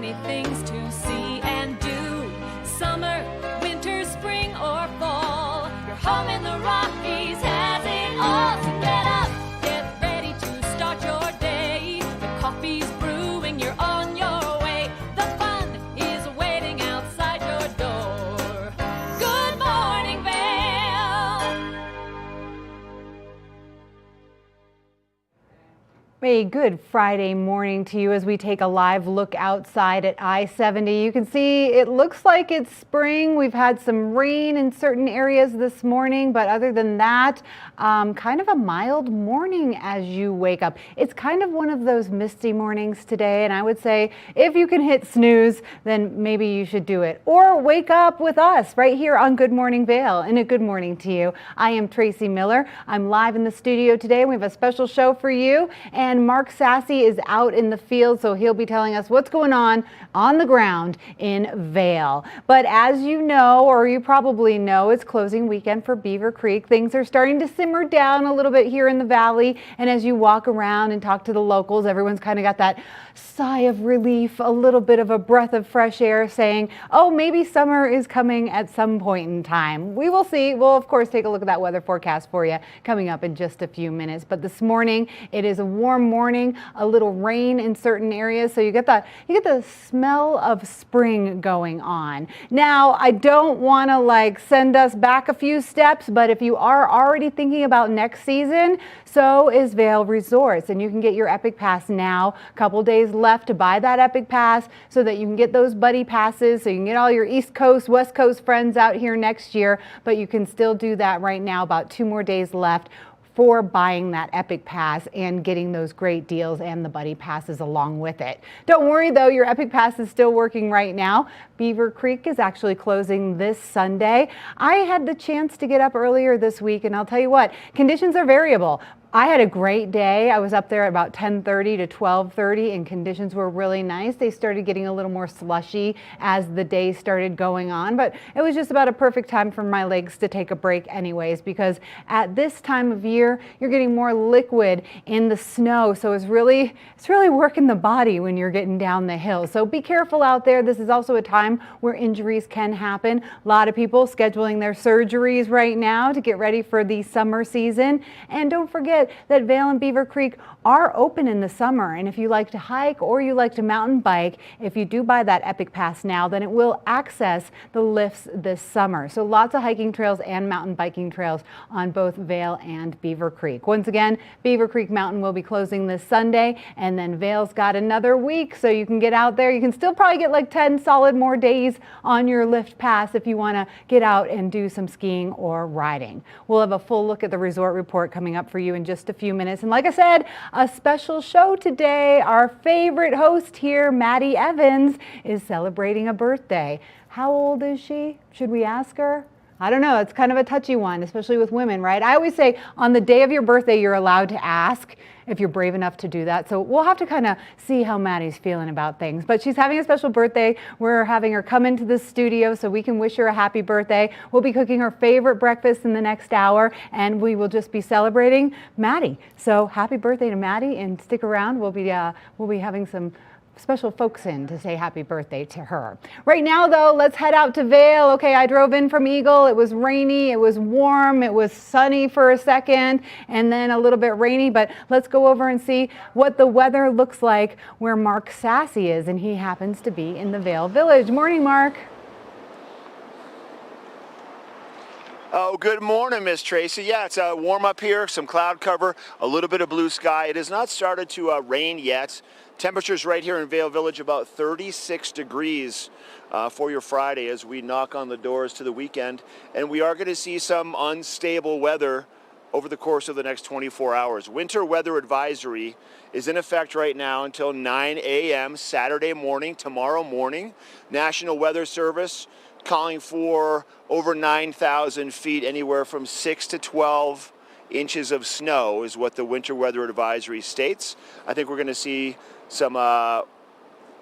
many things to see and do. Summer, winter, spring, or fall. Your home in the Rockies has it all. So get up, get ready to start your day. The coffee's brewing, you're on your way. The fun is waiting outside your door. Good morning, Vail. A good Friday morning to you as we take a live look outside at I-70. You can see it looks like it's spring. We've had some rain in certain areas this morning, but other than that, kind of a mild morning as you wake up. It's kind of one of those misty mornings today, and I would say if you can hit snooze, then maybe you should do it. Or wake up with us right here on Good Morning Vail, and a good morning to you. I am Tracy Miller. I'm live in the studio today. We have a special show for you, and Mark Sassy is out in the field, so he'll be telling us what's going on the ground in Vail. But as you know, or you probably know, it's closing weekend for Beaver Creek. Things are starting to simmer down a little bit here in the valley, and as you walk around and talk to the locals, everyone's kind of got that sigh of relief, a little bit of a breath of fresh air, saying, oh, maybe summer is coming at some point in time. We will see. We'll of course take a look at that weather forecast for you coming up in just a few minutes. But this morning it is a warm morning, a little rain in certain areas, so you get the smell of spring going on. Now, I don't want to send us back a few steps, but if you are already thinking about next season, so is Vail Resorts, and you can get your Epic Pass now. A couple days left to buy that Epic Pass so that you can get those buddy passes, so you can get all your East Coast, West Coast friends out here next year, but you can still do that right now. About 2 more days left for buying that Epic Pass and getting those great deals and the buddy passes along with it. Don't worry though, your Epic Pass is still working right now. Beaver Creek is actually closing this Sunday. I had the chance to get up earlier this week, and I'll tell you what, conditions are variable. I had a great day. I was up there at about 10:30 to 12:30 and conditions were really nice. They started getting a little more slushy as the day started going on, but it was just about a perfect time for my legs to take a break anyways, because at this time of year, you're getting more liquid in the snow. So it's really working the body when you're getting down the hill. So be careful out there. This is also a time where injuries can happen. A lot of people scheduling their surgeries right now to get ready for the summer season. And don't forget that Vail and Beaver Creek are open in the summer, and if you like to hike or you like to mountain bike, if you do buy that Epic Pass now, then it will access the lifts this summer. So lots of hiking trails and mountain biking trails on both Vail and Beaver Creek. Once again, Beaver Creek Mountain will be closing this Sunday, and then Vail's got another week, so you can get out there. You can still probably get like 10 solid more days on your lift pass if you want to get out and do some skiing or riding. We'll have a full look at the resort report coming up for you in just a few minutes. And like I said, a special show today. Our favorite host here, Maddie Evans, is celebrating a birthday. How old is she? Should we ask her? I don't know. It's kind of a touchy one, especially with women, right? I always say on the day of your birthday, you're allowed to ask if you're brave enough to do that. So we'll have to kind of see how Maddie's feeling about things. But she's having a special birthday. We're having her come into the studio so we can wish her a happy birthday. We'll be cooking her favorite breakfast in the next hour, and we will just be celebrating Maddie. So happy birthday to Maddie, and stick around. We'll be having some special folks in to say happy birthday to her. Right now though, let's head out to Vail. Okay, I drove in from Eagle. It was rainy, it was warm, it was sunny for a second, and then a little bit rainy, but let's go over and see what the weather looks like where Mark Sassy is, and he happens to be in the Vail Village. Morning, Mark. Oh, good morning, Miss Tracy. Yeah, it's warm up here, some cloud cover, a little bit of blue sky. It has not started to rain yet. Temperatures right here in Vail Village about 36 degrees for your Friday as we knock on the doors to the weekend. And we are going to see some unstable weather over the course of the next 24 hours. Winter weather advisory is in effect right now until 9 a.m. Saturday morning, tomorrow morning. National Weather Service calling for over 9,000 feet, anywhere from 6 to 12 inches of snow is what the winter weather advisory states. I think we're going to see some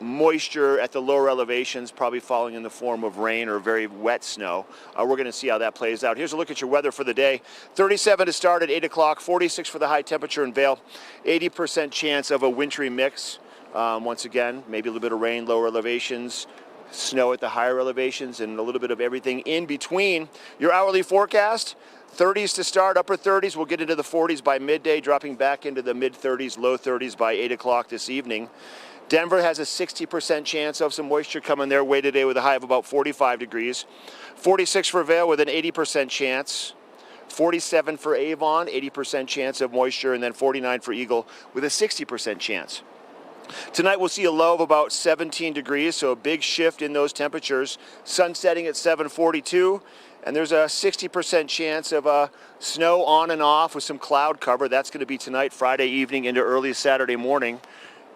moisture at the lower elevations, probably falling in the form of rain or very wet snow. We're going to see how that plays out. Here's a look at your weather for the day. 37 to start at 8 o'clock, 46 for the high temperature in Vail, 80% chance of a wintry mix Once again, maybe a little bit of rain, lower elevations, snow at the higher elevations, and a little bit of everything in between. Your hourly forecast, 30s to start, upper 30s. We'll get into the 40s by midday, dropping back into the mid 30s, low 30s by 8 o'clock this evening. Denver has a 60% chance of some moisture coming their way today with a high of about 45 degrees. 46 for Vail with an 80% chance. 47 for Avon, 80% chance of moisture, and then 49 for Eagle with a 60% chance. Tonight we'll see a low of about 17 degrees, so a big shift in those temperatures. Sun setting at 7:42, and there's a 60% chance of snow on and off with some cloud cover. That's going to be tonight, Friday evening into early Saturday morning.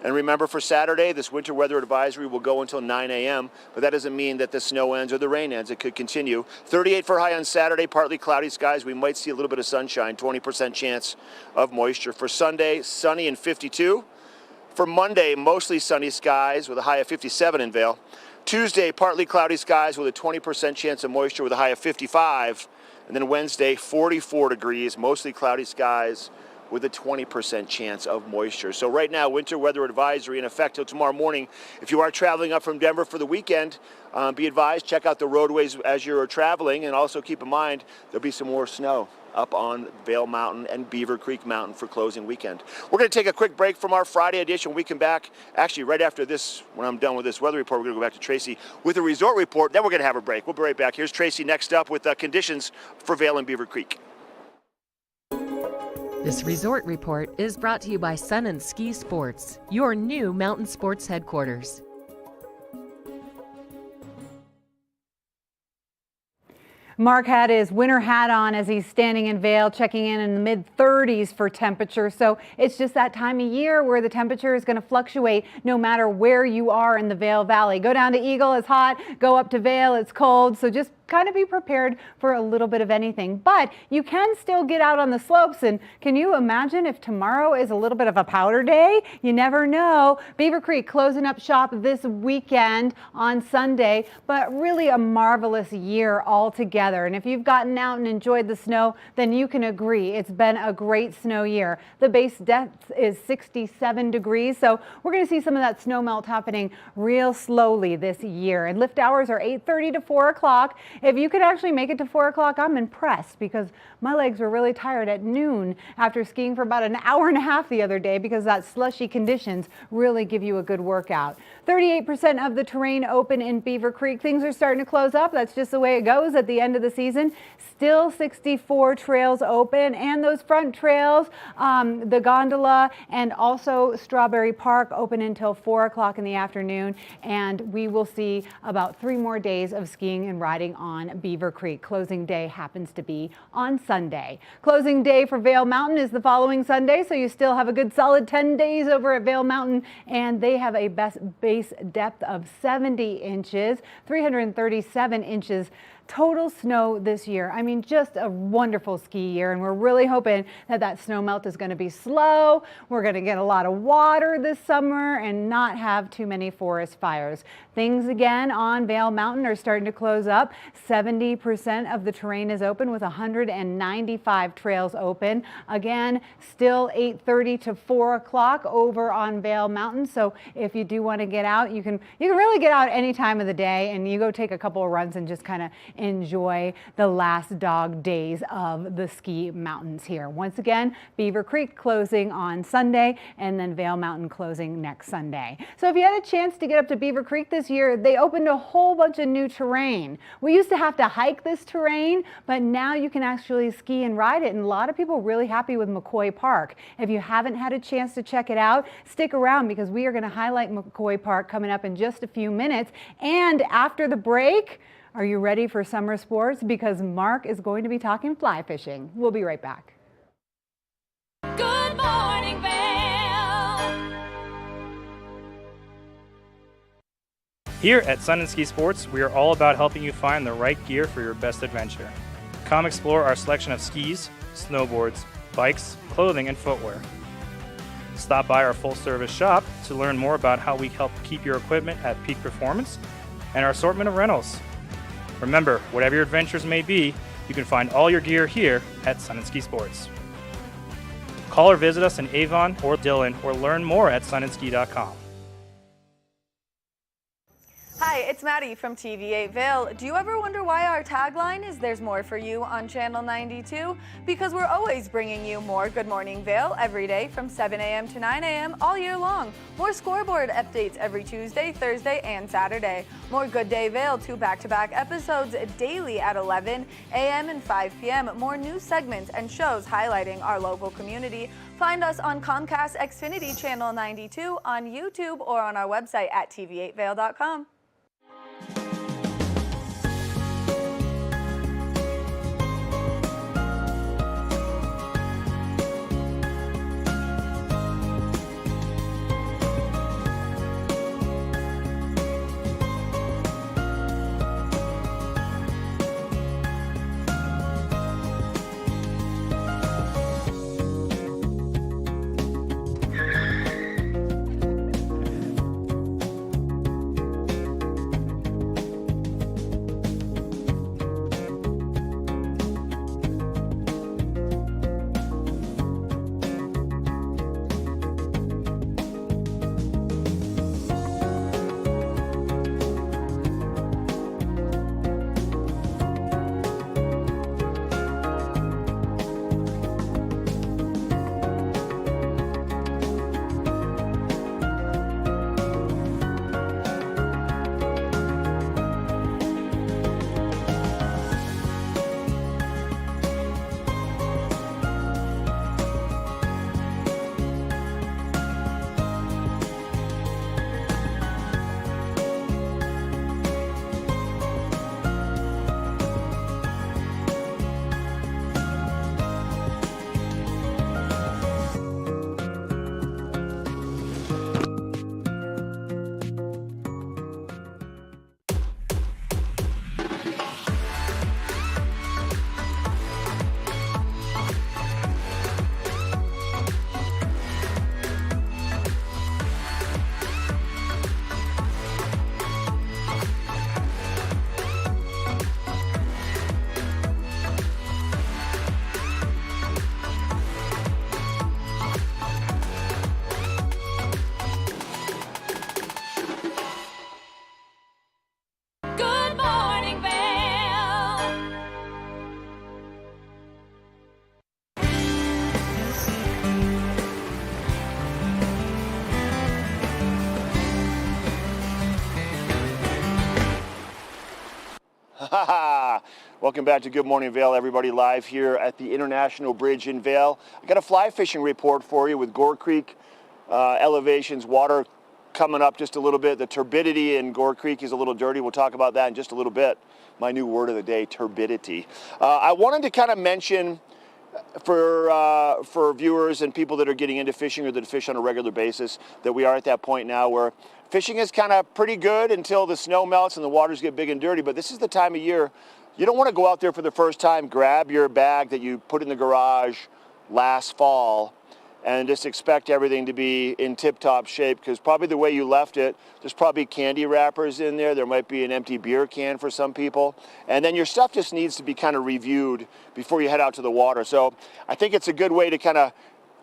And remember, for Saturday, this winter weather advisory will go until 9 a.m., but that doesn't mean that the snow ends or the rain ends. It could continue. 38 for high on Saturday, partly cloudy skies. We might see a little bit of sunshine, 20% chance of moisture. For Sunday, sunny and 52. For Monday, mostly sunny skies with a high of 57 in Vail. Tuesday, partly cloudy skies with a 20% chance of moisture with a high of 55. And then Wednesday, 44 degrees, mostly cloudy skies with a 20% chance of moisture. So right now, winter weather advisory in effect till tomorrow morning. If you are traveling up from Denver for the weekend, be advised, check out the roadways as you're traveling, and also keep in mind there'll be some more snow up on Vail Mountain and Beaver Creek Mountain for closing weekend. We're going to take a quick break from our Friday edition. We come back, actually right after this, when I'm done with this weather report, we're going to go back to Tracy with a resort report. Then we're going to have a break. We'll be right back. Here's Tracy next up with conditions for Vail and Beaver Creek. This resort report is brought to you by Sun and Ski Sports, your new mountain sports headquarters. Mark had his winter hat on as he's standing in Vail, checking in the mid 30s for temperature. So it's just that time of year where the temperature is going to fluctuate no matter where you are in the Vail Valley. Go down to Eagle, it's hot. Go up to Vail, it's cold. So just kind of be prepared for a little bit of anything. But you can still get out on the slopes. And can you imagine if tomorrow is a little bit of a powder day? You never know. Beaver Creek closing up shop this weekend on Sunday, but really a marvelous year altogether. And if you've gotten out and enjoyed the snow, then you can agree it's been a great snow year. The base depth is 67 degrees. So we're going to see some of that snow melt happening real slowly this year. And lift hours are 8:30 to 4 o'clock. If you could actually make it to 4 o'clock, I'm impressed because my legs were really tired at noon after skiing for about an hour and a half the other day because that slushy conditions really give you a good workout. 38% of the terrain open in Beaver Creek. Things are starting to close up. That's just the way it goes at the end of the season. Still 64 trails open, and those front trails, the gondola and also Strawberry Park open until 4 o'clock in the afternoon. And we will see about 3 more days of skiing and riding on Beaver Creek. Closing day happens to be on Sunday. Closing day for Vail Mountain is the following Sunday, so you still have a good solid 10 days over at Vail Mountain, and they have a base depth of 70 inches, 337 inches total snow this year. I mean, just a wonderful ski year, and we're really hoping that that snow melt is going to be slow. We're going to get a lot of water this summer and not have too many forest fires. Things again on Vail Mountain are starting to close up. 70% of the terrain is open with 195 trails open. Again, still 8:30 to 4 o'clock over on Vail Mountain. So if you do want to get out, you can really get out any time of the day, and you go take a couple of runs and just kind of enjoy the last dog days of the ski mountains here. Once again, Beaver Creek closing on Sunday, and then Vail Mountain closing next Sunday. So if you had a chance to get up to Beaver Creek this year, they opened a whole bunch of new terrain. We used to have to hike this terrain, but now you can actually ski and ride it, and a lot of people are really happy with McCoy Park. If you haven't had a chance to check it out, stick around because we are going to highlight McCoy Park coming up in just a few minutes. And after the break, are you ready for summer sports? Because Mark is going to be talking fly fishing. We'll be right back. Good Morning Vail. Here at Sun and Ski Sports, we are all about helping you find the right gear for your best adventure. Come explore our selection of skis, snowboards, bikes, clothing, and footwear. Stop by our full-service shop to learn more about how we help keep your equipment at peak performance and our assortment of rentals. Remember, whatever your adventures may be, you can find all your gear here at Sun and Ski Sports. Call or visit us in Avon or Dillon or learn more at sunandski.com. Hi, it's Maddie from TV8 Vail. Do you ever wonder why our tagline is "There's more for you" on Channel 92? Because we're always bringing you more Good Morning Vail every day from 7 a.m. to 9 a.m. all year long. More scoreboard updates every Tuesday, Thursday, and Saturday. More Good Day Vail, 2 back-to-back episodes daily at 11 a.m. and 5 p.m. More news segments and shows highlighting our local community. Find us on Comcast Xfinity Channel 92, on YouTube, or on our website at tv8vail.com. Good Morning Vail. Welcome back to Good Morning Vail, everybody, live here at the International Bridge in Vail. I got a fly fishing report for you with Gore Creek elevations, water coming up just a little bit. The turbidity in Gore Creek is a little dirty. We'll talk about that in just a little bit. My new word of the day, turbidity. I wanted to kind of mention for viewers and people that are getting into fishing or that fish on a regular basis that we are at that point now where fishing is kind of pretty good until the snow melts and the waters get big and dirty. But this is the time of year you don't want to go out there for the first time, grab your bag that you put in the garage last fall and just expect everything to be in tip-top shape, because probably the way you left it, there's probably candy wrappers in there. There might be an empty beer can for some people. And then your stuff just needs to be kind of reviewed before you head out to the water. So I think it's a good way to kind of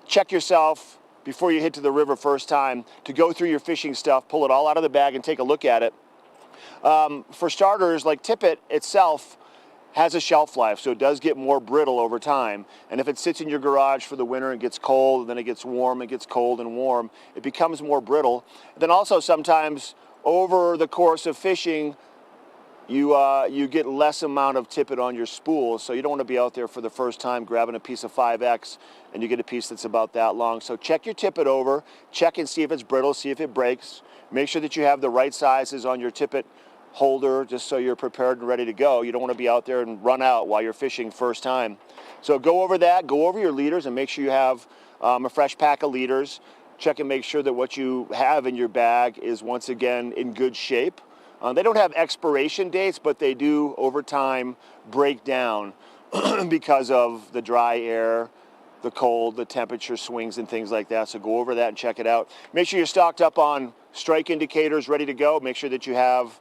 check yourself before you hit to the river first time, to go through your fishing stuff, pull it all out of the bag and take a look at it. For starters, like tippet itself has a shelf life, so it does get more brittle over time. And if it sits in your garage for the winter and gets cold, and then it gets warm, it gets cold and warm, it becomes more brittle. Then also sometimes over the course of fishing, you get less amount of tippet on your spool, so you don't want to be out there for the first time grabbing a piece of 5X and you get a piece that's about that long. So check your tippet over, check and see if it's brittle, see if it breaks. Make sure that you have the right sizes on your tippet holder, just so you're prepared and ready to go. You don't want to be out there and run out while you're fishing first time. So go over that, go over your leaders, and make sure you have a fresh pack of leaders. Check and make sure that what you have in your bag is once again in good shape. They don't have expiration dates, but they do over time break down because of the dry air, the cold, the temperature swings and things like that. So go over that and check it out. Make sure you're stocked up on strike indicators ready to go. Make sure that you have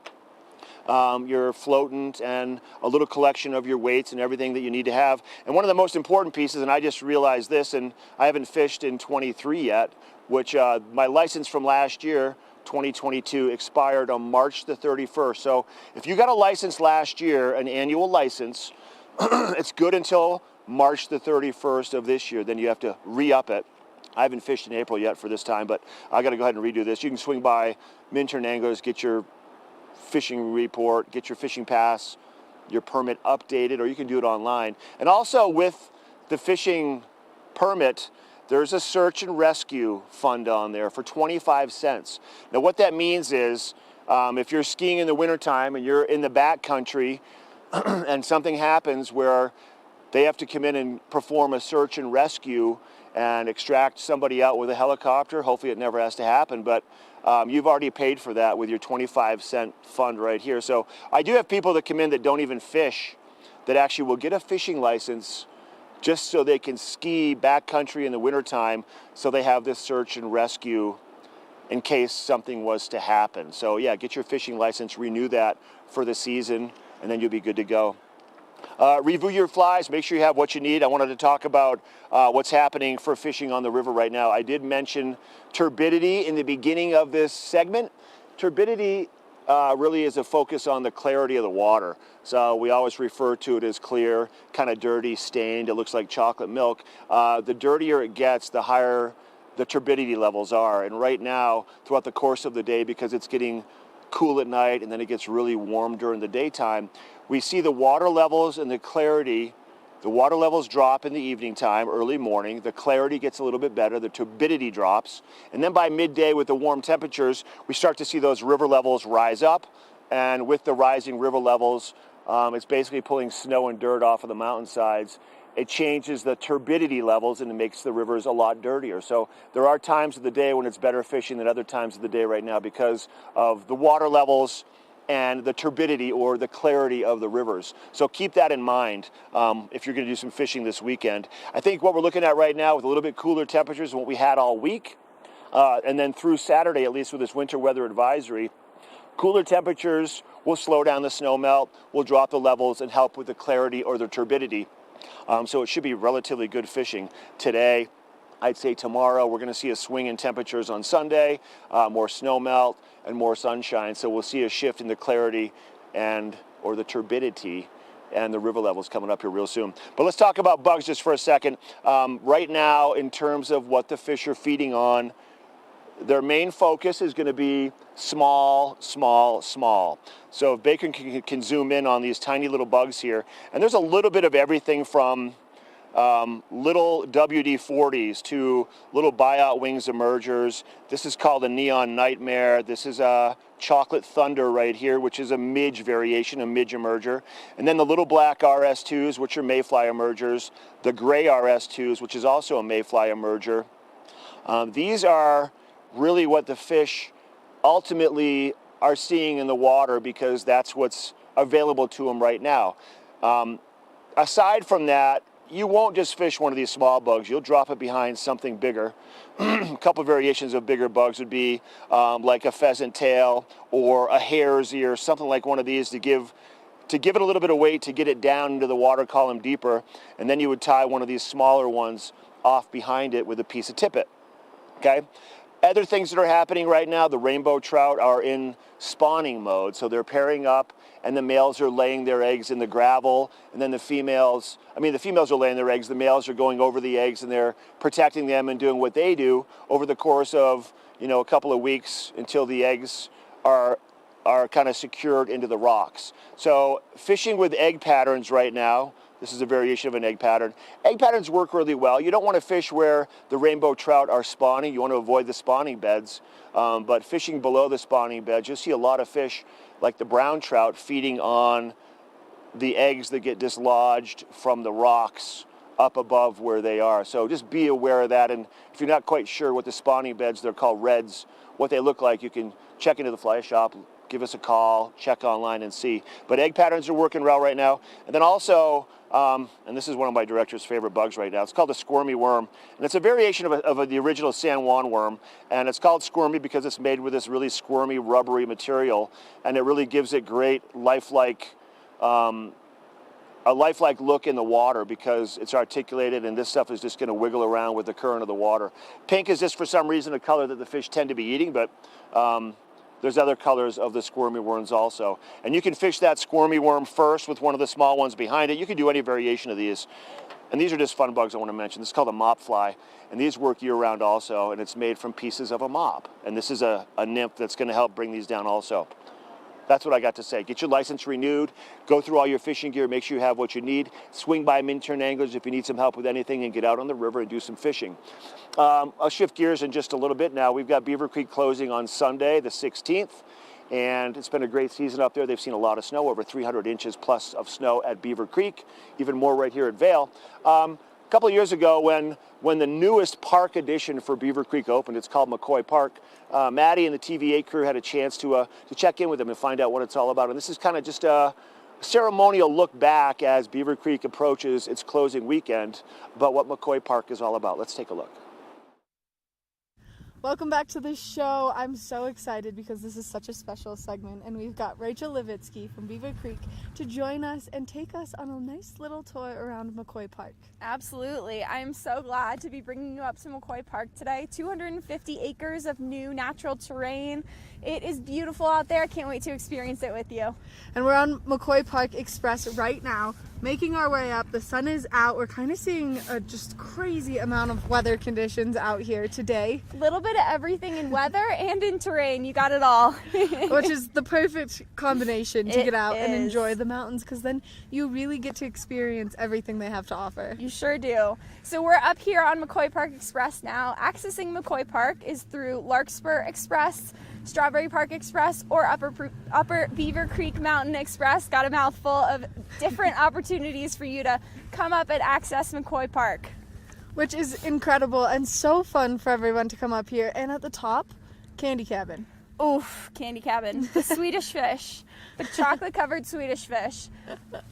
your floatant and a little collection of your weights and everything that you need to have. And one of the most important pieces, and I just realized this, and I haven't fished in 23 yet, which my license from last year, 2022 expired on March the 31st. So if you got a license last year, an annual license, it's good until March the 31st of this year. Then you have to re-up it. I haven't fished in April yet for this time, but I got to go ahead and redo this. You can swing by Minturn Anglers, get your fishing report, get your fishing pass, your permit updated, or you can do it online. And also with the fishing permit, there's a search and rescue fund on there for 25 cents. Now what that means is if you're skiing in the wintertime and you're in the backcountry and something happens where they have to come in and perform a search and rescue and extract somebody out with a helicopter, hopefully it never has to happen, but you've already paid for that with your 25-cent fund right here. So I do have people that come in that don't even fish, that actually will get a fishing license just so they can ski backcountry in the wintertime, so they have this search and rescue in case something was to happen. So yeah, get your fishing license, renew that for the season, and then you'll be good to go. Review your flies, make sure you have what you need. I wanted to talk about what's happening for fishing on the river right now. I did mention turbidity in the beginning of this segment. Turbidity really is a focus on the clarity of the water. So we always refer to it as clear, kind of dirty, stained. It looks like chocolate milk. The dirtier it gets, the higher the turbidity levels are. And right now, throughout the course of the day, because it's getting cool at night and then it gets really warm during the daytime, we see the water levels and the clarity. The water levels drop in the evening time, early morning. The clarity gets a little bit better. The turbidity drops. And then by midday with the warm temperatures, we start to see those river levels rise up. And with the rising river levels, it's basically pulling snow and dirt off of the mountainsides. It changes the turbidity levels and it makes the rivers a lot dirtier. So there are times of the day when it's better fishing than other times of the day right now because of the water levels and the turbidity or the clarity of the rivers. So keep that in mind if you're going to do some fishing this weekend. I think what we're looking at right now with a little bit cooler temperatures than what we had all week, and then through Saturday, at least with this winter weather advisory, cooler temperatures will slow down the snow melt, will drop the levels and help with the clarity or the turbidity. So it should be relatively good fishing today. I'd say tomorrow we're going to see a swing in temperatures on Sunday, more snow melt and more sunshine. So we'll see a shift in the clarity and or the turbidity and the river levels coming up here real soon. But let's talk about bugs just for a second. Right now, in terms of what the fish are feeding on, their main focus is going to be small, small, small. So if Baker can zoom in on these tiny little bugs here, and there's a little bit of everything from little WD-40s to little buyout wings emergers. This is called a neon nightmare. This is a chocolate thunder right here, which is a midge variation, a midge emerger. And then the little black RS2s, which are mayfly emergers. The gray RS2s, which is also a mayfly emerger. These are really what the fish ultimately are seeing in the water because that's what's available to them right now. Aside from that, you won't just fish one of these small bugs. You'll drop it behind something bigger. A couple variations of bigger bugs would be like a pheasant tail or a hare's ear, something like one of these to give it a little bit of weight to get it down into the water column deeper. And then you would tie one of these smaller ones off behind it with a piece of tippet. Okay? Other things that are happening right now, the rainbow trout are in spawning mode. So they're pairing up and the males are laying their eggs in the gravel. And then the females are laying their eggs. The males are going over the eggs and they're protecting them and doing what they do over the course of, a couple of weeks until the eggs are kind of secured into the rocks. So fishing with egg patterns right now, this is a variation of an egg pattern. Egg patterns work really well. You don't want to fish where the rainbow trout are spawning. You want to avoid the spawning beds. But fishing below the spawning beds, you'll see a lot of fish like the brown trout feeding on the eggs that get dislodged from the rocks up above where they are. So just be aware of that. And if you're not quite sure what the spawning beds, they're called reds, what they look like, you can check into the fly shop, give us a call, check online and see. But egg patterns are working well right now. And then also, and this is one of my director's favorite bugs right now. It's called a squirmy worm. And it's a variation of the original San Juan worm. And it's called squirmy because it's made with this really squirmy, rubbery material. And it really gives it great lifelike a lifelike look in the water because it's articulated, and this stuff is just going to wiggle around with the current of the water. Pink is just for some reason a color that the fish tend to be eating, but there's other colors of the squirmy worms also. And you can fish that squirmy worm first with one of the small ones behind it. You can do any variation of these. And these are just fun bugs I want to mention. This is called a mop fly, and these work year-round also, and it's made from pieces of a mop. And this is a nymph that's going to help bring these down also. That's what I got to say. Get your license renewed, go through all your fishing gear, make sure you have what you need, swing by Minturn Anglers if you need some help with anything, and get out on the river and do some fishing. I'll shift gears in just a little bit now. We've got Beaver Creek closing on Sunday, the 16th, and it's been a great season up there. They've seen a lot of snow, over 300 inches plus of snow at Beaver Creek, even more right here at Vail. A couple of years ago when the newest park addition for Beaver Creek opened, it's called McCoy Park, Maddie and the TVA crew had a chance to check in with them and find out what it's all about. And this is kind of just a ceremonial look back as Beaver Creek approaches its closing weekend about what McCoy Park is all about. Let's take a look. Welcome back to the show. I'm so excited because this is such a special segment, and we've got Rachel Levitsky from Beaver Creek to join us and take us on a nice little tour around McCoy Park. Absolutely. I'm so glad to be bringing you up to McCoy Park today. 250 acres of new natural terrain. It is beautiful out there. I can't wait to experience it with you. And we're on McCoy Park Express right now, making our way up. The sun is out. We're kind of seeing a just crazy amount of weather conditions out here today. A little bit of everything in weather and in terrain. You got it all. Which is the perfect combination to get out and is. enjoy the mountains, because then you really get to experience everything they have to offer. You sure do. So we're up here on McCoy Park Express now. Accessing McCoy Park is through Larkspur Express, Strawberry Park Express, or Upper Beaver Creek Mountain Express. Got a mouthful of different opportunities for you to come up and access McCoy Park. Which is incredible and so fun for everyone to come up here. And at the top, Candy Cabin. Oof, Candy Cabin. The Swedish fish. The chocolate-covered Swedish fish.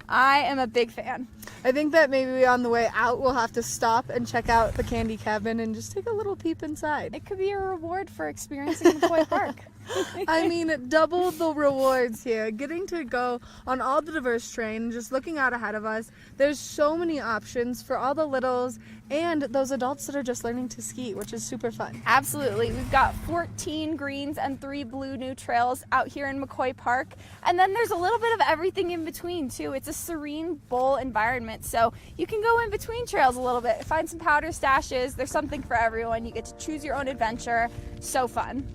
I am a big fan. I think that maybe on the way out we'll have to stop and check out the Candy Cabin and just take a little peep inside. It could be a reward for experiencing McCoy Park. I mean, double the rewards here. Getting to go on all the diverse terrain, just looking out ahead of us. There's so many options for all the littles and those adults that are just learning to ski, which is super fun. Absolutely. We've got 14 greens and 3 blue new trails out here in McCoy Park. And then there's a little bit of everything in between too. It's a serene bowl environment, so you can go in between trails a little bit, find some powder stashes. There's something for everyone. You get to choose your own adventure. So fun.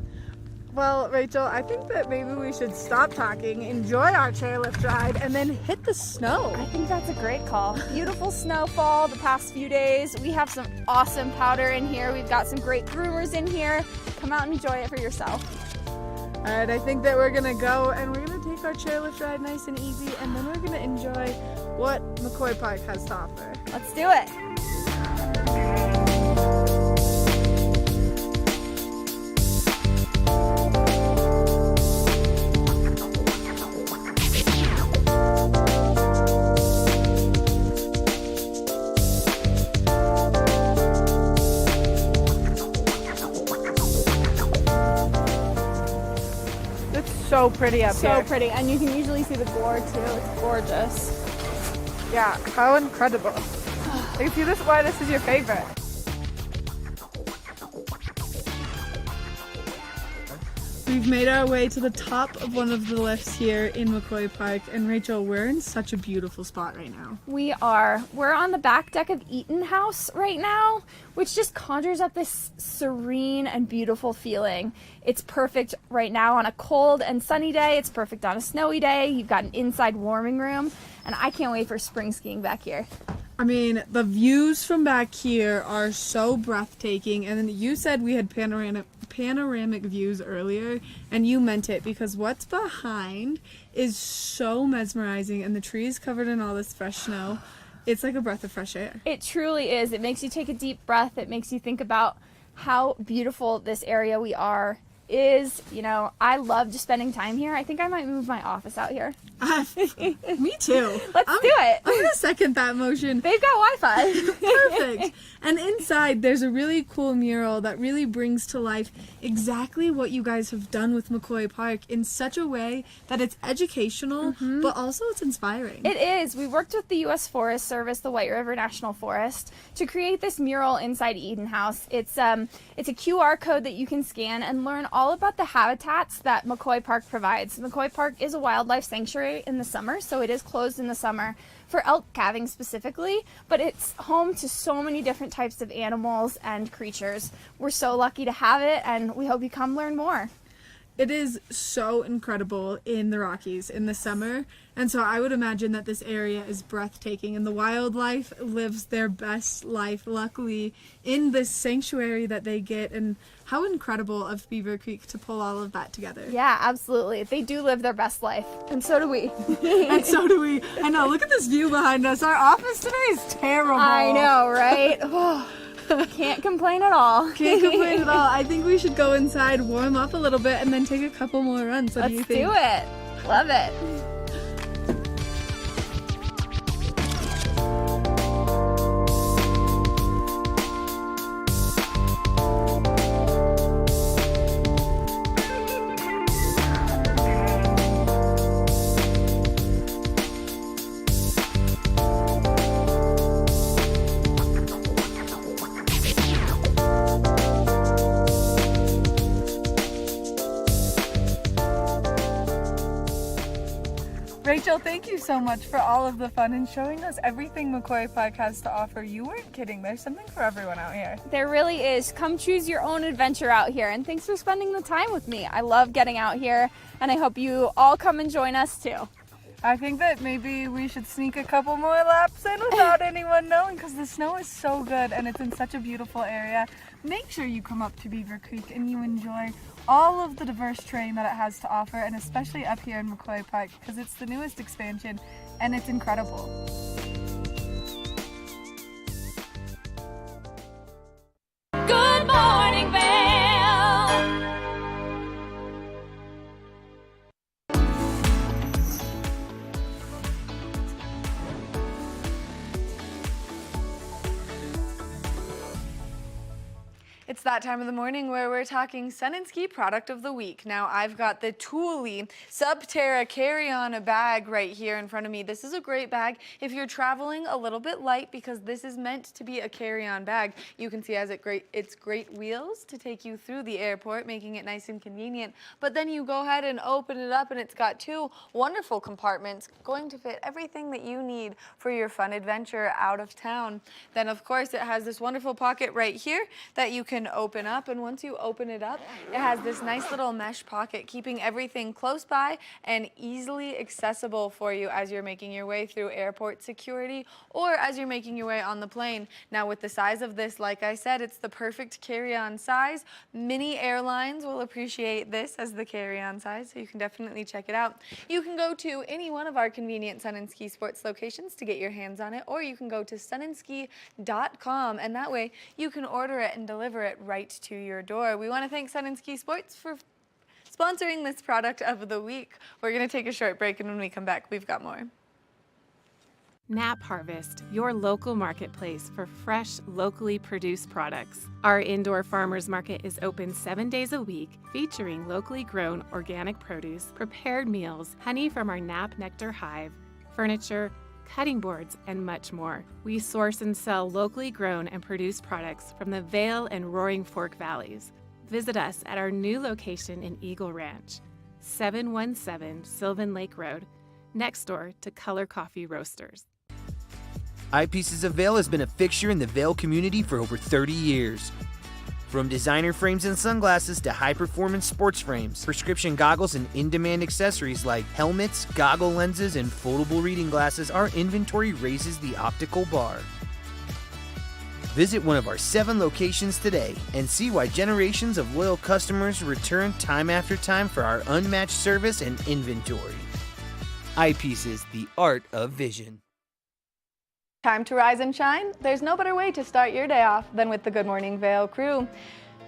Well, Rachel, I think that maybe we should stop talking, enjoy our chairlift ride, and then hit the snow. I think that's a great call. Beautiful snowfall the past few days. We have some awesome powder in here. We've got some great groomers in here. Come out and enjoy it for yourself. All right, I think that we're gonna go and we're gonna take our chairlift ride nice and easy, and then we're gonna enjoy what McCoy Park has to offer. Let's do it. So pretty up here. So pretty, and you can usually see the gore too. It's gorgeous. Yeah, how incredible. You see this? Why this is your favorite? We've made our way to the top of one of the lifts here in McCoy Park, and Rachel, we're in such a beautiful spot right now. We are. We're on the back deck of Eaton House right now, which just conjures up this serene and beautiful feeling. It's perfect right now on a cold and sunny day. It's perfect on a snowy day. You've got an inside warming room, and I can't wait for spring skiing back here. I mean, the views from back here are so breathtaking, and then you said we had panoramic views earlier, and you meant it, because what's behind is so mesmerizing, and the trees covered in all this fresh snow. It's like a breath of fresh air. It truly is. It makes you take a deep breath. It makes you think about how beautiful this area we are is, I love just spending time here. I think I might move my office out here. Me too. Let's do it. I'm gonna second that motion. They've got Wi-Fi. Perfect. And inside there's a really cool mural that really brings to life exactly what you guys have done with McCoy Park in such a way that it's educational, but also it's inspiring. It is. We worked with the U.S. Forest Service, the White River National Forest, to create this mural inside Eden House. It's a QR code that you can scan and learn all about the habitats that McCoy Park provides. McCoy Park is a wildlife sanctuary in the summer, so it is closed in the summer for elk calving specifically, but it's home to so many different types of animals and creatures. We're so lucky to have it, and we hope you come learn more. It is so incredible in the Rockies in the summer, and so I would imagine that this area is breathtaking, and the wildlife lives their best life, luckily, in this sanctuary that they get, and how incredible of Beaver Creek to pull all of that together. Yeah, absolutely. They do live their best life, and so do we. And so do we. I know, look at this view behind us. Our office today is terrible. I know, right? Can't complain at all. Can't complain at all. I think we should go inside, warm up a little bit, and then take a couple more runs. What do you think? Let's do it. Love it. Rachel, thank you so much for all of the fun and showing us everything McCoy Park has to offer. You weren't kidding. There's something for everyone out here. There really is. Come choose your own adventure out here, and thanks for spending the time with me. I love getting out here, and I hope you all come and join us too. I think that maybe we should sneak a couple more laps in without anyone knowing, because the snow is so good and it's in such a beautiful area. Make sure you come up to Beaver Creek and you enjoy all of the diverse terrain that it has to offer, and especially up here in McCoy Park, because it's the newest expansion and it's incredible. Good Morning Vail. It's that time of the morning where we're talking Sun and Ski product of the week. Now I've got the Thule Subterra carry-on bag right here in front of me. This is a great bag if you're traveling a little bit light, because this is meant to be a carry-on bag. You can see it's great wheels to take you through the airport, making it nice and convenient. But then you go ahead and open it up and it's got two wonderful compartments going to fit everything that you need for your fun adventure out of town. Then of course it has this wonderful pocket right here that you can open up, and once you open it up, it has this nice little mesh pocket keeping everything close by and easily accessible for you as you're making your way through airport security or as you're making your way on the plane. Now with the size of this, like I said, it's the perfect carry-on size. Many airlines will appreciate this as the carry-on size, so you can definitely check it out. You can go to any one of our convenient Sun and Ski Sports locations to get your hands on it, or you can go to sunandski.com, and that way you can order it and deliver it right to your door. We want to thank Sun and Ski Sports for sponsoring this product of the week. We're going to take a short break, and when we come back, we've got more. Nap Harvest, your local marketplace for fresh, locally produced products. Our indoor farmers market is open 7 days a week, featuring locally grown organic produce, prepared meals, honey from our Nap Nectar hive, furniture, cutting boards, and much more. We source and sell locally grown and produced products from the Vail and Roaring Fork Valleys. Visit us at our new location in Eagle Ranch, 717 Sylvan Lake Road, next door to Color Coffee Roasters. Eye Pieces of Vail has been a fixture in the Vail community for over 30 years. From designer frames and sunglasses to high-performance sports frames, prescription goggles, and in-demand accessories like helmets, goggle lenses, and foldable reading glasses, our inventory raises the optical bar. Visit one of our 7 locations today and see why generations of loyal customers return time after time for our unmatched service and inventory. Eye Pieces, the art of vision. Time to rise and shine? There's no better way to start your day off than with the Good Morning Vail crew.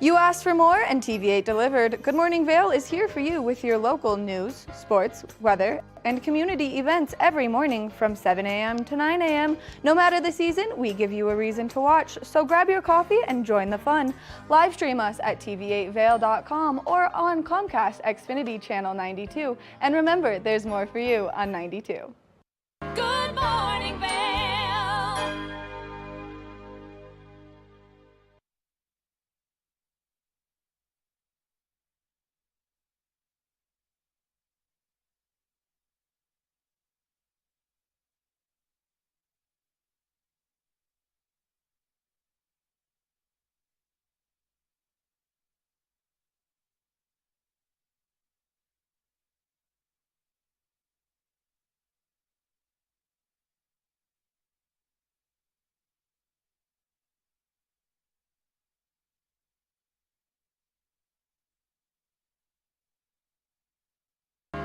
You asked for more and TV8 delivered. Good Morning Vail is here for you with your local news, sports, weather, and community events every morning from 7 a.m. to 9 a.m. No matter the season, we give you a reason to watch, so grab your coffee and join the fun. Live stream us at tv8vail.com or on Comcast Xfinity Channel 92. And remember, there's more for you on 92. Good Morning Vail.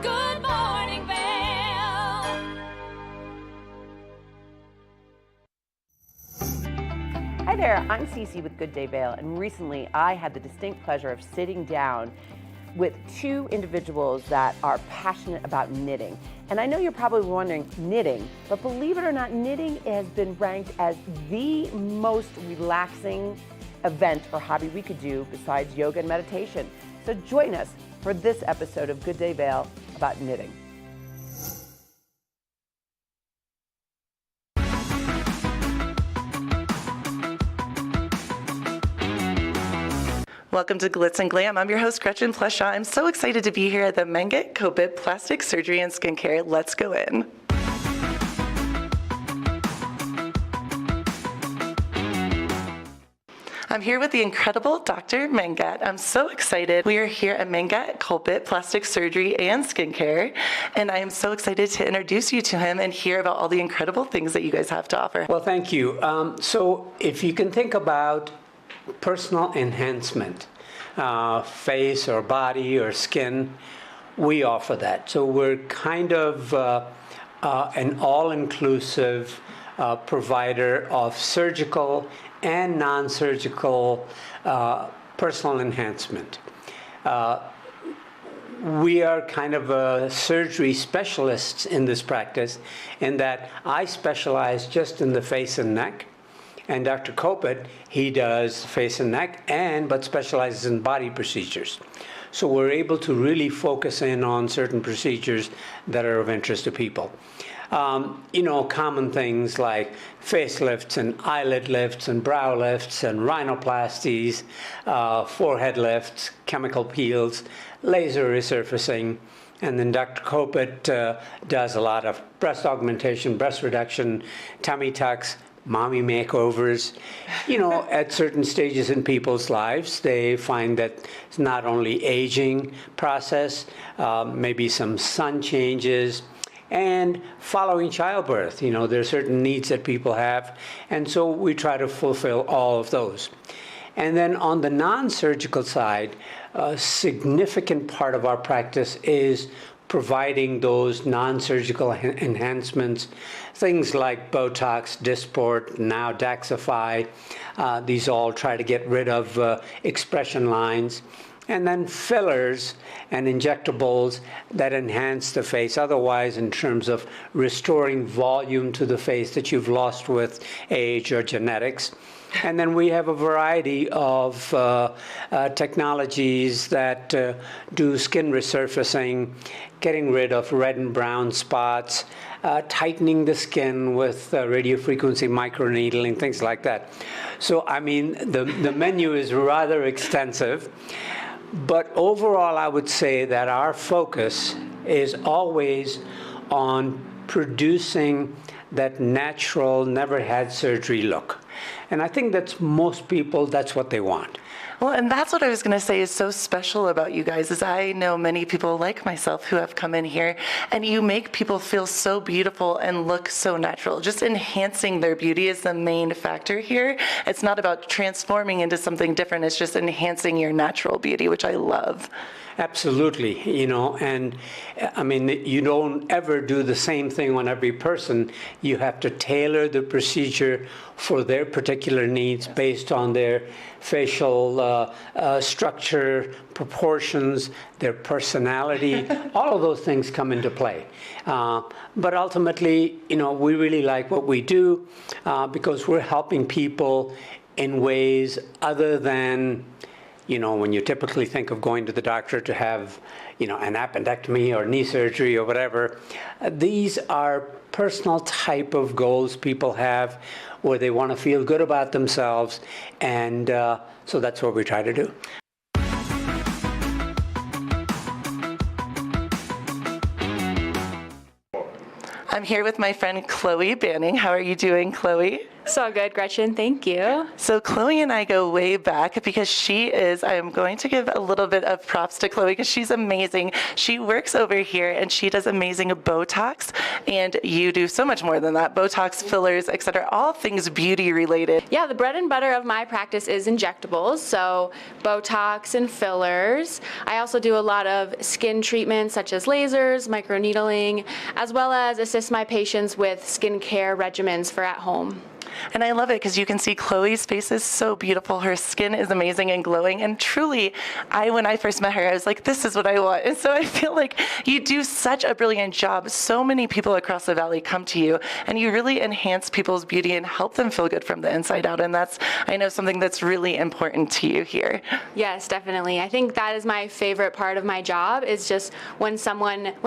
Good Morning Vail. Hi there, I'm Cece with Good Day Vail, and recently I had the distinct pleasure of sitting down with two individuals that are passionate about knitting. And I know you're probably wondering, knitting, but believe it or not, knitting has been ranked as the most relaxing event or hobby we could do besides yoga and meditation. So join us for this episode of Good Day Vail about knitting. Welcome to Glitz and Glam. I'm your host, Gretchen Pleshaw. I'm so excited to be here at the Menget Kopit Plastic Surgery and Skincare. Let's go in. I'm here with the incredible Dr. Menget. I'm so excited. We are here at Menget Kopit Plastic Surgery and Skincare, and I am so excited to introduce you to him and hear about all the incredible things that you guys have to offer. Well, thank you. So if you can think about personal enhancement, face or body or skin, we offer that. So we're kind of an all-inclusive provider of surgical and non-surgical personal enhancement. We are kind of surgery specialists in this practice, in that I specialize just in the face and neck, and Dr. Kopit, he does face and neck, but specializes in body procedures. So we're able to really focus in on certain procedures that are of interest to people. Common things like facelifts and eyelid lifts and brow lifts and rhinoplasties, forehead lifts, chemical peels, laser resurfacing. And then Dr. Kopit does a lot of breast augmentation, breast reduction, tummy tucks, mommy makeovers. At certain stages in people's lives, they find that it's not only aging process, maybe some sun changes, and following childbirth. There are certain needs that people have, and so we try to fulfill all of those. And then on the non-surgical side, a significant part of our practice is providing those non-surgical enhancements, things like Botox, Dysport, now Daxify. These all try to get rid of expression lines. And then fillers and injectables that enhance the face otherwise, in terms of restoring volume to the face that you've lost with age or genetics. And then we have a variety of technologies that do skin resurfacing, getting rid of red and brown spots, tightening the skin with radiofrequency microneedling, things like that. So, the menu is rather extensive. But overall, I would say that our focus is always on producing that natural, never had surgery look. And I think that's most people, that's what they want. Well, and that's what I was going to say is so special about you guys, is I know many people like myself who have come in here, and you make people feel so beautiful and look so natural. Just enhancing their beauty is the main factor here. It's not about transforming into something different. It's just enhancing your natural beauty, which I love. Absolutely, and you don't ever do the same thing on every person. You have to tailor the procedure for their particular particular needs based on their facial structure, proportions, their personality. All of those things come into play. But ultimately, we really like what we do because we're helping people in ways other than, when you typically think of going to the doctor to have, an appendectomy or knee surgery or whatever. These are personal type of goals people have where they want to feel good about themselves, and so that's what we try to do. I'm here with my friend Chloe Banning. How are you doing, Chloe? So good, Gretchen. Thank you. So Chloe and I go way back because I am going to give a little bit of props to Chloe because she's amazing. She works over here and she does amazing Botox, and you do so much more than that. Botox, fillers, etc., all things beauty related. Yeah, the bread and butter of my practice is injectables, so Botox and fillers. I also do a lot of skin treatments such as lasers, microneedling, as well as assist my patients with skincare regimens for at home. And I love it because you can see Chloe's face is so beautiful. Her skin is amazing and glowing. And truly, when I first met her, I was like, this is what I want. And so I feel like you do such a brilliant job. So many people across the valley come to you, and you really enhance people's beauty and help them feel good from the inside out. And that's, I know, something that's really important to you here. Yes, definitely. I think that is my favorite part of my job, is just when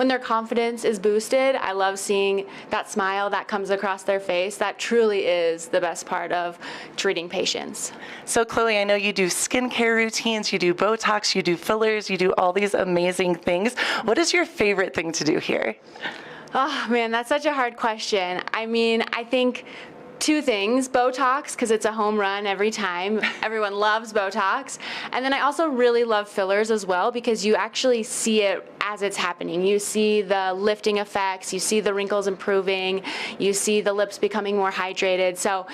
their confidence is boosted. I love seeing that smile that comes across their face. That truly is the best part of treating patients. So Chloe, I know you do skincare routines, you do Botox, you do fillers, you do all these amazing things. What is your favorite thing to do here? Oh man, that's such a hard question. I mean, I think two things: Botox, because it's a home run every time. Everyone loves Botox. And then I also really love fillers as well, because you actually see it as it's happening. You see the lifting effects, you see the wrinkles improving, you see the lips becoming more hydrated. So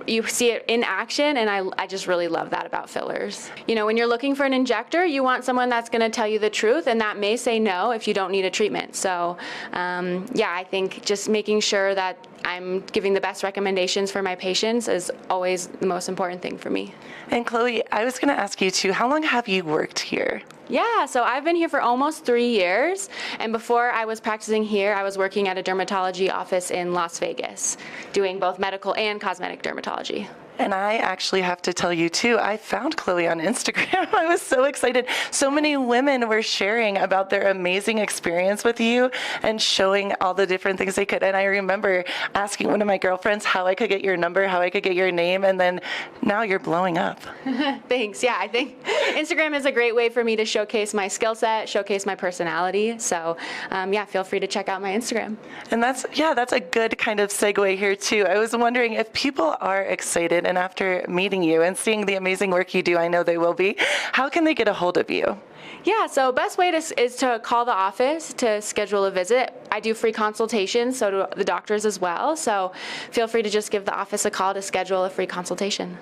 you see it in action, and I just really love that about fillers. When you're looking for an injector, you want someone that's going to tell you the truth, and that may say no if you don't need a treatment. So I think just making sure that I'm giving the best recommendations for my patients is always the most important thing for me. And Chloe, I was going to ask you too, how long have you worked here? Yeah, so I've been here for almost 3 years, and before I was practicing here, I was working at a dermatology office in Las Vegas, doing both medical and cosmetic dermatology. And I actually have to tell you too, I found Chloe on Instagram. I was so excited. So many women were sharing about their amazing experience with you and showing all the different things they could. And I remember asking one of my girlfriends how I could get your number, how I could get your name, and then now you're blowing up. Thanks. Yeah, I think Instagram is a great way for me to showcase my skill set, showcase my personality. So feel free to check out my Instagram. And that's a good kind of segue here too. I was wondering if people are excited, and after meeting you and seeing the amazing work you do, I know they will be, how can they get a hold of you? Yeah, so best way is to call the office to schedule a visit. I do free consultations, so do the doctors as well. So feel free to just give the office a call to schedule a free consultation.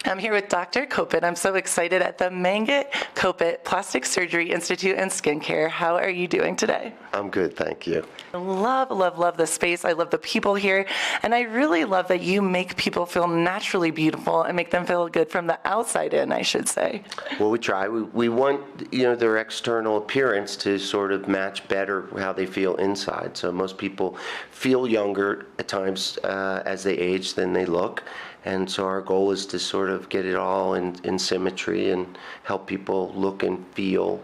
I'm here with Dr. Kopit. I'm so excited at the Mangat Kopit Plastic Surgery Institute and Skincare. How are you doing today? I'm good, thank you. I love the space. I love the people here. And I really love that you make people feel naturally beautiful and make them feel good from the outside in, I should say. Well, we try. We want, their external appearance to sort of match better how they feel inside. So most people feel younger at times as they age than they look. And so our goal is to sort of get it all in symmetry and help people look and feel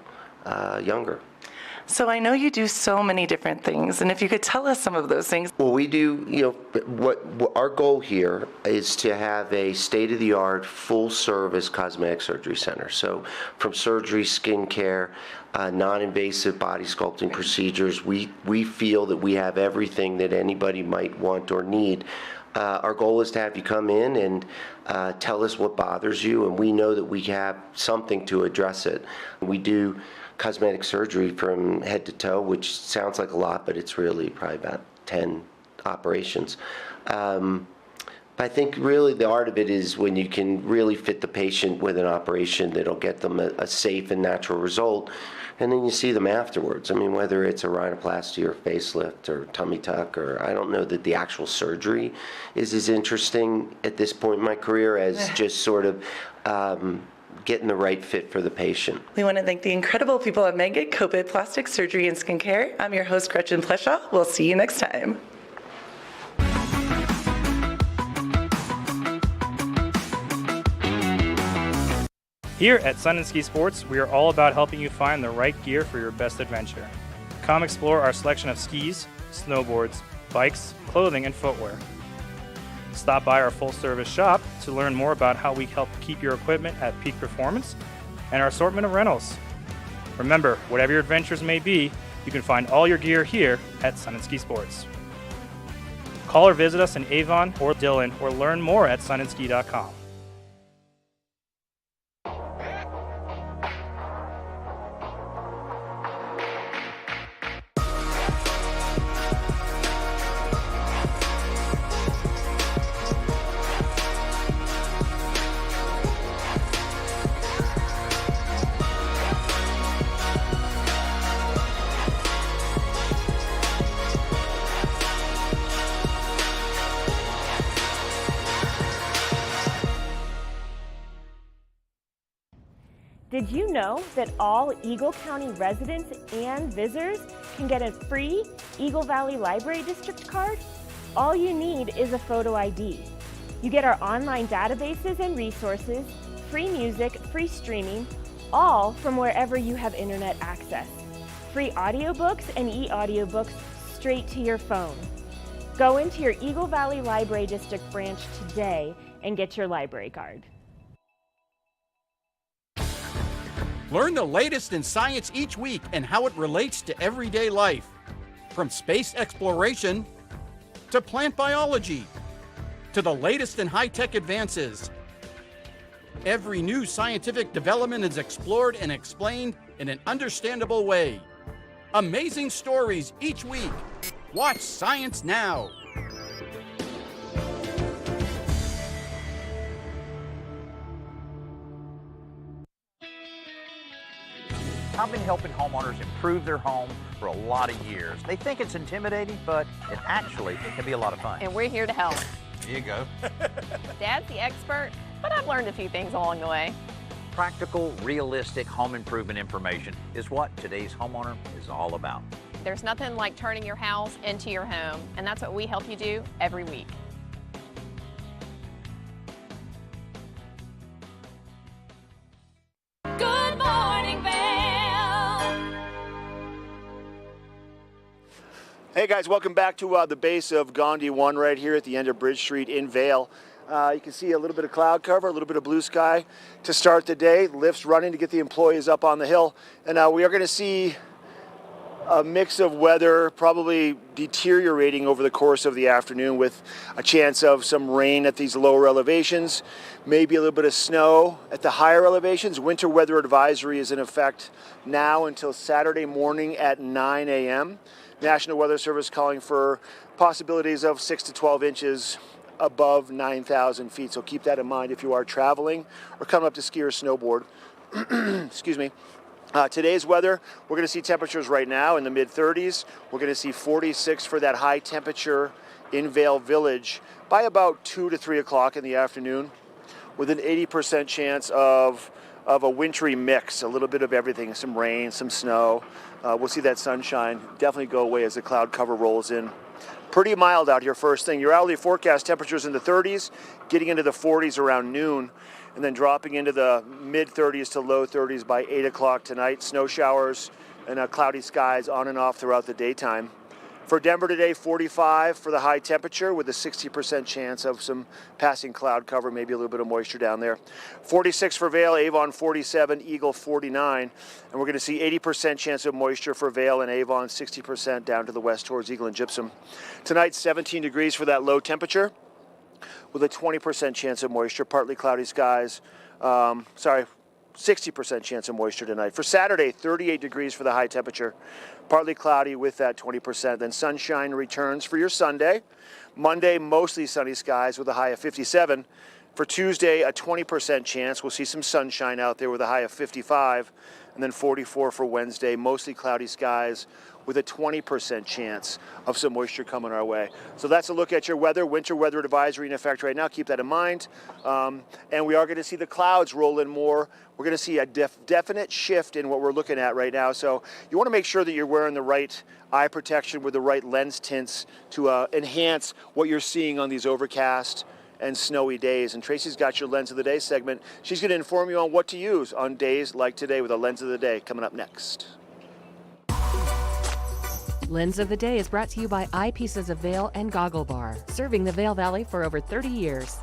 younger. So I know you do so many different things, and if you could tell us some of those things. Well, we do, what our goal here is to have a state-of-the-art, full-service cosmetic surgery center. So from surgery, skincare, non-invasive body sculpting procedures, we feel that we have everything that anybody might want or need. Our goal is to have you come in and tell us what bothers you, and we know that we have something to address it. We do cosmetic surgery from head to toe, which sounds like a lot, but it's really probably about 10 operations. But I think really the art of it is when you can really fit the patient with an operation that'll get them a safe and natural result, and then you see them afterwards. I mean, whether it's a rhinoplasty or facelift or tummy tuck, or I don't know that the actual surgery is as interesting at this point in my career as just sort of getting the right fit for the patient. We want to thank the incredible people at Mega Copit Plastic Surgery and Skincare. I'm your host, Gretchen Pleshaw. We'll see you next time. Here at Sun & Ski Sports, we are all about helping you find the right gear for your best adventure. Come explore our selection of skis, snowboards, bikes, clothing, and footwear. Stop by our full-service shop to learn more about how we help keep your equipment at peak performance and our assortment of rentals. Remember, whatever your adventures may be, you can find all your gear here at Sun & Ski Sports. Call or visit us in Avon or Dillon or learn more at sunandski.com. Did you know that all Eagle County residents and visitors can get a free Eagle Valley Library District card? All you need is a photo ID. You get our online databases and resources, free music, free streaming, all from wherever you have internet access. Free audiobooks and e-audiobooks straight to your phone. Go into your Eagle Valley Library District branch today and get your library card. Learn the latest in science each week and how it relates to everyday life. From space exploration to plant biology to the latest in high-tech advances. Every new scientific development is explored and explained in an understandable way. Amazing stories each week. Watch Science Now. I've been helping homeowners improve their home for a lot of years. They think it's intimidating, but it can be a lot of fun. And we're here to help. Here you go. Dad's the expert, but I've learned a few things along the way. Practical, realistic home improvement information is what today's homeowner is all about. There's nothing like turning your house into your home, and that's what we help you do every week. Good Morning Vail. Hey guys, welcome back to the base of Gandhi 1 right here at the end of Bridge Street in Vail. You can see a little bit of cloud cover, a little bit of blue sky to start the day. Lifts running to get the employees up on the hill. And we are going to see a mix of weather probably deteriorating over the course of the afternoon with a chance of some rain at these lower elevations, maybe a little bit of snow at the higher elevations. Winter weather advisory is in effect now until Saturday morning at 9 a.m. National Weather Service calling for possibilities of 6 to 12 inches above 9,000 feet. So keep that in mind if you are traveling or coming up to ski or snowboard. Excuse me. Today's weather, we're going to see temperatures right now in the mid-30s. We're going to see 46 for that high temperature in Vail Village by about 2 to 3 o'clock in the afternoon, with an 80% chance of a wintry mix, a little bit of everything, some rain, some snow. We'll see that sunshine definitely go away as the cloud cover rolls in. Pretty mild out here first thing. Your hourly forecast temperatures in the 30s, getting into the 40s around noon, and then dropping into the mid-30s to low 30s by 8 o'clock tonight. Snow showers and cloudy skies on and off throughout the daytime. For Denver today, 45 for the high temperature with a 60% chance of some passing cloud cover, maybe a little bit of moisture down there. 46 for Vail, Avon 47, Eagle 49. And we're going to see 80% chance of moisture for Vail and Avon, 60% down to the west towards Eagle and Gypsum. Tonight, 17 degrees for that low temperature with a 20% chance of moisture, partly cloudy skies. 60% chance of moisture tonight. For Saturday, 38 degrees for the high temperature, Partly cloudy with that 20%. Then sunshine returns for your Sunday. Monday, mostly sunny skies with a high of 57. For Tuesday, a 20% chance. We'll see some sunshine out there with a high of 55. And then 44 for Wednesday, mostly cloudy skies with a 20% chance of some moisture coming our way. So that's a look at your weather. Winter weather advisory in effect right now. Keep that in mind. And we are going to see the clouds roll in more. We're going to see a definite shift in what we're looking at right now. So you want to make sure that you're wearing the right eye protection with the right lens tints to enhance what you're seeing on these overcast and snowy days. And Tracy's got your Lens of the Day segment. She's going to inform you on what to use on days like today with a Lens of the Day coming up next. Lens of the Day is brought to you by Eye Pieces of Vail and Goggle Bar, serving the Vail Valley for over 30 years.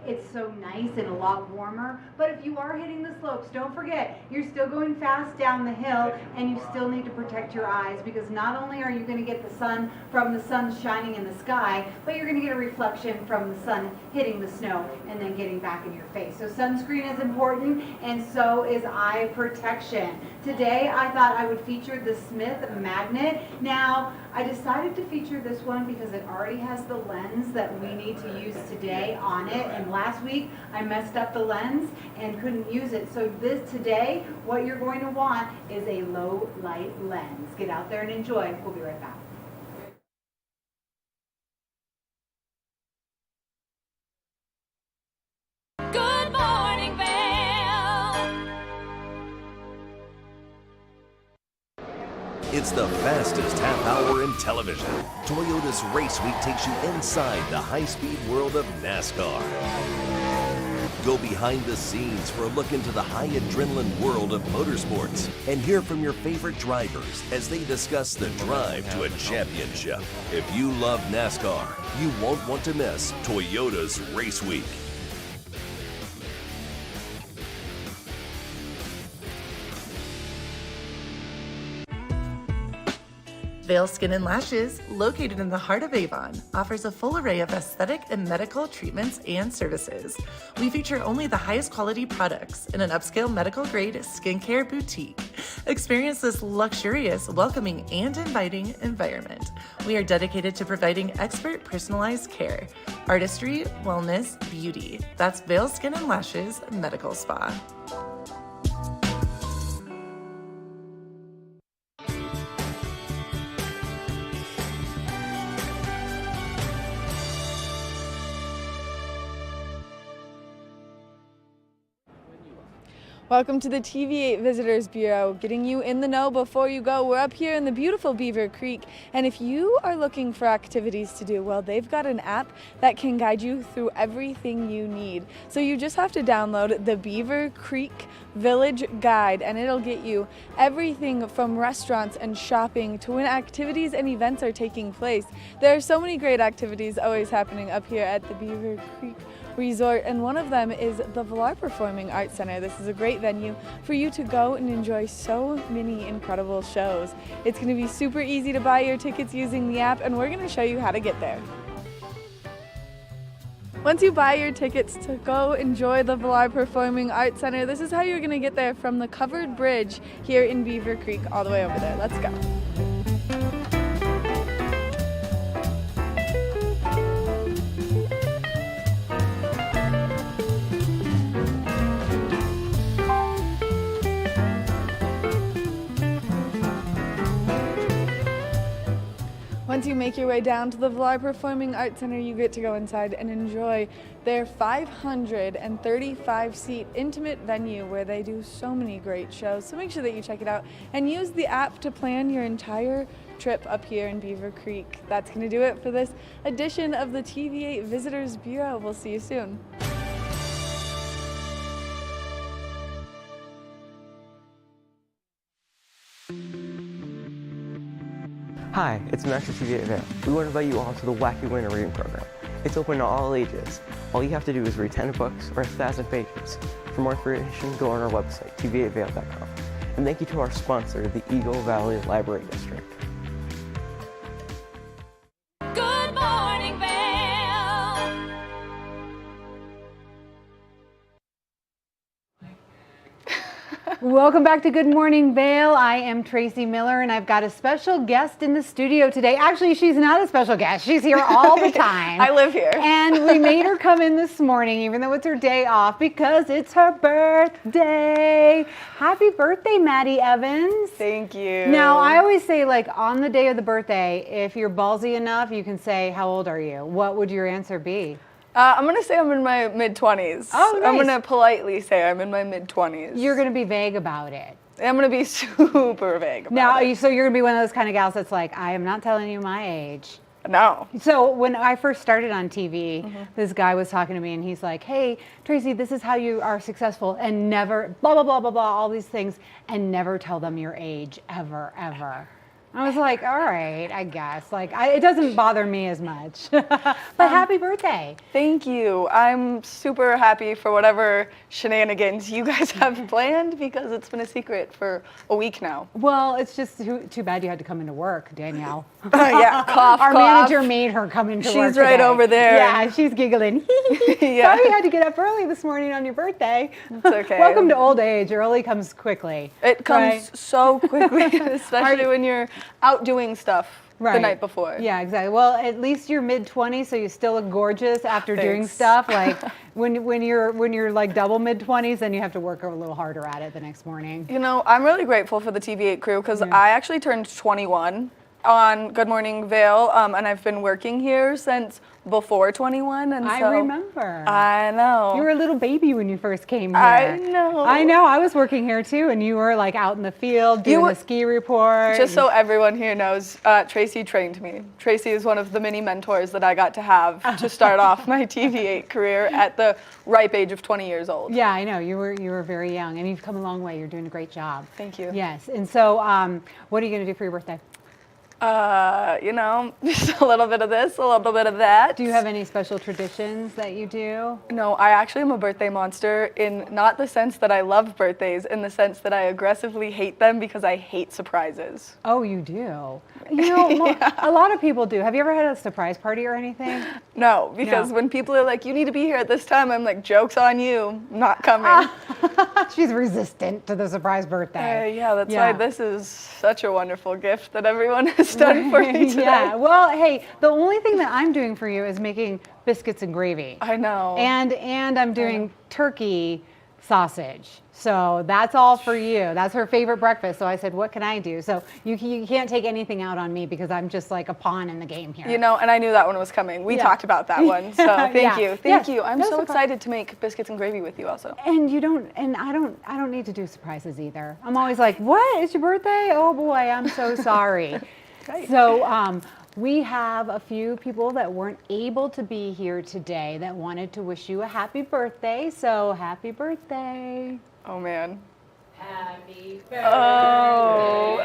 It's so nice and a lot warmer, but if you are hitting the slopes, don't forget, you're still going fast down the hill and you still need to protect your eyes, because not only are you going to get the sun from the sun shining in the sky, but you're going to get a reflection from the sun hitting the snow and then getting back in your face. So sunscreen is important, and so is eye protection. Today I thought I would feature the Smith Magnet. Now I decided to feature this one because it already has the lens that we need to use today on it, and last week I messed up the lens and couldn't use it. So today what you're going to want is a low light lens. Get out there and enjoy. We'll be right back. Good Morning Vail. It's the fastest half hour in television. Toyota's Race Week takes you inside the high-speed world of NASCAR. Go behind the scenes for a look into the high adrenaline world of motorsports and hear from your favorite drivers as they discuss the drive to a championship. If you love NASCAR, you won't want to miss Toyota's Race Week. Vail Skin and Lashes, located in the heart of Avon, offers a full array of aesthetic and medical treatments and services. We feature only the highest quality products in an upscale medical-grade skincare boutique. Experience this luxurious, welcoming, and inviting environment. We are dedicated to providing expert personalized care, artistry, wellness, beauty. That's Vail Skin and Lashes Medical Spa. Welcome to the TV8 Visitors Bureau, getting you in the know before you go. We're up here in the beautiful Beaver Creek, and if you are looking for activities to do, well, they've got an app that can guide you through everything you need. So you just have to download the Beaver Creek Village Guide, and it'll get you everything from restaurants and shopping to when activities and events are taking place. There are so many great activities always happening up here at the Beaver Creek Resort, and one of them is the Valar Performing Arts Center. This is a great venue for you to go and enjoy so many incredible shows. It's going to be super easy to buy your tickets using the app, and we're going to show you how to get there. Once you buy your tickets to go enjoy the Valar Performing Arts Center, this is how you're going to get there from the covered bridge here in Beaver Creek all the way over there. Let's go. Once you make your way down to the Valar Performing Arts Center, you get to go inside and enjoy their 535-seat intimate venue where they do so many great shows. So make sure that you check it out and use the app to plan your entire trip up here in Beaver Creek. That's going to do it for this edition of the TV8 Visitors Bureau. We'll see you soon. Hi, it's Master TV8 Vail. We want to invite you all to the Wacky Winter Reading Program. It's open to all ages. All you have to do is read 10 books or 1,000 pages. For more information, go on our website, tv8vail.com. And thank you to our sponsor, the Eagle Valley Library District. Good Morning Vail. Welcome back to Good Morning Vail. I am Tracy Miller, and I've got a special guest in the studio today. Actually, she's not a special guest. She's here all the time. I live here. And we made her come in this morning, even though it's her day off, because it's her birthday. Happy birthday, Maddie Evans. Thank you. Now, I always say, like, on the day of the birthday, if you're ballsy enough, you can say, how old are you? What would your answer be? I'm going to say I'm in my mid-20s. Oh, nice. I'm going to politely say I'm in my mid-20s. You're going to be vague about it. I'm going to be super vague about now, it. so you're going to be one of those kind of gals that's like, I am not telling you my age. No. So when I first started on TV, this guy was talking to me and he's like, hey, Tracy, this is how you are successful, and never blah, blah, blah, blah, blah, all these things, and never tell them your age, ever, ever. I was like, all right, I guess. Like, it doesn't bother me as much. But happy birthday. Thank you. I'm super happy for whatever shenanigans you guys have planned, because it's been a secret for a week now. Well, it's just too bad you had to come into work, Danielle. Yeah, cough, Our cough. manager made her come into work She's right today. over there. Yeah, she's giggling. Yeah. Sorry you had to get up early this morning on your birthday. It's okay. Welcome to old age. Early comes quickly. It comes right? so quickly, especially when you're out doing stuff the night before. Yeah, exactly. Well, at least you're mid-20s, so you still look gorgeous after doing Thanks. stuff. Like when you're like double mid-20s, then you have to work a little harder at it the next morning. You know, I'm really grateful for the TV8 crew, because I actually turned 21 on Good Morning Vail, and I've been working here since before 21. And I so, remember. I know. You were a little baby when you first came here. I know. I know. I was working here too, and you were like out in the field doing the ski report. Just so everyone here knows, Tracy trained me. Tracy is one of the many mentors that I got to have to start off my TV8 career at the ripe age of 20 years old. Yeah, I know. You were very young, and you've come a long way. You're doing a great job. Thank you. Yes. And so, what are you going to do for your birthday? You know, just a little bit of this, a little bit of that. Do you have any special traditions that you do? No, I actually am a birthday monster, in not the sense that I love birthdays, in the sense that I aggressively hate them because I hate surprises. Oh, you do? You know, a lot of people do. Have you ever had a surprise party or anything? No, because when people are like, you need to be here at this time, I'm like, joke's on you, I'm not coming. She's resistant to the surprise birthday. Yeah, that's why this is such a wonderful gift that everyone has done for me today. Yeah, well, hey, the only thing that I'm doing for you is making biscuits and gravy. I know. And I'm doing turkey sausage. So that's all for you. That's her favorite breakfast. So I said, what can I do? So you can't take anything out on me, because I'm just like a pawn in the game here. You know, and I knew that one was coming. We talked about that one. So thank you. Thank you. I'm so excited to make biscuits and gravy with you also. And I don't need to do surprises either. I'm always like, what? It's your birthday? Oh boy, I'm so sorry. Right. So we have a few people that weren't able to be here today that wanted to wish you a happy birthday. So happy birthday. Oh man. Happy birthday. Oh.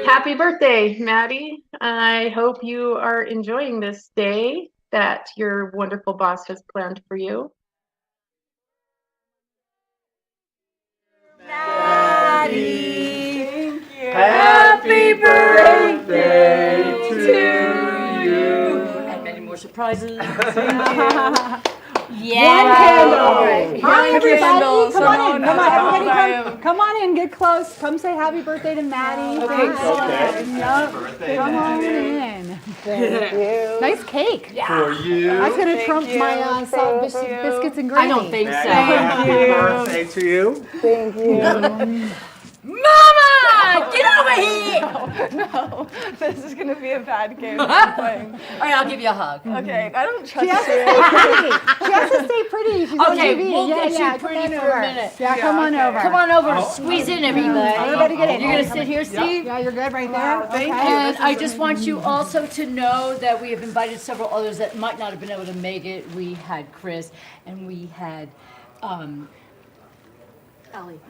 Happy birthday, Maddie. I hope you are enjoying this day that your wonderful boss has planned for you. Maddie. Thank you. Happy birthday to you. And many more surprises. Yeah. One candle. Right. Hi, everybody. Candles. Come on in. Come on, everybody. Come. Come on in. Get close. Come say happy birthday to Maddie. Okay. Come on in. Thank you. Nice cake. For you. That's going to Thank trump you. my Thank biscuits you. and gravy. I don't think so. Thank you. Birthday to you. Thank you. Mama, get over here. No, this is going to be a bad game that I'm playing. All right, I'll give you a hug. Okay, I don't trust She has to you. stay pretty. She has to stay pretty. She's on Okay, TV. we'll Yeah, get yeah, you come pretty on for over. a minute. Yeah, come on over. Come on over, squeeze in, everybody. Everybody get in. You're gonna sit here, Steve? Yeah, you're good right there. Thank Okay. you. And I just want you also to know that we have invited several others that might not have been able to make it. We had Chris, and we had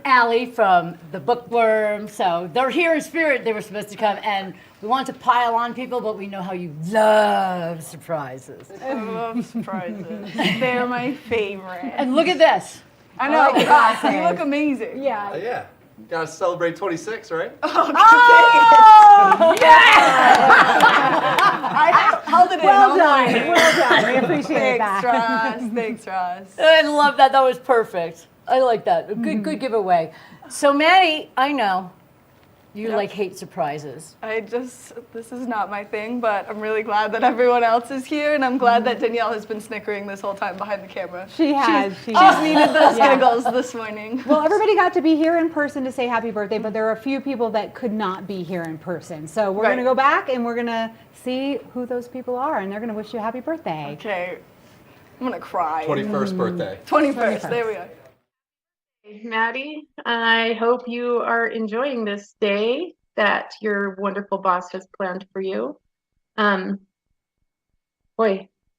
Allie from the Bookworm. So they're here in spirit. They were supposed to come, and we want to pile on people, but we know how you love surprises. I love surprises. They're my favorite. And look at this. I know. like glasses. You look amazing. Yeah. Yeah. Gotta celebrate 26, right? Oh, I held it in. Well don't done. worry. Well done. We appreciate Thanks, that. Ross. Thanks, Ross. I love that. That was perfect. I like that. Good giveaway. So, Maddie, I know you Yep. like hate surprises. This is not my thing, but I'm really glad that everyone else is here, and I'm glad that Danielle has been snickering this whole time behind the camera. She has. She's needed those Yeah. giggles this morning. Well, everybody got to be here in person to say happy birthday, but there are a few people that could not be here in person. So we're going to go back and we're going to see who those people are, and they're going to wish you a happy birthday. Okay. I'm going to cry. 21st birthday. 21st. There we are. Maddie, I hope you are enjoying this day that your wonderful boss has planned for you. Boy,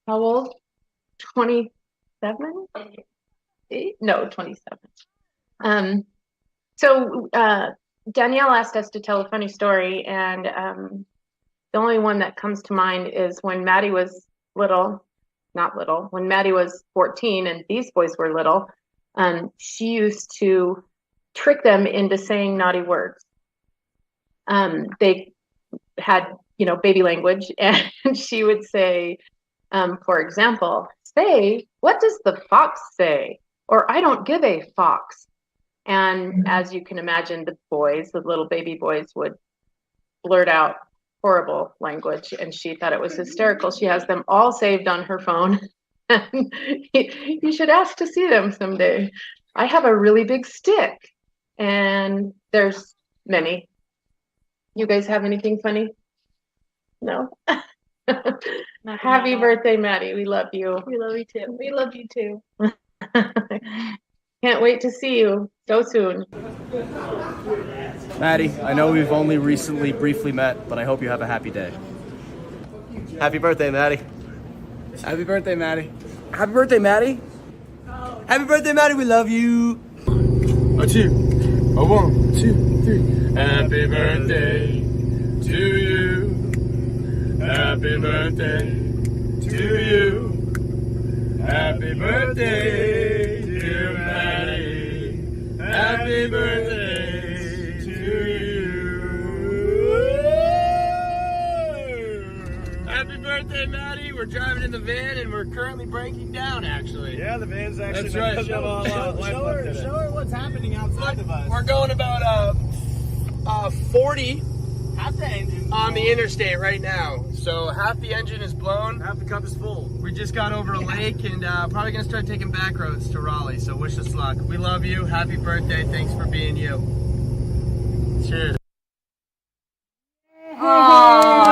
how old? 27? No, 27. So Danielle asked us to tell a funny story, and the only one that comes to mind is when Maddie was when Maddie was 14 and these boys were little. She used to trick them into saying naughty words. They had, baby language, and she would say, for example, say, "What does the fox say?" Or "I don't give a fox." And as you can imagine, the little baby boys would blurt out horrible language, and she thought it was hysterical. She has them all saved on her phone. You should ask to see them someday. I have a really big stick, and there's many. You guys have anything funny? No? Happy birthday, Maddie. We love you. We love you too. We love you too. Can't wait to see you so soon. Maddie, I know we've only recently briefly met, but I hope you have a happy day. Happy birthday, Maddie. Happy birthday, Maddie. Happy birthday, Maddie. Happy birthday, Maddie. We love you. A 2, a 1, 2, 3. Happy birthday to you. Happy birthday to you. Happy birthday, dear Maddie. Happy birthday to you. Happy birthday, Maddie. We're driving in the van and we're currently breaking down, actually. Yeah, the van's actually. That's right. Show her what's happening outside of us. We're going about 40 Half the engine on the interstate right now. So half the engine is blown. Half the cup is full. We just got over a lake and probably gonna start taking back roads to Raleigh. So wish us luck. We love you. Happy birthday. Thanks for being you. Cheers. Wow.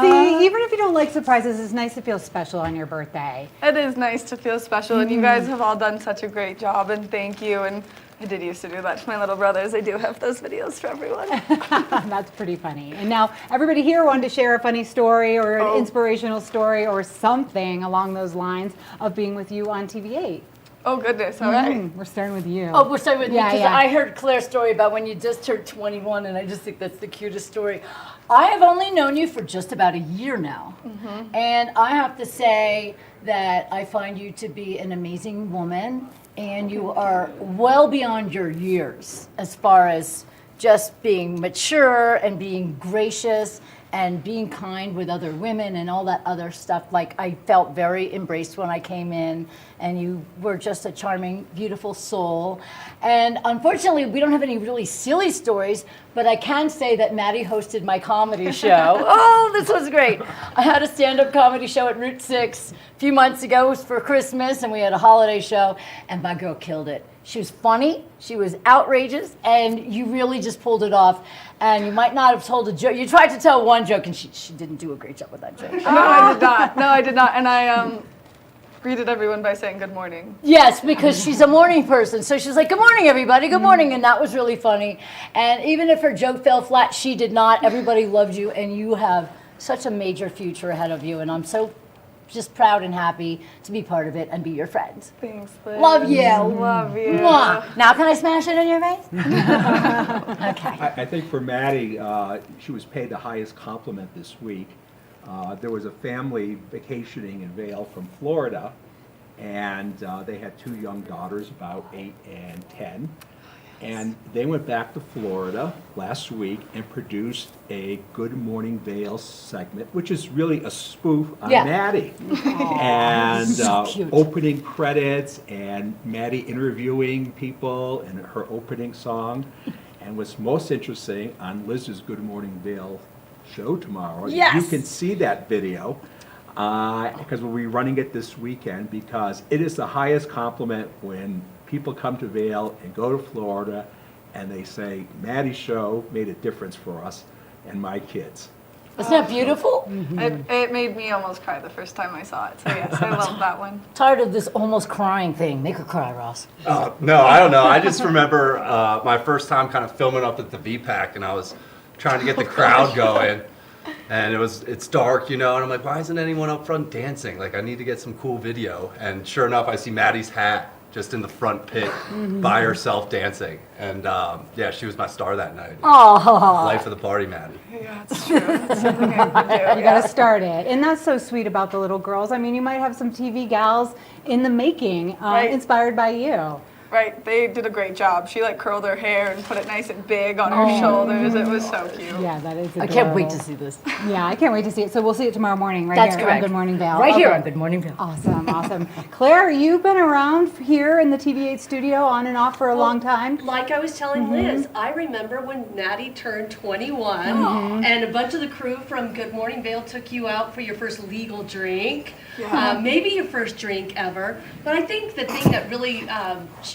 See, even if you don't like surprises, it's nice to feel special on your birthday. It is nice to feel special, and you guys have all done such a great job, and thank you. And I did used to do that to my little brothers. I do have those videos for everyone. That's pretty funny. And now everybody here wanted to share a funny story or an inspirational story or something along those lines of being with you on TV8. Oh, goodness. All right. We're starting with you. Oh, we're starting with me, Yeah, because yeah. I heard Claire's story about when you just turned 21, and I just think that's the cutest story. I have only known you for just about a year now, and I have to say that I find you to be an amazing woman, and you are well beyond your years as far as just being mature and being gracious and being kind with other women and all that other stuff. Like, I felt very embraced when I came in, and you were just a charming, beautiful soul. And unfortunately, we don't have any really silly stories, but I can say that Maddie hosted my comedy show. Oh, this was great. I had a stand-up comedy show at Route 6 a few months ago. It was for Christmas, and we had a holiday show, and my girl killed it. She was funny, she was outrageous, and you really just pulled it off. And you might not have told a joke. You tried to tell one joke, and she didn't do a great job with that joke. No, I did not. No, I did not. And I greeted everyone by saying good morning. Yes, because she's a morning person. So she's like, good morning, everybody, good morning. And that was really funny. And even if her joke fell flat, she did not. Everybody loved you, and you have such a major future ahead of you. And I'm so just proud and happy to be part of it and be your friend. Thanks, Liz. Love you. Love you. Mwah. Now can I smash it in your face? Okay. I think for Maddie, she was paid the highest compliment this week. There was a family vacationing in Vail from Florida, and they had two young daughters, about 8 and 10. And they went back to Florida last week and produced a Good Morning Vail segment, which is really a spoof on Maddie. And So cute. opening credits and Maddie interviewing people and her opening song. And what's most interesting, on Liz's Good Morning Vail show tomorrow, you can see that video because we'll be running it this weekend, because it is the highest compliment when people come to Vail and go to Florida and they say, Maddie's show made a difference for us and my kids. Isn't that beautiful? It made me almost cry the first time I saw it. So yes, I love that one. Tired of this almost crying thing. Make her cry, Ross. No, I don't know. I just remember my first time kind of filming up at the VPAC, and I was trying to get the crowd going. And it's dark, and I'm like, why isn't anyone up front dancing? Like, I need to get some cool video. And sure enough, I see Maddie's hat just in the front pit by herself dancing. And she was my star that night. Oh, life of the party, Maddie. Yeah, it's true. It's something I could do. You got to start it. And that's so sweet about the little girls. I mean, you might have some TV gals in the making, inspired by you. Right, they did a great job. She curled her hair and put it nice and big on her shoulders. It was so cute. Yeah, that is adorable. I can't wait to see this. Yeah, I can't wait to see it. So we'll see it tomorrow morning That's here correct. on Good Morning Vail. Right here on Good Morning Vail. Awesome, awesome. Claire, you've been around here in the TV8 studio on and off for a long time. Like I was telling Liz, I remember when Maddie turned 21 and a bunch of the crew from Good Morning Vail took you out for your first legal drink, maybe your first drink ever. But I think the thing that really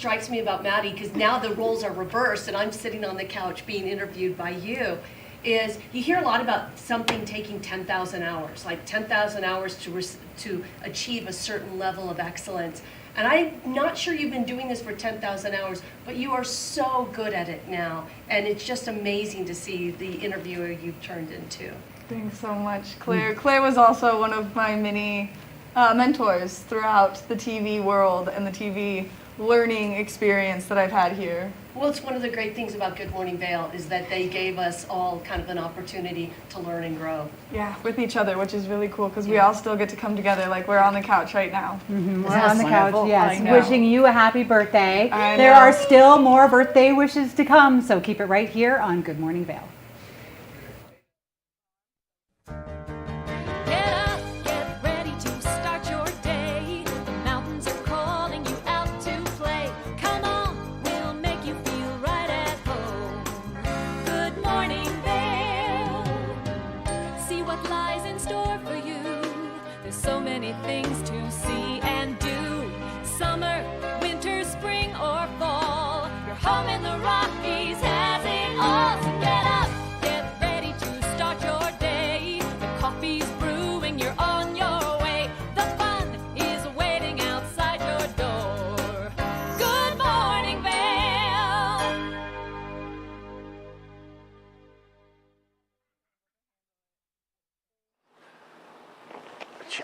strikes me about Maddie, because now the roles are reversed and I'm sitting on the couch being interviewed by you, is you hear a lot about something taking 10,000 hours, like 10,000 hours to achieve a certain level of excellence. And I'm not sure you've been doing this for 10,000 hours, but you are so good at it now. And it's just amazing to see the interviewer you've turned into. Thanks so much, Claire. Claire was also one of my many mentors throughout the TV world and the TV learning experience that I've had here. Well, it's one of the great things about Good Morning Vail is that they gave us all kind of an opportunity to learn and grow. Yeah, with each other, which is really cool because we all still get to come together like we're on the couch right now. We're on the couch, yes, I know. wishing you a happy birthday. I There know. are still more birthday wishes to come, so keep it right here on Good Morning Vail. Get up, get ready to start your day. The mountains are calling you out to play. Come on, we'll make you feel right at home. Good morning, Vail. See what lies in store for you. There's so many things to see and do. Summer, winter, spring, or fall. Your home in the Rockies has it all. So get up, get ready to start your day. The coffee's brewing, you're on your way. The fun is waiting outside your door. Good morning, Vail.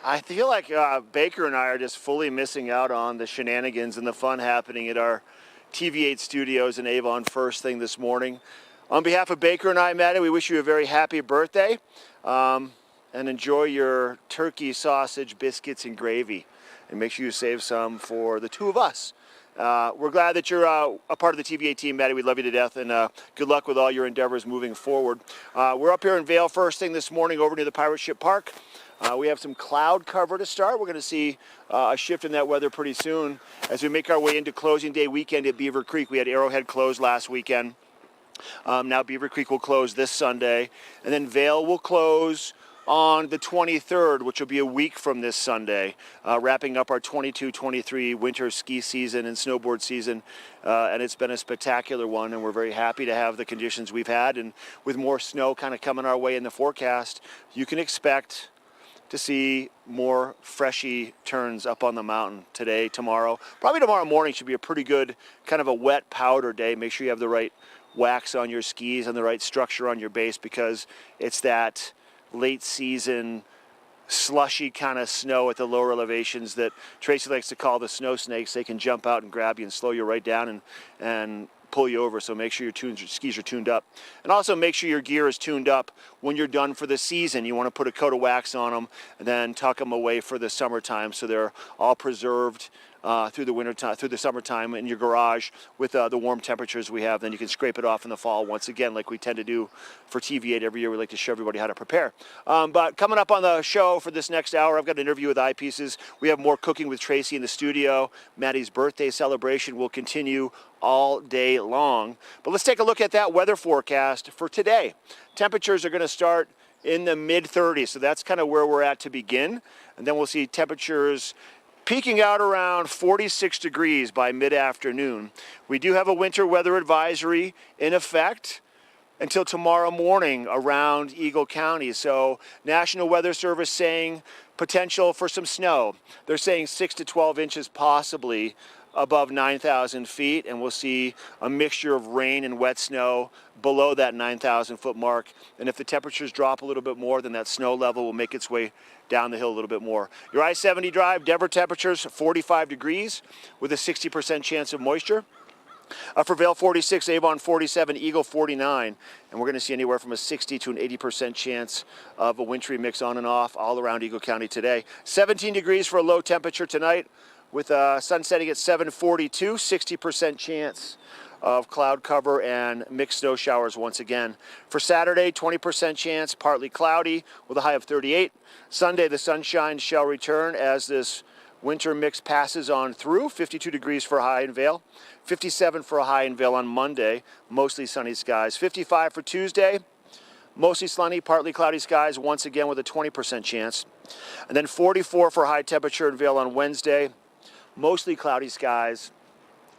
I feel like Baker and I are just fully missing out on the shenanigans and the fun happening at our TV8 studios in Avon first thing this morning. On behalf of Baker and I, Maddie, we wish you a very happy birthday and enjoy your turkey, sausage, biscuits, and gravy. And make sure you save some for the two of us. We're glad that you're a part of the TVA team, Maddie. We love you to death, and good luck with all your endeavors moving forward. We're up here in Vail first thing this morning over near the Pirate Ship Park. We have some cloud cover to start. We're going to see a shift in that weather pretty soon as we make our way into closing day weekend at Beaver Creek. We had Arrowhead closed last weekend. Now Beaver Creek will close this Sunday, and then Vail will close on the 23rd, which will be a week from this Sunday, wrapping up our 22-23 winter ski season and snowboard season. And it's been a spectacular one, and we're very happy to have the conditions we've had. And with more snow kind of coming our way in the forecast, you can expect to see more freshy turns up on the mountain today, tomorrow. Probably tomorrow morning should be a pretty good kind of a wet powder day. Make sure you have the right wax on your skis and the right structure on your base, because it's that late season slushy kind of snow at the lower elevations that Tracy likes to call the snow snakes. They can jump out and grab you and slow you right down and pull you over. So make sure your skis are tuned up, and also make sure your gear is tuned up when you're done for the season. You want to put a coat of wax on them and then tuck them away for the summertime so they're all preserved through the winter time, through the summertime in your garage with the warm temperatures we have. Then you can scrape it off in the fall once again, like we tend to do for TV8 every year. We like to show everybody how to prepare. But coming up on the show for this next hour, I've got an interview with Eye Pieces. We have more cooking with Tracy in the studio. Maddie's birthday celebration will continue all day long. But let's take a look at that weather forecast for today. Temperatures are going to start in the mid-30s, so that's kind of where we're at to begin. And then we'll see temperatures peaking out around 46 degrees by mid-afternoon. We do have a winter weather advisory in effect until tomorrow morning around Eagle County. So National Weather Service saying potential for some snow. They're saying 6 to 12 inches possibly above 9,000 feet, and we'll see a mixture of rain and wet snow below that 9,000 foot mark. And if the temperatures drop a little bit more, then that snow level will make its way down the hill a little bit more. Your I-70 drive, Denver temperatures 45 degrees with a 60% chance of moisture. For Vail 46, Avon 47, Eagle 49, and we're going to see anywhere from a 60 to an 80% chance of a wintry mix on and off all around Eagle County today. 17 degrees for a low temperature tonight, with sun setting at 7:42, 60% chance of cloud cover and mixed snow showers once again. For Saturday, 20% chance, partly cloudy with a high of 38. Sunday, the sunshine shall return as this winter mix passes on through. 52 degrees for a high in Vail, 57 for a high in Vail on Monday, mostly sunny skies. 55 for Tuesday, mostly sunny, partly cloudy skies once again with a 20% chance. And then 44 for high temperature in Vail on Wednesday, mostly cloudy skies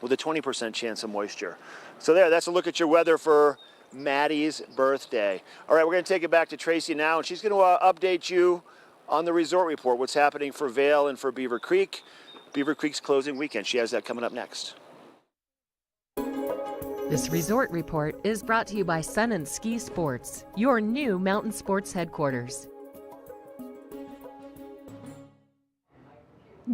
with a 20% chance of moisture. So that's a look at your weather for Maddie's birthday. All right, we're going to take it back to Tracy now, and she's going to update you on the resort report, what's happening for Vail and for Beaver Creek. Beaver Creek's closing weekend. She has that coming up next. This resort report is brought to you by Sun and Ski Sports, your new mountain sports headquarters.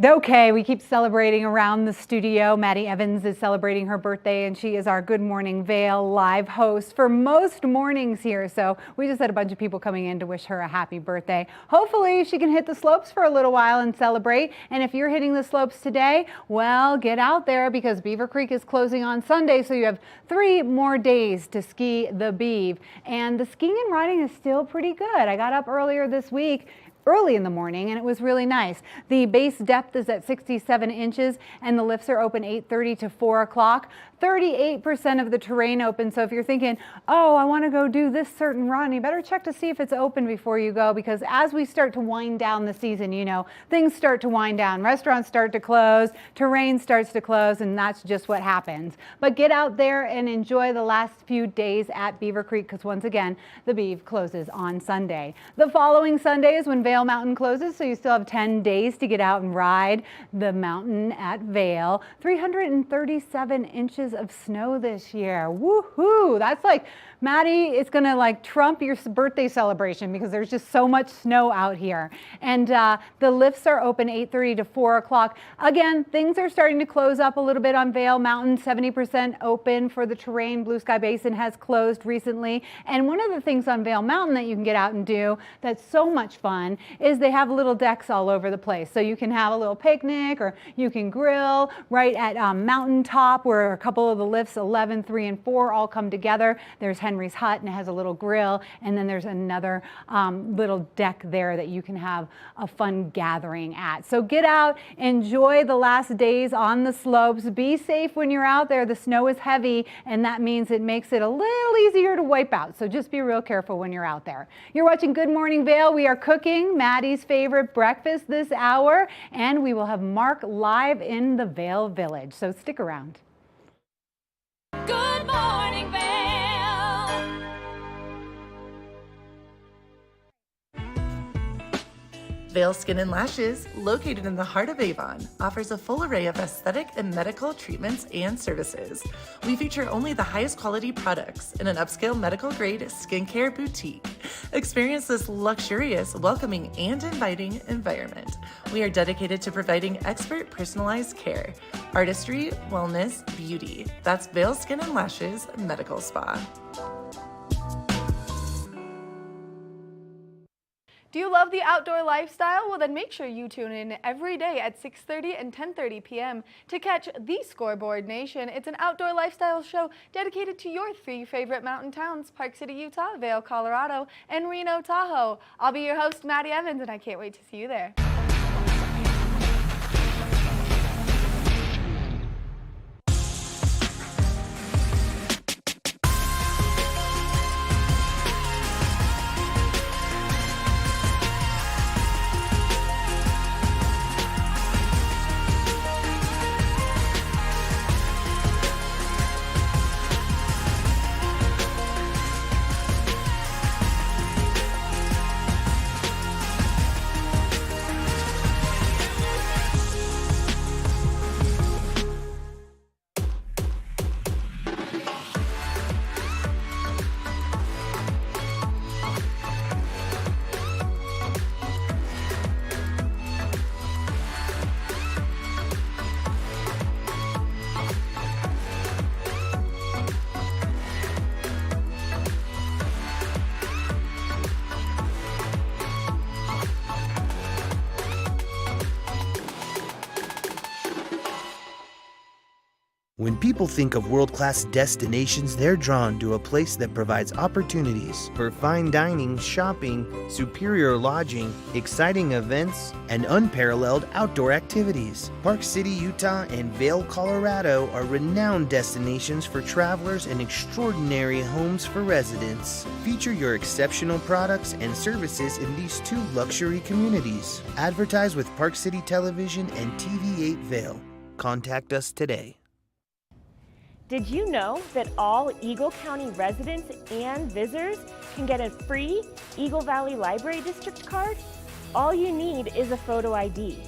Okay, we keep celebrating around the studio. Maddie Evans is celebrating her birthday, and she is our Good Morning Vail live host for most mornings here. So we just had a bunch of people coming in to wish her a happy birthday. Hopefully she can hit the slopes for a little while and celebrate. And if you're hitting the slopes today, well, get out there because Beaver Creek is closing on Sunday. So you have 3 more days to ski the Beav. And the skiing and riding is still pretty good. I got up earlier this week, early in the morning, and it was really nice. The base depth is at 67 inches and the lifts are open 8:30 to 4 o'clock. 38% of the terrain open. So if you're thinking, oh, I want to go do this certain run, you better check to see if it's open before you go, because as we start to wind down the season, you know, things start to wind down. Restaurants start to close, terrain starts to close, and that's just what happens. But get out there and enjoy the last few days at Beaver Creek, because once again, the Beav closes on Sunday. The following Sunday is when Vail Mountain closes, so you still have 10 days to get out and ride the mountain at Vail. 337 inches of snow this year. Woohoo! That's like, Maddie, it's gonna like trump your birthday celebration because there's just so much snow out here. And the lifts are open 8:30 to 4 o'clock. Again, things are starting to close up a little bit on Vail Mountain. 70% open for the terrain. Blue Sky Basin has closed recently. And one of the things on Vail Mountain that you can get out and do that's so much fun is they have little decks all over the place. So you can have a little picnic or you can grill right at Mountain Top, where a couple of the lifts, 11, 3, and 4, all come together. There's Henry's Hut, and it has a little grill, and then there's another little deck there that you can have a fun gathering at. So get out, enjoy the last days on the slopes. Be safe when you're out there. The snow is heavy, and that means it makes it a little easier to wipe out. So just be real careful when you're out there. You're watching Good Morning Vail. We are cooking Maddie's favorite breakfast this hour, and we will have Mark live in the Vail Village. So stick around. Good Morning Vail. Vail Skin and Lashes, located in the heart of Avon, offers a full array of aesthetic and medical treatments and services. We feature only the highest quality products in an upscale medical grade skincare boutique. Experience this luxurious, welcoming, and inviting environment. We are dedicated to providing expert personalized care, artistry, wellness, beauty. That's Vail Skin and Lashes Medical Spa. Do you love the outdoor lifestyle? Well, then make sure you tune in every day at 6:30 and 10:30 p.m. to catch The Scoreboard Nation. It's an outdoor lifestyle show dedicated to your 3 favorite mountain towns: Park City, Utah, Vail, Colorado, and Reno, Tahoe. I'll be your host, Maddie Evans, and I can't wait to see you there. When people think of world-class destinations, they're drawn to a place that provides opportunities for fine dining, shopping, superior lodging, exciting events, and unparalleled outdoor activities. Park City, Utah, and Vail, Colorado are renowned destinations for travelers and extraordinary homes for residents. Feature your exceptional products and services in these 2 luxury communities. Advertise with Park City Television and TV8 Vail. Contact us today. Did you know that all Eagle County residents and visitors can get a free Eagle Valley Library District card? All you need is a photo ID.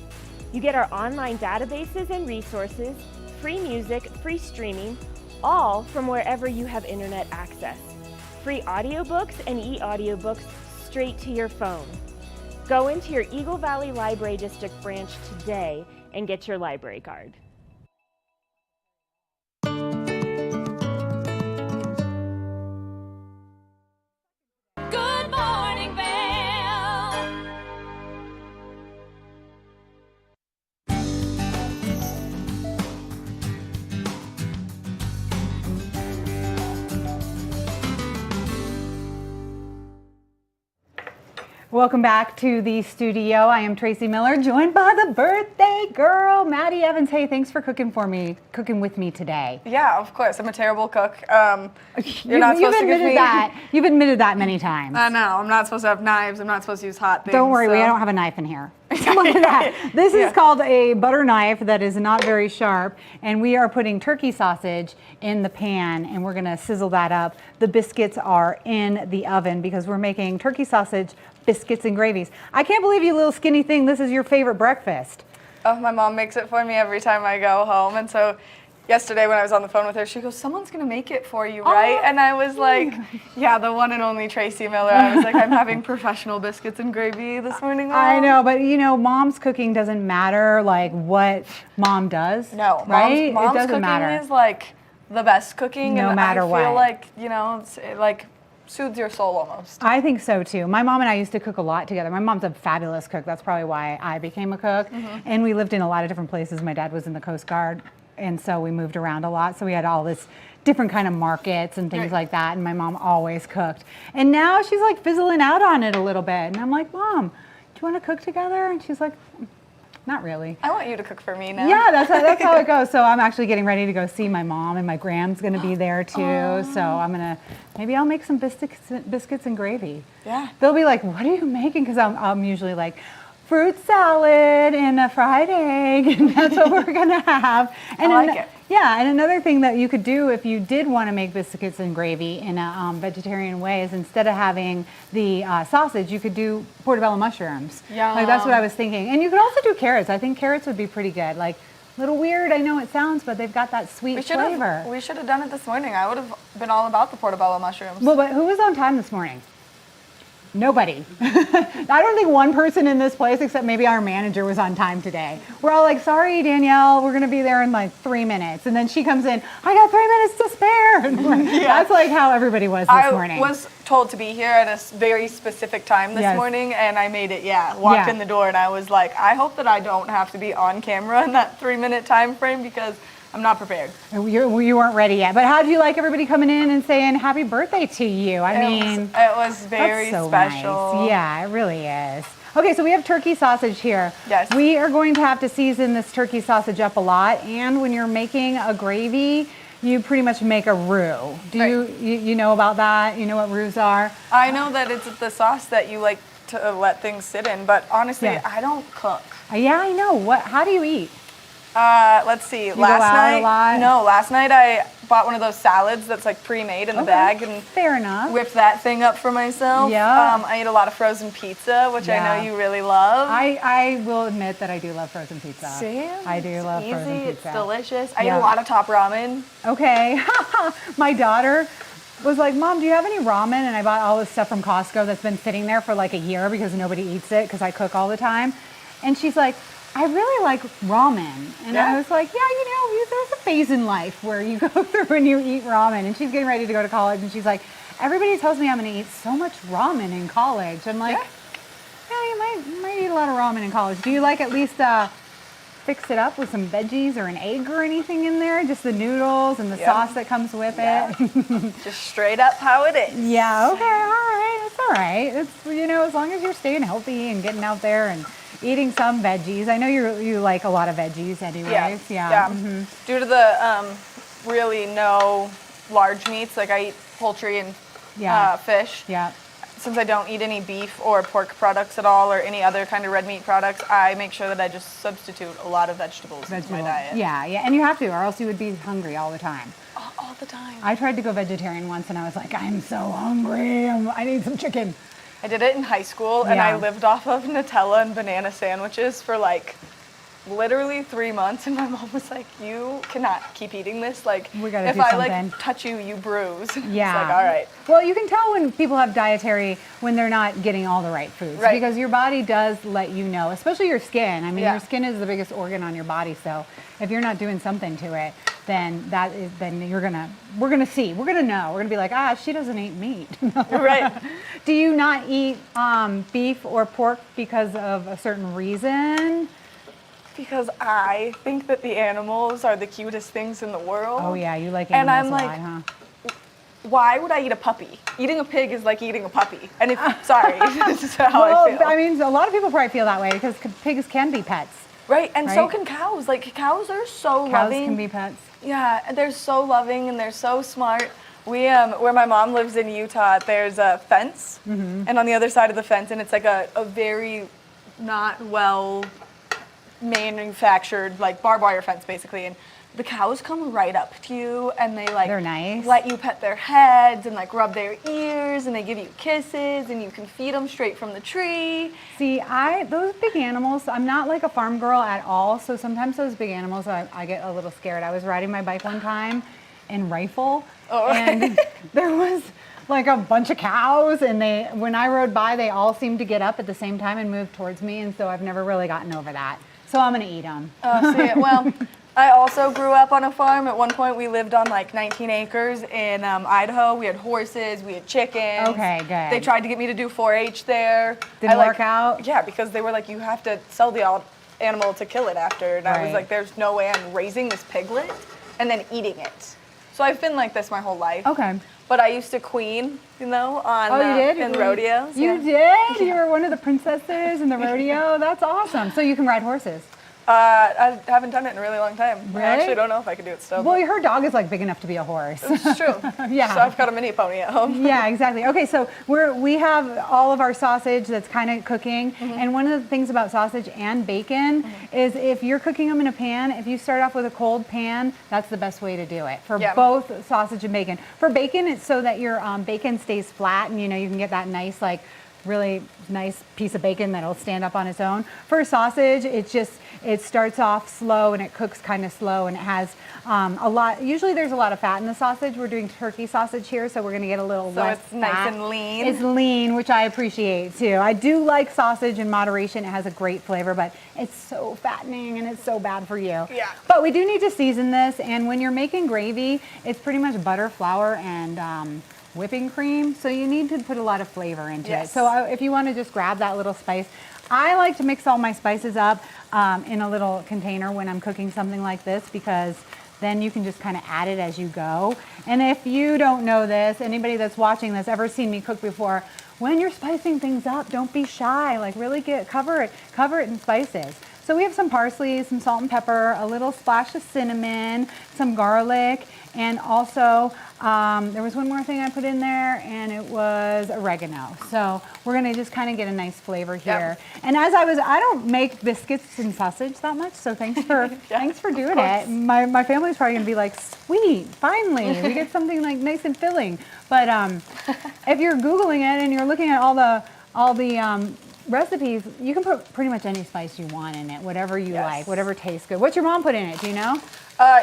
You get our online databases and resources, free music, free streaming, all from wherever you have internet access. Free audiobooks and e-audiobooks straight to your phone. Go into your Eagle Valley Library District branch today and get your library card. Good Morning Vail. Welcome back to the studio. I am Tracy Miller, joined by the birthday girl, Maddie Evans. Hey, thanks for cooking with me today. Yeah, of course. I'm a terrible cook. You're not supposed to give me that. You've admitted that many times. I know. I'm not supposed to have knives. I'm not supposed to use hot things. Don't worry, we don't have a knife in here. Look at that. This is called a butter knife that is not very sharp, and we are putting turkey sausage in the pan, and we're going to sizzle that up. The biscuits are in the oven because we're making turkey sausage, biscuits, and gravies. I can't believe you little skinny thing. This is your favorite breakfast. Oh, my mom makes it for me every time I go home, and so yesterday when I was on the phone with her, she goes, "Someone's gonna make it for you, right?" And I was like, "Yeah, the one and only Tracy Miller." I was like, "I'm having professional biscuits and gravy this morning." Mom. I know, but you know, mom's cooking doesn't matter like what mom does. No, right? Mom's it doesn't cooking matter. is like the best cooking, No and matter I what. feel like, you know, it like soothes your soul almost. I think so too. My mom and I used to cook a lot together. My mom's a fabulous cook. That's probably why I became a cook. And we lived in a lot of different places. My dad was in the Coast Guard, and so we moved around a lot. So we had all this different kind of markets and things like that. And my mom always cooked. And now she's like fizzling out on it a little bit. And I'm like, "Mom, do you want to cook together?" And she's like, "Not really." I want you to cook for me now. Yeah, that's how it goes. So I'm actually getting ready to go see my mom, and my gram's going to be there too. So maybe I'll make some biscuits and gravy. Yeah. They'll be like, "What are you making?" Because I'm usually like, fruit salad and a fried egg, and that's what we're going to have. And I like it. Yeah, and another thing that you could do if you did want to make biscuits and gravy in a vegetarian way is instead of having the sausage, you could do portobello mushrooms. Yum. Like that's what I was thinking. And you could also do carrots. I think carrots would be pretty good. Like a little weird, I know it sounds, but they've got that sweet flavor. We should have done it this morning. I would have been all about the portobello mushrooms. Well, but who was on time this morning? Nobody. I don't think one person in this place, except maybe our manager, was on time today. We're all like, "Sorry, Danielle, we're going to be there in like 3 minutes." And then she comes in, "I got 3 minutes to spare." And that's like how everybody was this morning. I was told to be here at a very specific time this morning, and I made it. Walked in the door, and I was like, I hope that I don't have to be on camera in that 3-minute time frame because I'm not prepared. You weren't ready yet. But how do you like everybody coming in and saying happy birthday to you? It was very so special. Nice. Yeah, it really is. Okay, so we have turkey sausage here. Yes. We are going to have to season this turkey sausage up a lot, and when you're making a gravy, you pretty much make a roux. Do you know about that? You know what roux are? I know that it's the sauce that you like to let things sit in, but honestly, I don't cook. Yeah, I know. How do you eat? Let's see. Last night I bought one of those salads that's like pre-made in the bag and fair enough. Whipped that thing up for myself. Yeah. I ate a lot of frozen pizza, which I know you really love. I will admit that I do love frozen pizza. See? I do love frozen pizza. It's delicious. I ate a lot of top ramen. Okay. My daughter was like, Mom, do you have any ramen? And I bought all this stuff from Costco that's been sitting there for like a year because nobody eats it because I cook all the time. And she's like, I really like ramen. And I was like, there's a phase in life where you go through and you eat ramen. And she's getting ready to go to college. And she's like, everybody tells me I'm going to eat so much ramen in college. I'm like, you might eat a lot of ramen in college. Do you like at least fix it up with some veggies or an egg or anything in there? Just the noodles and the sauce that comes with it? Just straight up how it is. Yeah, okay, all right. It's all right. It's, as long as you're staying healthy and getting out there and eating some veggies. I know you like a lot of veggies anyways. Yeah. Mm-hmm. Due to the really no large meats, like I eat poultry and fish. Yeah. Since I don't eat any beef or pork products at all or any other kind of red meat products, I make sure that I just substitute a lot of vegetables into my diet. Yeah, and you have to, or else you would be hungry all the time. All the time. I tried to go vegetarian once and I was like, I'm so hungry. I need some chicken. I did it in high school, and I lived off of Nutella and banana sandwiches for like literally 3 months, and my mom was like, you cannot keep eating this. Like, we gotta if do I something. like touch you, you bruise. Yeah. It's like, all right. Well, you can tell when people have dietary when they're not getting all the right foods because your body does let you know, especially your skin. I mean, your skin is the biggest organ on your body, so if you're not doing something to it, then we're gonna know. We're gonna be like, she doesn't eat meat. Right. Do you not eat beef or pork because of a certain reason? Because I think that the animals are the cutest things in the world. Oh yeah, you like and animals I'm like, huh? Why would I eat a puppy? Eating a pig is like eating a puppy. And sorry, this is how I feel. I mean, a lot of people probably feel that way because pigs can be pets. Right, and so can cows. Like, cows are so loving. Cows can be pets. Yeah, they're so loving and they're so smart. We, where my mom lives in Utah, there's a fence, and on the other side of the fence, and it's like a very not well manufactured, like barbed wire fence basically, and the cows come right up to you and they're nice. Let you pet their heads and like rub their ears and they give you kisses and you can feed them straight from the tree. See, those big animals, I'm not like a farm girl at all, so sometimes those big animals I get a little scared. I was riding my bike one time in Rifle and there was like a bunch of cows and when I rode by they all seemed to get up at the same time and move towards me, and so I've never really gotten over that. So I'm gonna eat them. Well, I also grew up on a farm. At one point, we lived on like 19 acres in Idaho. We had horses, we had chickens. Okay, good. They tried to get me to do 4-H there. Didn't work out? Yeah, because they were like, you have to sell the animal to kill it after. And I was like, there's no way I'm raising this piglet and then eating it. So I've been like this my whole life. Okay. But I used to queen, on you did? in rodeos. You did? You were one of the princesses in the rodeo? That's awesome. So you can ride horses? I haven't done it in a really long time. Really? I actually don't know if I could do it still. Well, her dog is like big enough to be a horse. It's true. Yeah. So I've got a mini pony at home. Yeah, exactly. Okay, so we have all of our sausage that's kind of cooking, and one of the things about sausage and bacon is if you're cooking them in a pan, if you start off with a cold pan, that's the best way to do it for both sausage and bacon. For bacon, it's so that your bacon stays flat, and you can get that nice really nice piece of bacon that'll stand up on its own. For sausage, it starts off slow and it cooks kind of slow, and it has usually there's a lot of fat in the sausage. We're doing turkey sausage here, so we're gonna get a little less it's nice fat. and lean. It's lean, which I appreciate too. I do like sausage in moderation. It has a great flavor, but it's so fattening and it's so bad for you. Yeah. But we do need to season this, and when you're making gravy, it's pretty much butter, flour, and whipping cream, so you need to put a lot of flavor into Yes. it. So if you want to just grab that little spice, I like to mix all my spices up in a little container when I'm cooking something like this, because then you can just kind of add it as you go. And if you don't know this, anybody that's watching this ever seen me cook before, when you're spicing things up, don't be shy. Like really cover it in spices. So we have some parsley, some salt and pepper, a little splash of cinnamon, some garlic, and also there was one more thing I put in there, and it was oregano. So we're gonna just kind of get a nice flavor here. Yep. And as I don't make biscuits and sausage that much, so thanks for thanks for doing it. My family's probably gonna be like, sweet, finally, we get something like nice and filling. But if you're Googling it and you're looking at all the recipes, you can put pretty much any spice you want in it, whatever you like, whatever tastes good. What's your mom put in it? Do you know?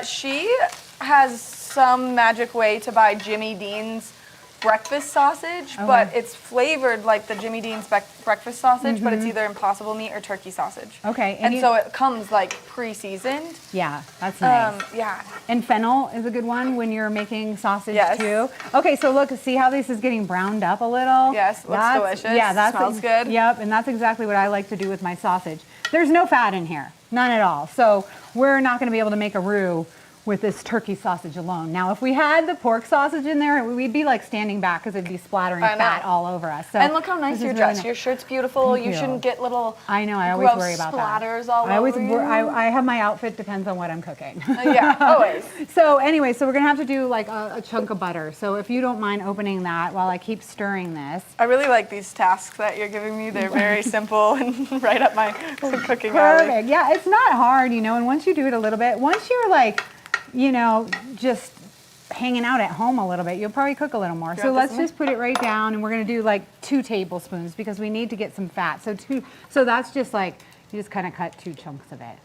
She has some magic way to buy Jimmy Dean's breakfast sausage, but it's flavored like the Jimmy Dean's breakfast sausage, but it's either Impossible meat or turkey sausage. Okay. And so it comes like pre-seasoned. Yeah, that's nice. Yeah. And fennel is a good one when you're making sausage Yes. too. Okay, so look, see how this is getting browned up a little? Yes, looks delicious. Yeah, that smells good. Yep, and that's exactly what I like to do with my sausage. There's no fat in here, none at all. So we're not gonna be able to make a roux with this turkey sausage alone. Now, if we had the pork sausage in there, we'd be like standing back because it'd be splattering fat all over us. So and look how nice you're dressed. Your shirt's beautiful. Thank you you. shouldn't get little I know, I always gross worry about splatters that. all over you. I have my outfit depends on what I'm cooking. Yeah, always. So anyway, so we're gonna have to do like a chunk of butter. So if you don't mind opening that while I keep stirring this. I really like these tasks that you're giving me. They're very simple and right up my cooking Perfect. alley. Yeah, it's not hard, you know, and once you do it a little bit, once you're like, you know, just hanging out at home a little bit, you'll probably cook a little more. So let's just put it right down, and we're gonna do like 2 tablespoons because we need to get some fat. So that's just like, you just kind of cut 2 chunks of it.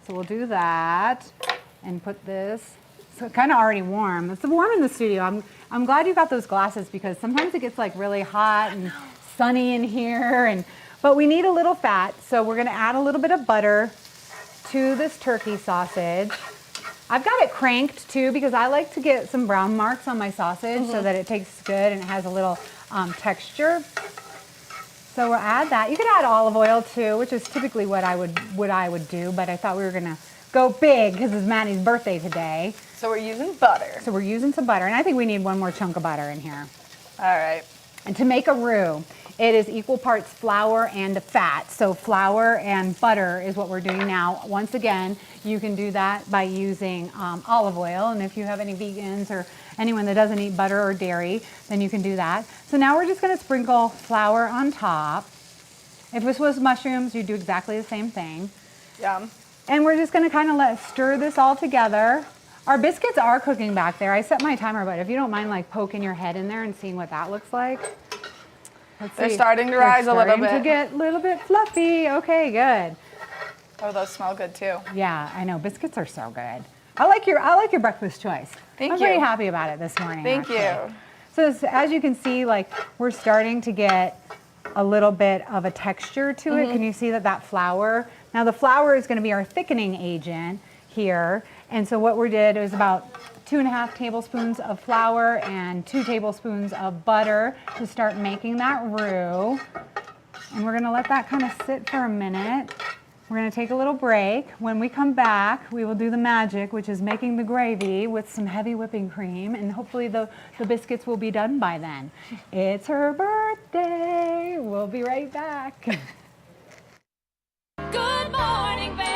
So we'll do that and put this. So it's kind of already warm. It's warm in the studio. I'm glad you got those glasses because sometimes it gets like really hot and sunny in here, but we need a little fat. So we're gonna add a little bit of butter to this turkey sausage. I've got it cranked too because I like to get some brown marks on my sausage so that it tastes good and it has a little texture. So we'll add that. You could add olive oil too, which is typically what I would do, but I thought we were gonna go big because it's Maddie's birthday today. So we're using butter. So we're using some butter, and I think we need one more chunk of butter in here. All right. And to make a roux, it is equal parts flour and fat. So flour and butter is what we're doing now. Once again, you can do that by using olive oil. And if you have any vegans or anyone that doesn't eat butter or dairy, then you can do that. So now we're just gonna sprinkle flour on top. If this was mushrooms, you'd do exactly the same thing. Yum. And we're just gonna kind of stir this all together. Our biscuits are cooking back there. I set my timer, but if you don't mind like poking your head in there and seeing what that looks like. They're starting to rise a little bit. To get a little bit fluffy. Okay, good. Oh, those smell good too. Yeah, I know. Biscuits are so good. I like your breakfast choice. Thank I'm you. pretty happy about it this morning. Thank you. So as you can see, like we're starting to get a little bit of a texture to it. Can you see that flour? Now the flour is going to be our thickening agent here. And so what we did was about 2.5 tablespoons of flour and 2 tablespoons of butter to start making that roux. And we're gonna let that kind of sit for a minute. We're gonna take a little break. When we come back, we will do the magic, which is making the gravy with some heavy whipping cream, and hopefully the biscuits will be done by then. It's her birthday. We'll be right back. Good Morning Vail.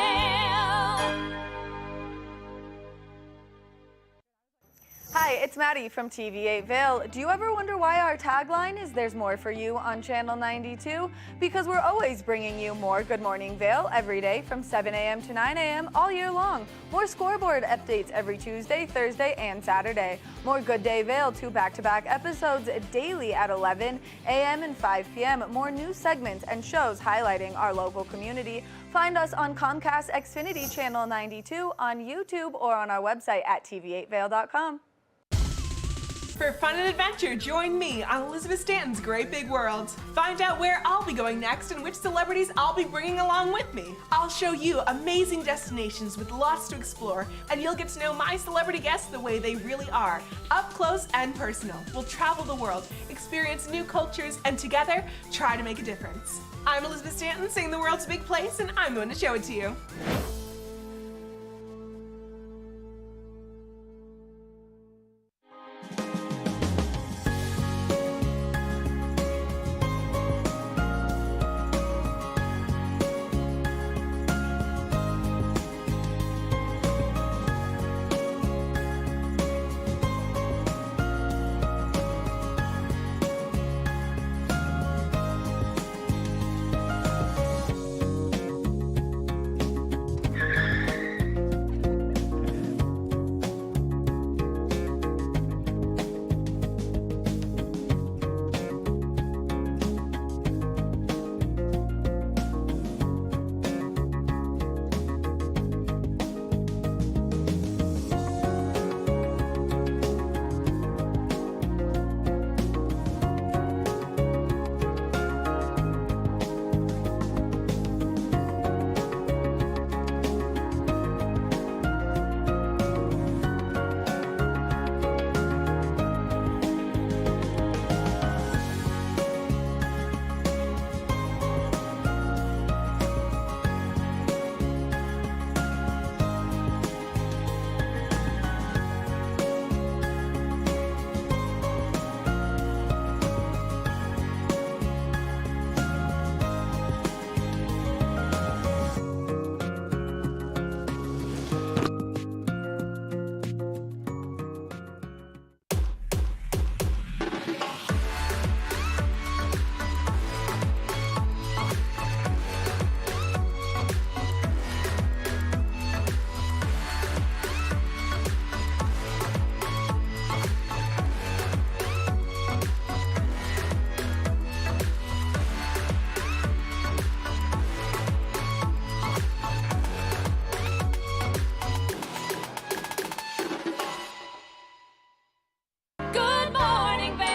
Hi, it's Maddie from TV8 Vail. Do you ever wonder why our tagline is "There's more for you" on Channel 92? Because we're always bringing you more Good Morning Vail every day from 7 a.m. to 9 a.m. all year long. More scoreboard updates every Tuesday, Thursday, and Saturday. More Good Day Vail, 2 back-to-back episodes daily at 11 a.m. and 5 p.m. More news segments and shows highlighting our local community. Find us on Comcast Xfinity Channel 92, on YouTube, or on our website at tv8vail.com. For fun and adventure, join me on Elizabeth Stanton's Great Big World. Find out where I'll be going next and which celebrities I'll be bringing along with me. I'll show you amazing destinations with lots to explore, and you'll get to know my celebrity guests the way they really are, up close and personal. We'll travel the world, experience new cultures, and together, try to make a difference. I'm Elizabeth Stanton, saying the world's a big place, and I'm going to show it to you. Good Morning Vail.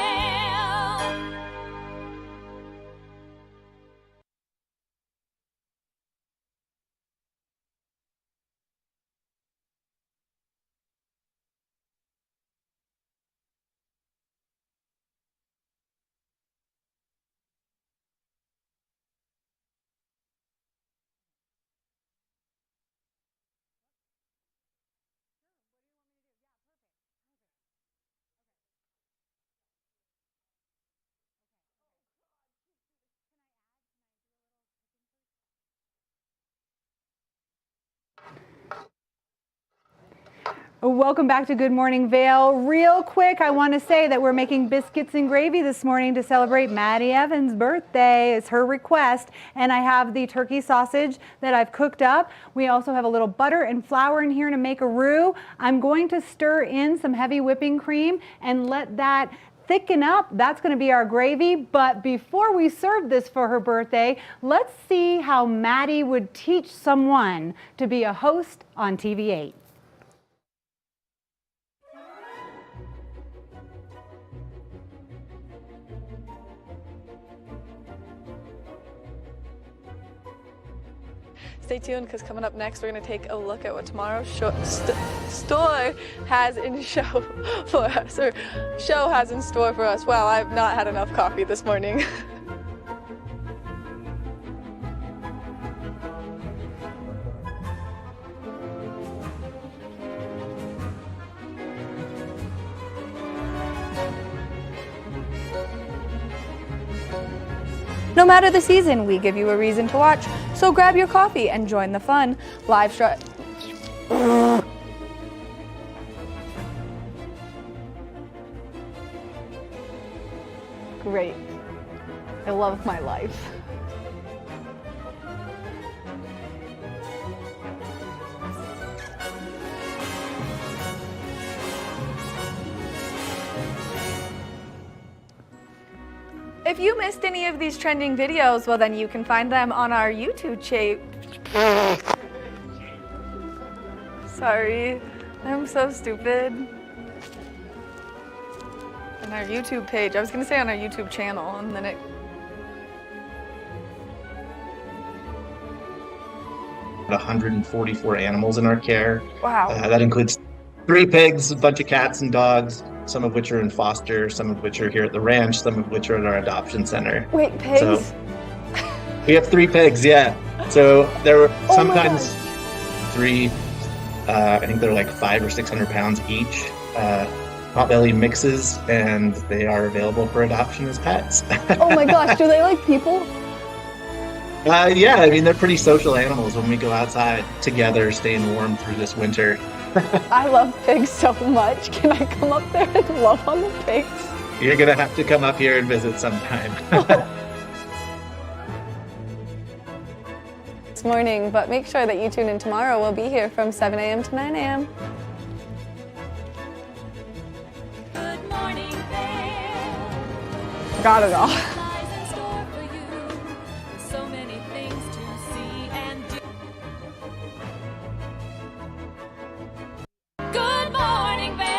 Welcome back to Good Morning Vail. Real quick, I want to say that we're making biscuits and gravy this morning to celebrate Maddie Evans' birthday. It's her request. And I have the turkey sausage that I've cooked up. We also have a little butter and flour in here to make a roux. I'm going to stir in some heavy whipping cream and let that thicken up. That's going to be our gravy. But before we serve this for her birthday, let's see how Maddie would teach someone to be a host on TV8. Stay tuned, because coming up next, we're going to take a look at what tomorrow's store has in show for us, or show has in store for us. Wow, I've not had enough coffee this morning. No matter the season, we give you a reason to watch, so grab your coffee and join the fun. Live stream. Great. I love my life. If you missed any of these trending videos, well then you can find them on our YouTube channel. Sorry, I'm so stupid. On our YouTube page. I was going to say on our YouTube channel, and then it... 144 animals in our care. Wow. That includes 3 pigs, a bunch of cats and dogs, some of which are in foster, some of which are here at the ranch, some of which are at our adoption center. Wait, pigs? So we have 3 pigs, yeah. So there were sometimes 3, I think they're like 500 or 600 pounds each. Potbelly mixes, and they are available for adoption as pets. Oh my gosh, do they like people? Yeah, I mean, they're pretty social animals when we go outside together, staying warm through this winter. I love pigs so much. Can I come up there and love on the pigs? You're going to have to come up here and visit sometime. This morning, but make sure that you tune in tomorrow. We'll be here from 7 a.m. to 9 a.m. Good morning, Vail. Got it all. Lies in store for you. So many things to see and do. Good morning, Vail.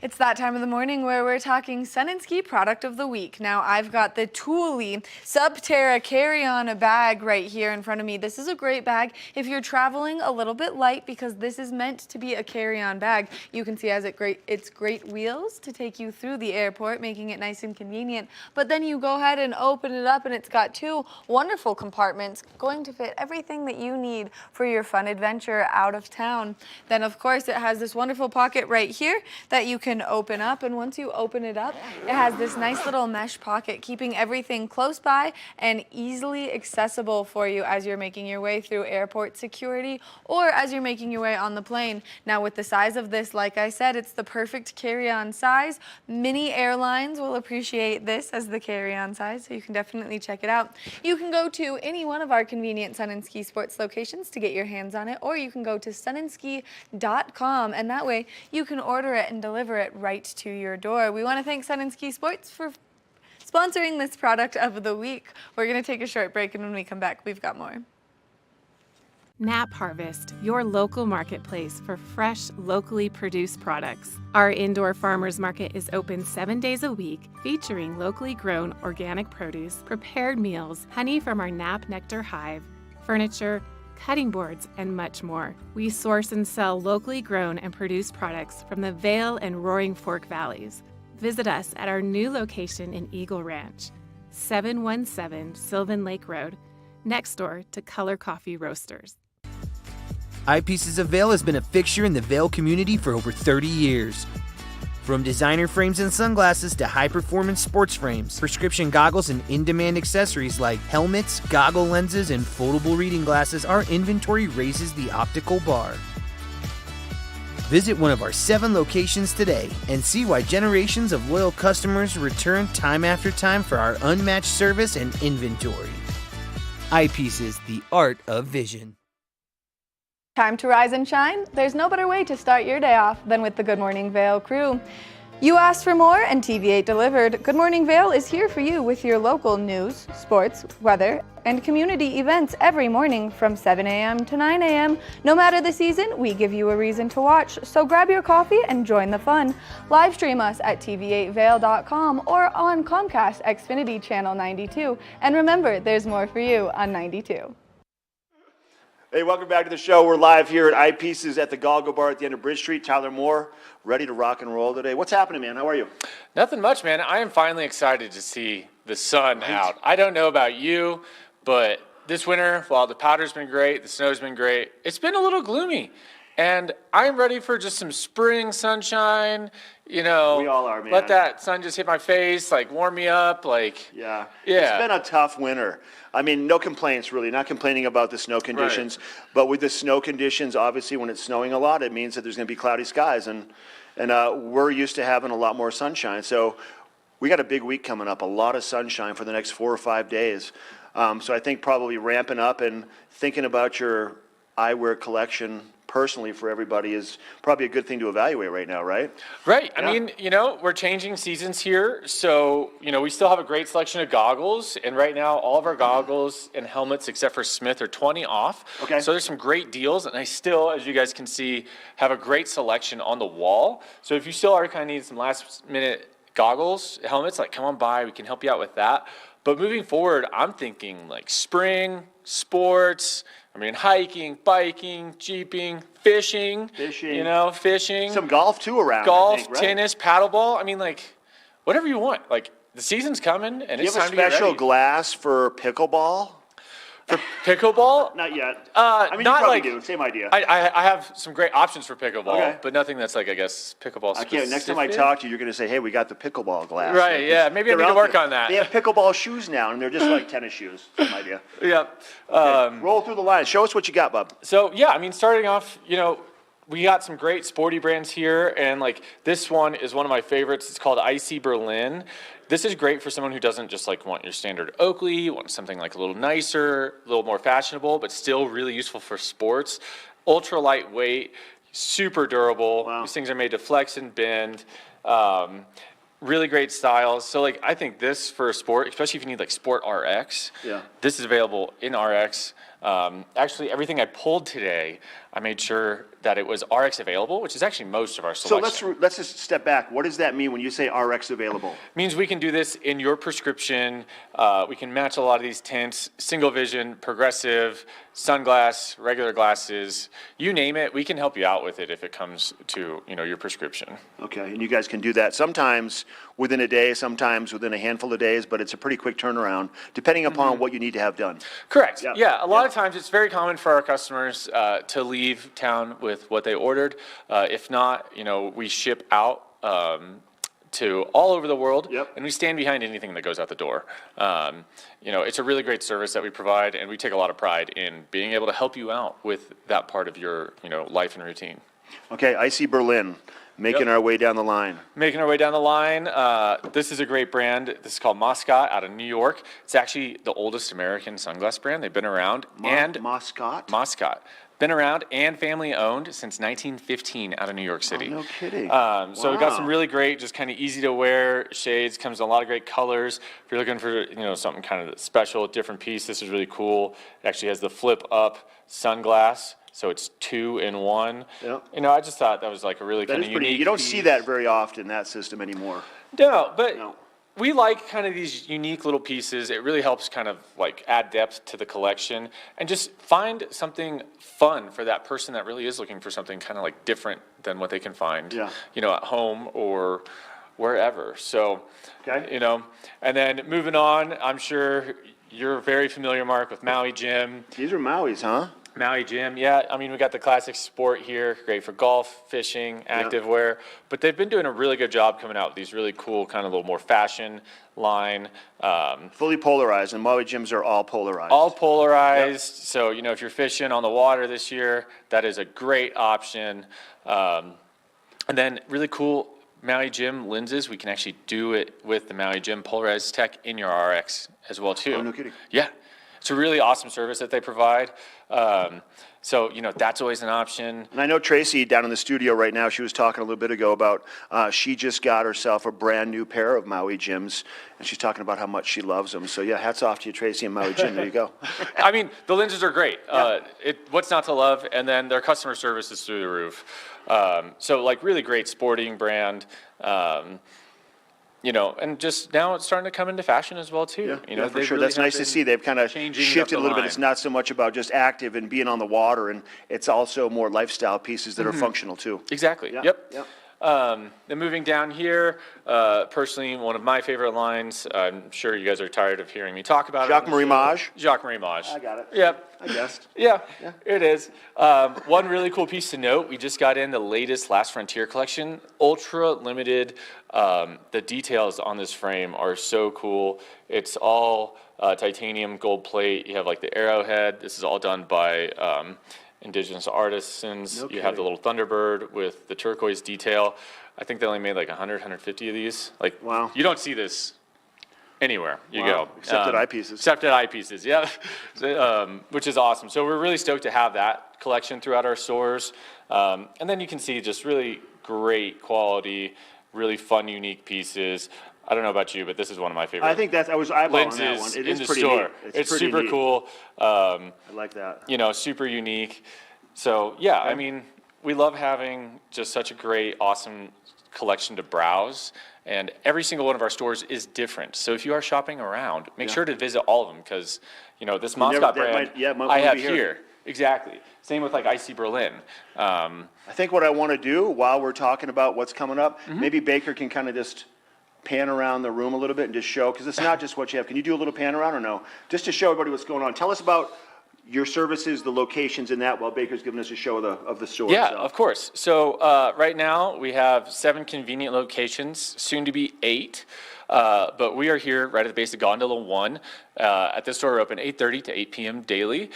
It's that time of the morning where we're talking Sun and Ski product of the week. Now I've got the Thule Subterra carry-on bag right here in front of me. This is a great bag if you're traveling a little bit light, because this is meant to be a carry-on bag. You can see it's great wheels to take you through the airport, making it nice and convenient. But then you go ahead and open it up, and it's got 2 wonderful compartments going to fit everything that you need for your fun adventure out of town. Then of course it has this wonderful pocket right here that you can open up, and once you open it up, it has this nice little mesh pocket, keeping everything close by and easily accessible for you as you're making your way through airport security or as you're making your way on the plane. Now with the size of this, like I said, it's the perfect carry-on size. Many airlines will appreciate this as the carry-on size, so you can definitely check it out. You can go to any one of our convenient Sun and Ski Sports locations to get your hands on it, or you can go to sunandski.com, and that way you can order it and deliver it right to your door. We want to thank Sun and Ski Sports for sponsoring this product of the week. We're going to take a short break, and when we come back, we've got more. Nap Harvest, your local marketplace for fresh, locally produced products. Our indoor farmers market is open 7 days a week, featuring locally grown organic produce, prepared meals, honey from our Nap Nectar hive, furniture, cutting boards, and much more. We source and sell locally grown and produced products from the Vail and Roaring Fork Valleys. Visit us at our new location in Eagle Ranch, 717 Sylvan Lake Road, next door to Color Coffee Roasters. Eye Pieces of Vail has been a fixture in the Vail community for over 30 years. From designer frames and sunglasses to high-performance sports frames, prescription goggles, and in-demand accessories like helmets, goggle lenses, and foldable reading glasses, our inventory raises the optical bar. Visit one of our 7 locations today and see why generations of loyal customers return time after time for our unmatched service and inventory. Eye Pieces, the art of vision. Time to rise and shine? There's no better way to start your day off than with the Good Morning Vail crew. You asked for more, and TV8 delivered. Good Morning Vail is here for you with your local news, sports, weather, and community events every morning from 7 a.m. to 9 a.m. No matter the season, we give you a reason to watch, so grab your coffee and join the fun. Live stream us at tv8vail.com or on Comcast Xfinity Channel 92. And remember, there's more for you on 92. Hey, welcome back to the show. We're live here at Eye Pieces at the Goggle Bar at the end of Bridge Street. Tyler Moore, ready to rock and roll today. What's happening, man? How are you? Nothing much, man. I am finally excited to see the sun out. I don't know about you, but this winter, while the powder's been great, the snow's been great, it's been a little gloomy. And I'm ready for just some spring sunshine, you know. We all are, man. Let that sun just hit my face, like warm me up, like. Yeah. Yeah. It's been a tough winter. I mean, no complaints really, not complaining about the snow conditions. Right. But with the snow conditions, obviously when it's snowing a lot, it means that there's going to be cloudy skies. And we're used to having a lot more sunshine. So we got a big week coming up, a lot of sunshine for the next 4 or 5 days. So I think probably ramping up and thinking about your eyewear collection personally for everybody is probably a good thing to evaluate right now, right? Right. Yeah. I mean, we're changing seasons here. So, we still have a great selection of goggles. And right now, all of our goggles and helmets, except for Smith, are 20 off. Okay. So there's some great deals. And I still, as you guys can see, have a great selection on the wall. So if you still are kind of need some last minute goggles, helmets, come on by. We can help you out with that. But moving forward, I'm thinking spring, sports, hiking, biking, jeeping, fishing. Fishing. Some golf too around. Golf, I think, right? tennis, paddleball. Whatever you want. The season's coming, and Do you it's have time a to get special ready. glass for pickleball? For pickleball? Not yet. Not you probably like do. Same idea. I have some great options for pickleball, Okay. but nothing that's pickleball I specific. can't. Next time I talk to you, you're going to say, "Hey, we got the pickleball glass." Right, yeah, maybe I They're need to out work there. on that. They have pickleball shoes now, and they're just like tennis shoes. Same idea. Yep. Okay, roll through the line. Show us what you got, bub. So starting off, we got some great sporty brands here, and this one is one of my favorites. It's called Icy Berlin. This is great for someone who doesn't just want your standard Oakley, want something a little nicer, a little more fashionable, but still really useful for sports. Ultra lightweight, super durable. Wow. These things are made to flex and bend. Really great styles. So I think this for a sport, especially if you need Sport RX, Yeah. this is available in RX. Actually, everything I pulled today, I made sure that it was RX available, which is actually most of our So selection. let's just step back. What does that mean when you say RX available? Means we can do this in your prescription. We can match a lot of these tints, single vision, progressive, sunglass, regular glasses, you name it. We can help you out with it if it comes to your prescription. Okay, and you guys can do that sometimes within a day, sometimes within a handful of days, but it's a pretty quick turnaround depending upon what you need to have done. Correct. Yep. Yeah, a lot of times it's very common for our customers to leave town with what they ordered. If not, we ship out to all over the world, and we stand behind anything that goes out the door. It's a really great service that we provide, and we take a lot of pride in being able to help you out with that part of your life and routine. Okay, Icy Berlin, making our way down the line. Making our way down the line, this is a great brand. This is called Moscot out of New York. It's actually the oldest American sunglass brand. They've been around. Moscot? Moscot. Been around and family owned since 1915 out of New York City. Oh, no kidding. So we've got some Wow. really great, just kind of easy to wear shades. Comes in a lot of great colors. If you're looking for something kind of special, different piece, this is really cool. It actually has the flip up sunglass, so it's 2 in 1. Yep. I just thought that was a really That kind is of pretty. unique. You don't piece. see that very often, that system anymore. No, but we like kind of these unique little pieces. It really helps kind of add depth to the collection and just find something fun for that person that really is looking for something kind of different than what they can find, at home or wherever. So, and then moving on, I'm sure you're very familiar, Mark, with Maui Gym. These are Maui's, huh? Maui Gym, yeah. We got the classic sport here, great for golf, fishing, active wear. But they've been doing a really good job coming out with these really cool, kind of a little more fashion line. Fully polarized, and Maui gyms are all polarized. All polarized. So, if you're fishing on the water this year, that is a great option. And then really cool Maui Gym lenses. We can actually do it with the Maui Gym polarized tech in your RX as well, too. Oh, no kidding. Yeah. It's a really awesome service that they provide. So, that's always an option. And I know Tracy down in the studio right now, she was talking a little bit ago about she just got herself a brand new pair of Maui gyms, and she's talking about how much she loves them. So, yeah, hats off to you, Tracy, and Maui Gym. There you go. The lenses are great. What's not to love? And then their customer service is through the roof. So, really great sporting brand. And just now it's starting to come into fashion as well, too. Yeah, for they sure. really That's have nice to been see. They've kind of changing up shifted the a little bit. line. It's not so much about just active and being on the water, and it's also more lifestyle pieces that are Mhm. functional, too. Exactly. Yeah, Yep. yep. Then moving down here, personally, one of my favorite lines. I'm sure you guys are tired of hearing me talk about Jacques it. Marie Mage? Jacques Marie Mage. I got it. Yep. I guessed. Yeah, it is. One really cool piece to note, we just got in the latest Last Frontier collection, ultra limited. The details on this frame are so cool. It's all titanium gold plate. You have the arrowhead. This is all done by indigenous artisans. No You have the kidding. little Thunderbird with the turquoise detail. I think they only made 100, 150 of these. Wow. You don't see this anywhere you Wow. go. Except at Eye Pieces. Except at Eye Pieces, yeah. Which is awesome. So we're really stoked to have that collection throughout our stores. And then you can see just really great quality, really fun, unique pieces. I don't know about you, but this is one of my favorite. I think I was eyeballing that lenses one. It in is the pretty store. neat. It's pretty super neat. cool. I like that. You know, super unique. So yeah, I mean, we love having just such a great, awesome collection to browse. And every single one of our stores is different. So if you are shopping around, make sure to visit all of them because, you know, this Moscot brand I have here. Exactly. Same with like Icy Berlin. I think what I want to do while we're talking about what's coming up, maybe Baker can kind of just pan around the room a little bit and just show, because it's not just what you have. Can you do a little pan around or no? Just to show everybody what's going on. Tell us about your services, the locations in that, while Baker's giving us a show of the store. Yeah, of course. So right now we have 7 convenient locations, soon to be 8. But we are here right at the base of Gondola 1. At this store, we're open 8:30 to 8 p.m. daily.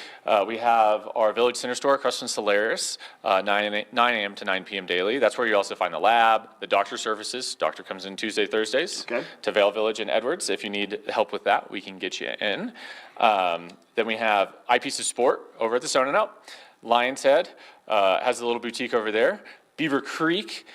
We have our Village Center store across from Solaris, 9 a.m. to 9 p.m. daily. That's where you also find the lab, the doctor services. Doctor comes in Tuesday, Thursdays to Vail Village and Edwards. If you need help with that, we can get you in. Then we have Eye Pieces of Sport over at the Stone and Up. Lion's Head has a little boutique over there. Beaver Creek.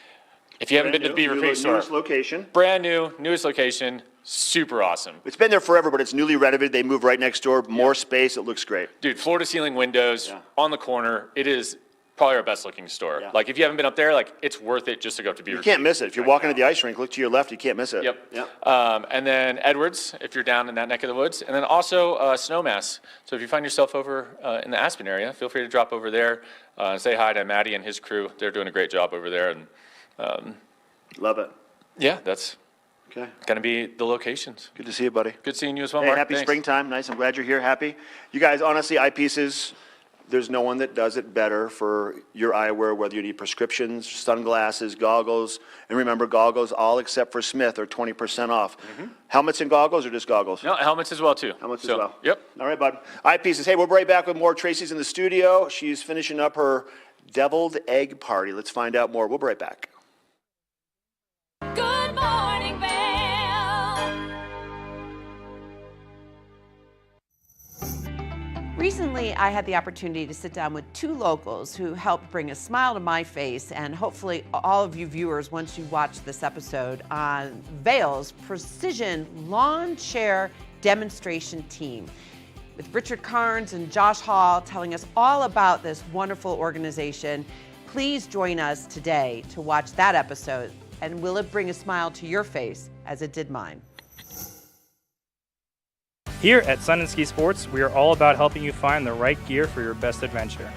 If you haven't been to the Beaver Creek store, newest location. Brand new, newest location, super awesome. It's been there forever, but it's newly renovated. They moved right next door, more space. It looks great. Dude, floor to ceiling windows on the corner. It is probably our best looking store. Like if you haven't been up there, like it's worth it just to go up to Beaver You Creek. can't miss it. If you're walking to the ice rink, look to your left. You can't miss it. Yep. And then Edwards, if you're down in that neck of the woods. And then also Snowmass. So if you find yourself over in the Aspen area, feel free to drop over there. Say hi to Maddie and his crew. They're doing a great job over there. And love it. Yeah, that's going to be the locations. Good to see you, buddy. Good seeing you as well, Hey, Mark. happy Thanks. springtime. Nice. I'm glad you're here. Happy. You guys, honestly, Eye Pieces, there's no one that does it better for your eyewear, whether you need prescriptions, sunglasses, goggles. And remember, goggles, all except for Smith, are 20% off. Helmets and goggles or just goggles? No, helmets as well, too. Helmets as well. Yep. All right, bud. Eye Pieces. Hey, we'll be right back with more. Tracy's in the studio. She's finishing up her deviled egg party. Let's find out more. We'll be right back. Good Morning Vail. Recently, I had the opportunity to sit down with 2 locals who helped bring a smile to my face, and hopefully all of you viewers, once you watch this episode, on Vail's Precision Lawn Chair Demonstration Team. With Richard Carnes and Josh Hall telling us all about this wonderful organization. Please join us today to watch that episode, and will it bring a smile to your face as it did mine? Here at Sun and Ski Sports, we are all about helping you find the right gear for your best adventure.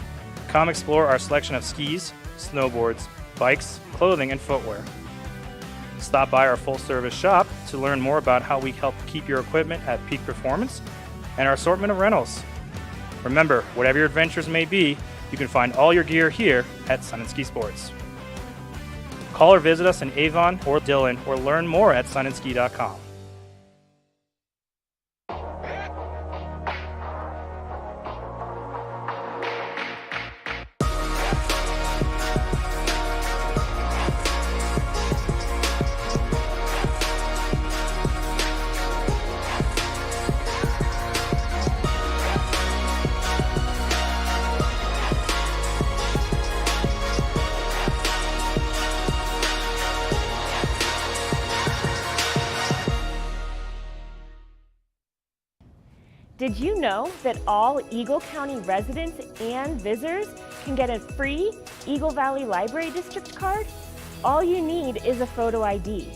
Come explore our selection of skis, snowboards, bikes, clothing, and footwear. Stop by our full-service shop to learn more about how we help keep your equipment at peak performance and our assortment of rentals. Remember, whatever your adventures may be, you can find all your gear here at Sun and Ski Sports. Call or visit us in Avon or Dillon, or learn more at sunandski.com. Did you know that all Eagle County residents and visitors can get a free Eagle Valley Library District card? All you need is a photo ID.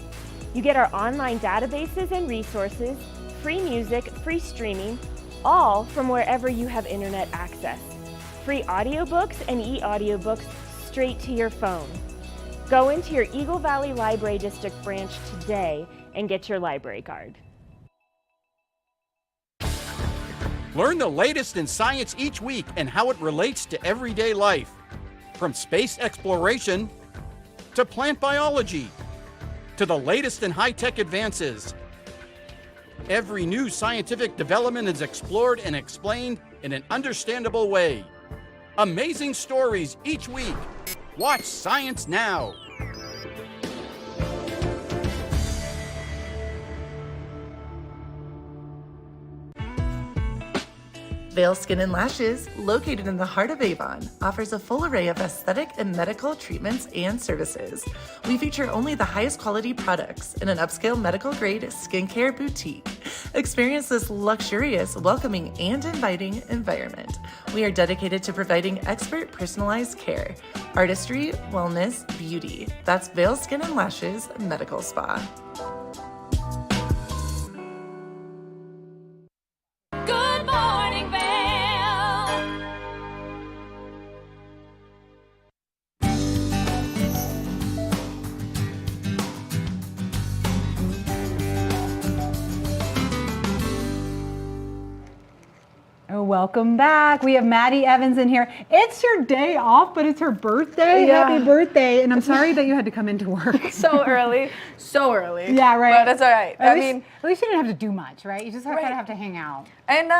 You get our online databases and resources, free music, free streaming, all from wherever you have internet access. Free audiobooks and e-audiobooks straight to your phone. Go into your Eagle Valley Library District branch today and get your library card. Learn the latest in science each week and how it relates to everyday life. From space exploration to plant biology to the latest in high-tech advances. Every new scientific development is explored and explained in an understandable way. Amazing stories each week. Watch Science Now. Vail Skin and Lashes, located in the heart of Avon, offers a full array of aesthetic and medical treatments and services. We feature only the highest quality products in an upscale medical-grade skincare boutique. Experience this luxurious, welcoming, and inviting environment. We are dedicated to providing expert personalized care, artistry, wellness, beauty. That's Vail Skin and Lashes Medical Spa. Good Morning Vail. Oh, welcome back. We have Maddie Evans in here. It's your day off, but it's her birthday. Yeah. Happy birthday. And I'm sorry that you had to come into work. So early. Yeah, right. But it's all right. At least you didn't have to do much, right? You just kind of have to hang out. And,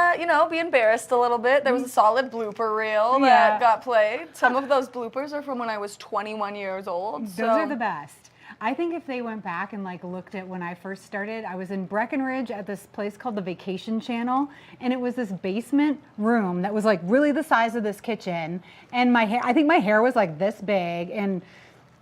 be embarrassed a little bit. There was a solid blooper reel Yeah. that got played. Some of those bloopers are from when I was 21 years old. Those are the best. I think if they went back and looked at when I first started, I was in Breckenridge at this place called the Vacation Channel, and it was this basement room that was really the size of this kitchen, and I think my hair was this big, and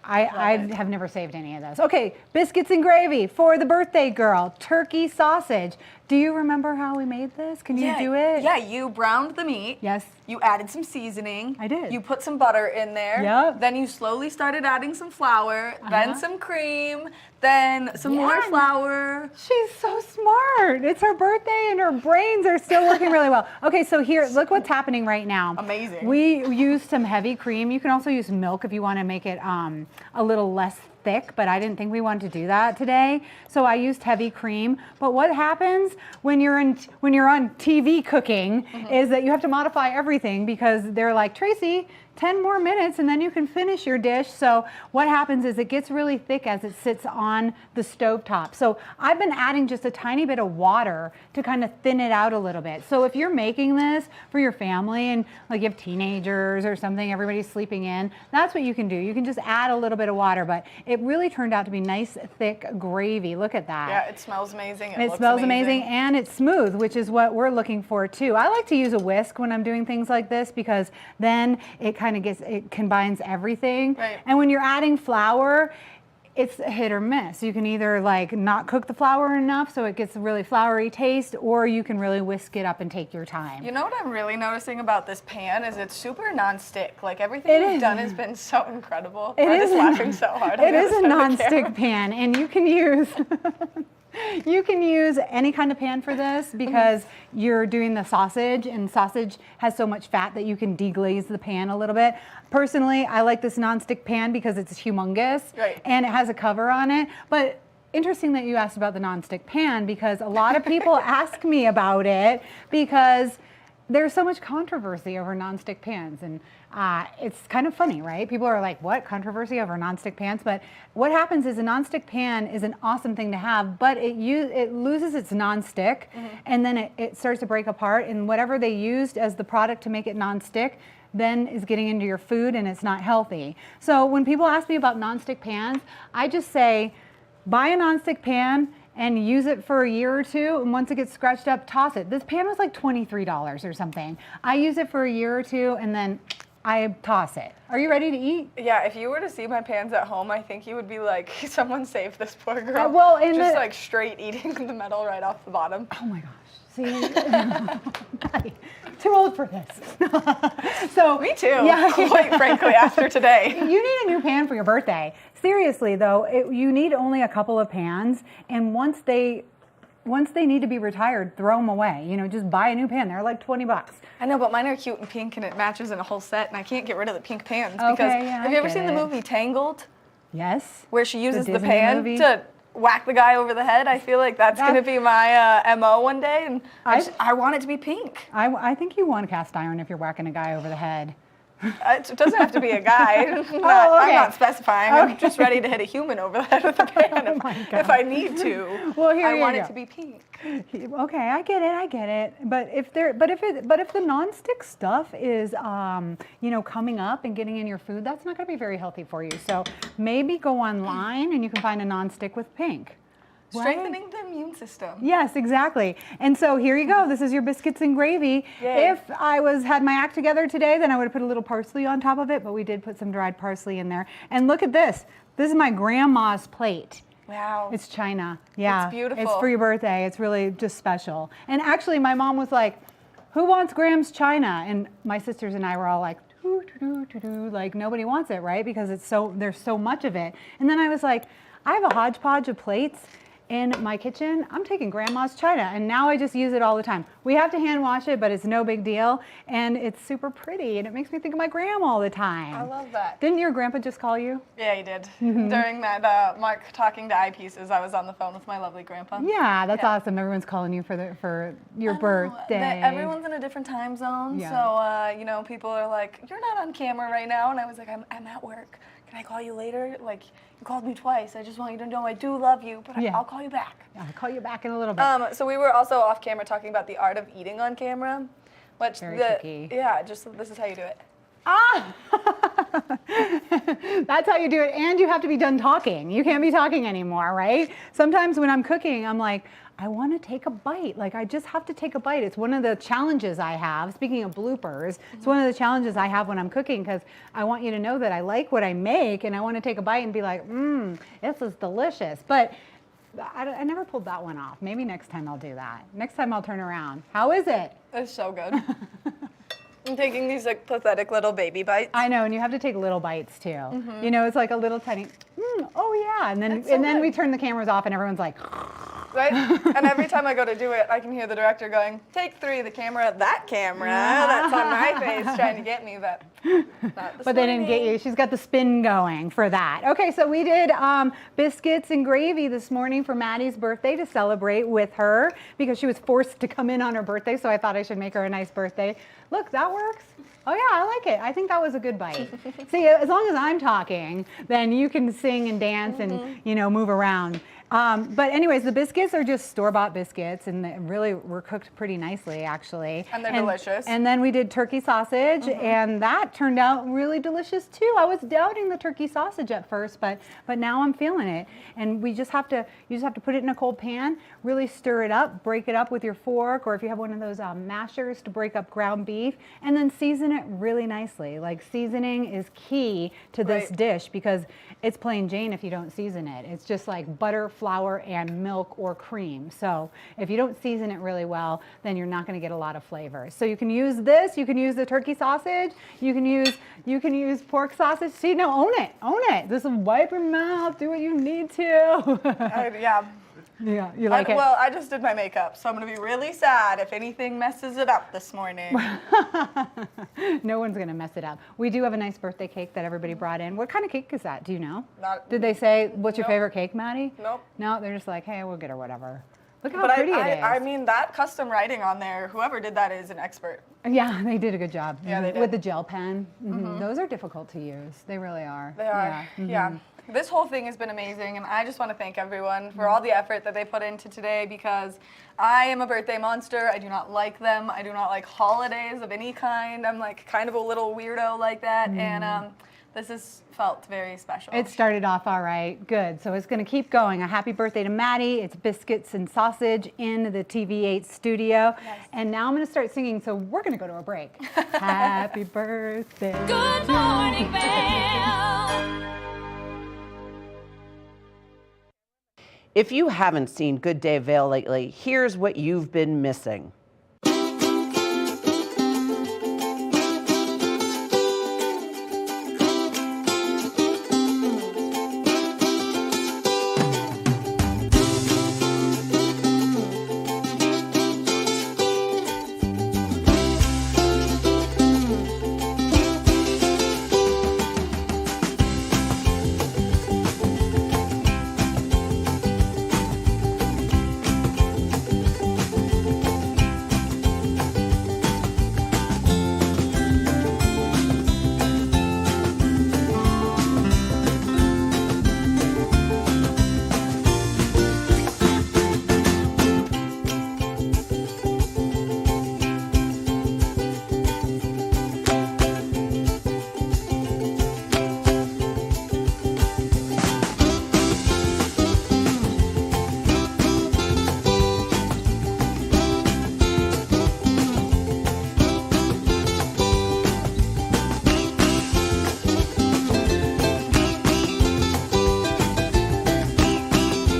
I have never saved any of this. Okay, biscuits and gravy for the birthday girl, turkey sausage. Do you remember how we made this? Can you do it? Yeah, you browned the meat. Yes. You added some seasoning. I did. You put some butter in there. Yep. Then you slowly started adding some flour, then some cream, then some more flour. She's so smart. It's her birthday and her brains are still working really well. Okay, so here, look what's happening right now. Amazing. We used some heavy cream. You can also use milk if you want to make it a little less thick, but I didn't think we wanted to do that today. So I used heavy cream. But what happens when you're on TV cooking is that you have to modify everything because they're like, Tracy, 10 more minutes and then you can finish your dish. So what happens is it gets really thick as it sits on the stovetop. So I've been adding just a tiny bit of water to kind of thin it out a little bit. So if you're making this for your family and you have teenagers or something, everybody's sleeping in, that's what you can do. You can just add a little bit of water, but it really turned out to be nice, thick gravy. Look at that. Yeah, it smells amazing. It smells amazing and it's smooth, which is what we're looking for too. I like to use a whisk when I'm doing things like this because then it combines everything. Right. And when you're adding flour, it's a hit or miss. You can either not cook the flour enough so it gets a really floury taste, or you can really whisk it up and take your time. You know what I'm really noticing about this pan is it's super non-stick. Everything you've done has been so incredible. I'm just laughing so hard. It is a non-stick pan, and you can use any kind of pan for this because you're doing the sausage, and sausage has so much fat that you can deglaze the pan a little bit. Personally, I like this non-stick pan because it's humongous and it has a cover on it. But interesting that you asked about the non-stick pan because a lot of people ask me about it because there's so much controversy over non-stick pans, and it's kind of funny, right? People are like, what, controversy over non-stick pans? But what happens is a non-stick pan is an awesome thing to have, but it loses its non-stick, and then it starts to break apart, and whatever they used as the product to make it non-stick then is getting into your food, and it's not healthy. So when people ask me about non-stick pans, I just say, buy a non-stick pan and use it for a year or two, and once it gets scratched up, toss it. This pan was like $23 or something. I use it for a year or two, and then I toss it. Are you ready to eat? Yeah, if you were to see my pans at home, I think you would be like, someone save this poor girl. Well, just straight eating the metal right off the bottom. Oh my gosh. See, too old for this. So me too. Yeah, quite frankly, after today. You need a new pan for your birthday. Seriously though, you need only a couple of pans, and once they need to be retired, throw them away. Just buy a new pan. They're like $20. I know, but mine are cute and pink, and it matches in a whole set, and I can't get rid of the pink pans Okay, because yeah, have you ever seen the movie Tangled? Yes. Where she uses the Disney pan movie. to whack the guy over the head. I feel like that's going to be my MO one day, and I want it to be pink. I think you want a cast iron if you're whacking a guy over the head. It doesn't have to be a guy. I'm not specifying. I'm just ready to hit a human over the head with a pan if I need to. Well, here I you want go. it to be pink. Okay, I get it. But if the nonstick stuff is coming up and getting in your food, that's not going to be very healthy for you. So maybe go online and you can find a nonstick with pink. Strengthening the immune system. Yes, exactly. And so here you go. This is your biscuits and gravy. Yay. If I had my act together today, then I would have put a little parsley on top of it, but we did put some dried parsley in there. And look at this. This is my grandma's plate. Wow. It's china. Yeah. It's beautiful. It's for your birthday. It's really just special. And actually, my mom was like, who wants Graham's china? And my sisters and I were all like, like nobody wants it, right? Because there's so much of it. And then I was like, I have a hodgepodge of plates in my kitchen. I'm taking grandma's china, and now I just use it all the time. We have to hand wash it, but it's no big deal, and it's super pretty, and it makes me think of my grandma all the time. I love that. Didn't your grandpa just call you? Yeah, he did. During that Mark talking to Eye Pieces, I was on the phone with my lovely grandpa. Yeah, that's awesome. Everyone's calling you for your birthday. Everyone's in a different time zone, so you know, people are like, "You're not on camera right now," and I was like, "I'm at work. Can I call you later?" Like, you called me twice. I just want you to know I do love you, but I'll call you back. Yeah, I'll call you back in a little bit. So we were also off camera talking about the art of eating on camera, which Very tricky. Yeah, just this is how you do it. That's how you do it, and you have to be done talking. You can't be talking anymore, right? Sometimes when I'm cooking, I'm like, I want to take a bite. Like, I just have to take a bite. It's one of the challenges I have. Speaking of bloopers, it's one of the challenges I have when I'm cooking, because I want you to know that I like what I make, and I want to take a bite and be like, this is delicious. But I never pulled that one off. Maybe next time I'll do that. Next time I'll turn around. How is it? It's so good. I'm taking these like pathetic little baby bites. I know, and you have to take little bites too. You know, it's like a little tiny, oh yeah, and then good. we turn the cameras off and everyone's like, right? And every time I go to do it, I can hear the director going, "Take 3, the camera, that camera." That's on my face trying to get me, but but they didn't get you. She's got the spin going for that. Okay, so we did biscuits and gravy this morning for Maddie's birthday to celebrate with her, because she was forced to come in on her birthday, so I thought I should make her a nice birthday. Look, that works. Oh yeah, I like it. I think that was a good bite. See, as long as I'm talking, then you can sing and dance and, you know, move around. But anyways, the biscuits are just store-bought biscuits, and they really were cooked pretty nicely, actually. And they're delicious. And then we did turkey sausage, and that turned out really delicious too. I was doubting the turkey sausage at first, but now I'm feeling it. And you just have to put it in a cold pan, really stir it up, break it up with your fork, or if you have one of those mashers to break up ground beef, and then season it really nicely. Like, seasoning is key to this dish, because it's plain Jane if you don't season it. It's just like butter, flour, and milk or cream. So if you don't season it really well, then you're not going to get a lot of flavor. So you can use this, you can use the turkey sausage, you can use pork sausage. See, no, own it. Just wipe your mouth, do what you need to. Yeah. Yeah, you like it? Well, I just did my makeup, so I'm going to be really sad if anything messes it up this morning. No one's going to mess it up. We do have a nice birthday cake that everybody brought in. What kind of cake is that? Do you know? Did they say, what's your favorite cake, Maddie? Nope. No, they're just like, hey, we'll get her whatever. Look how pretty it is. I mean, that custom writing on there, whoever did that is an expert. Yeah, they did a good job. Yeah, they did. With the gel pen. Those are difficult to use. They really are. They are. Yeah. This whole thing has been amazing, and I just want to thank everyone for all the effort that they put into today, because I am a birthday monster. I do not like them. I do not like holidays of any kind. I'm like kind of a little weirdo like that, and this has felt very special. It started off all right. Good. So it's going to keep going. A happy birthday to Maddie. It's biscuits and sausage in the TV8 studio. Yes. And now I'm going to start singing, so we're going to go to a break. Happy birthday. Good Morning Vail. If you haven't seen Good Day Vail lately, here's what you've been missing.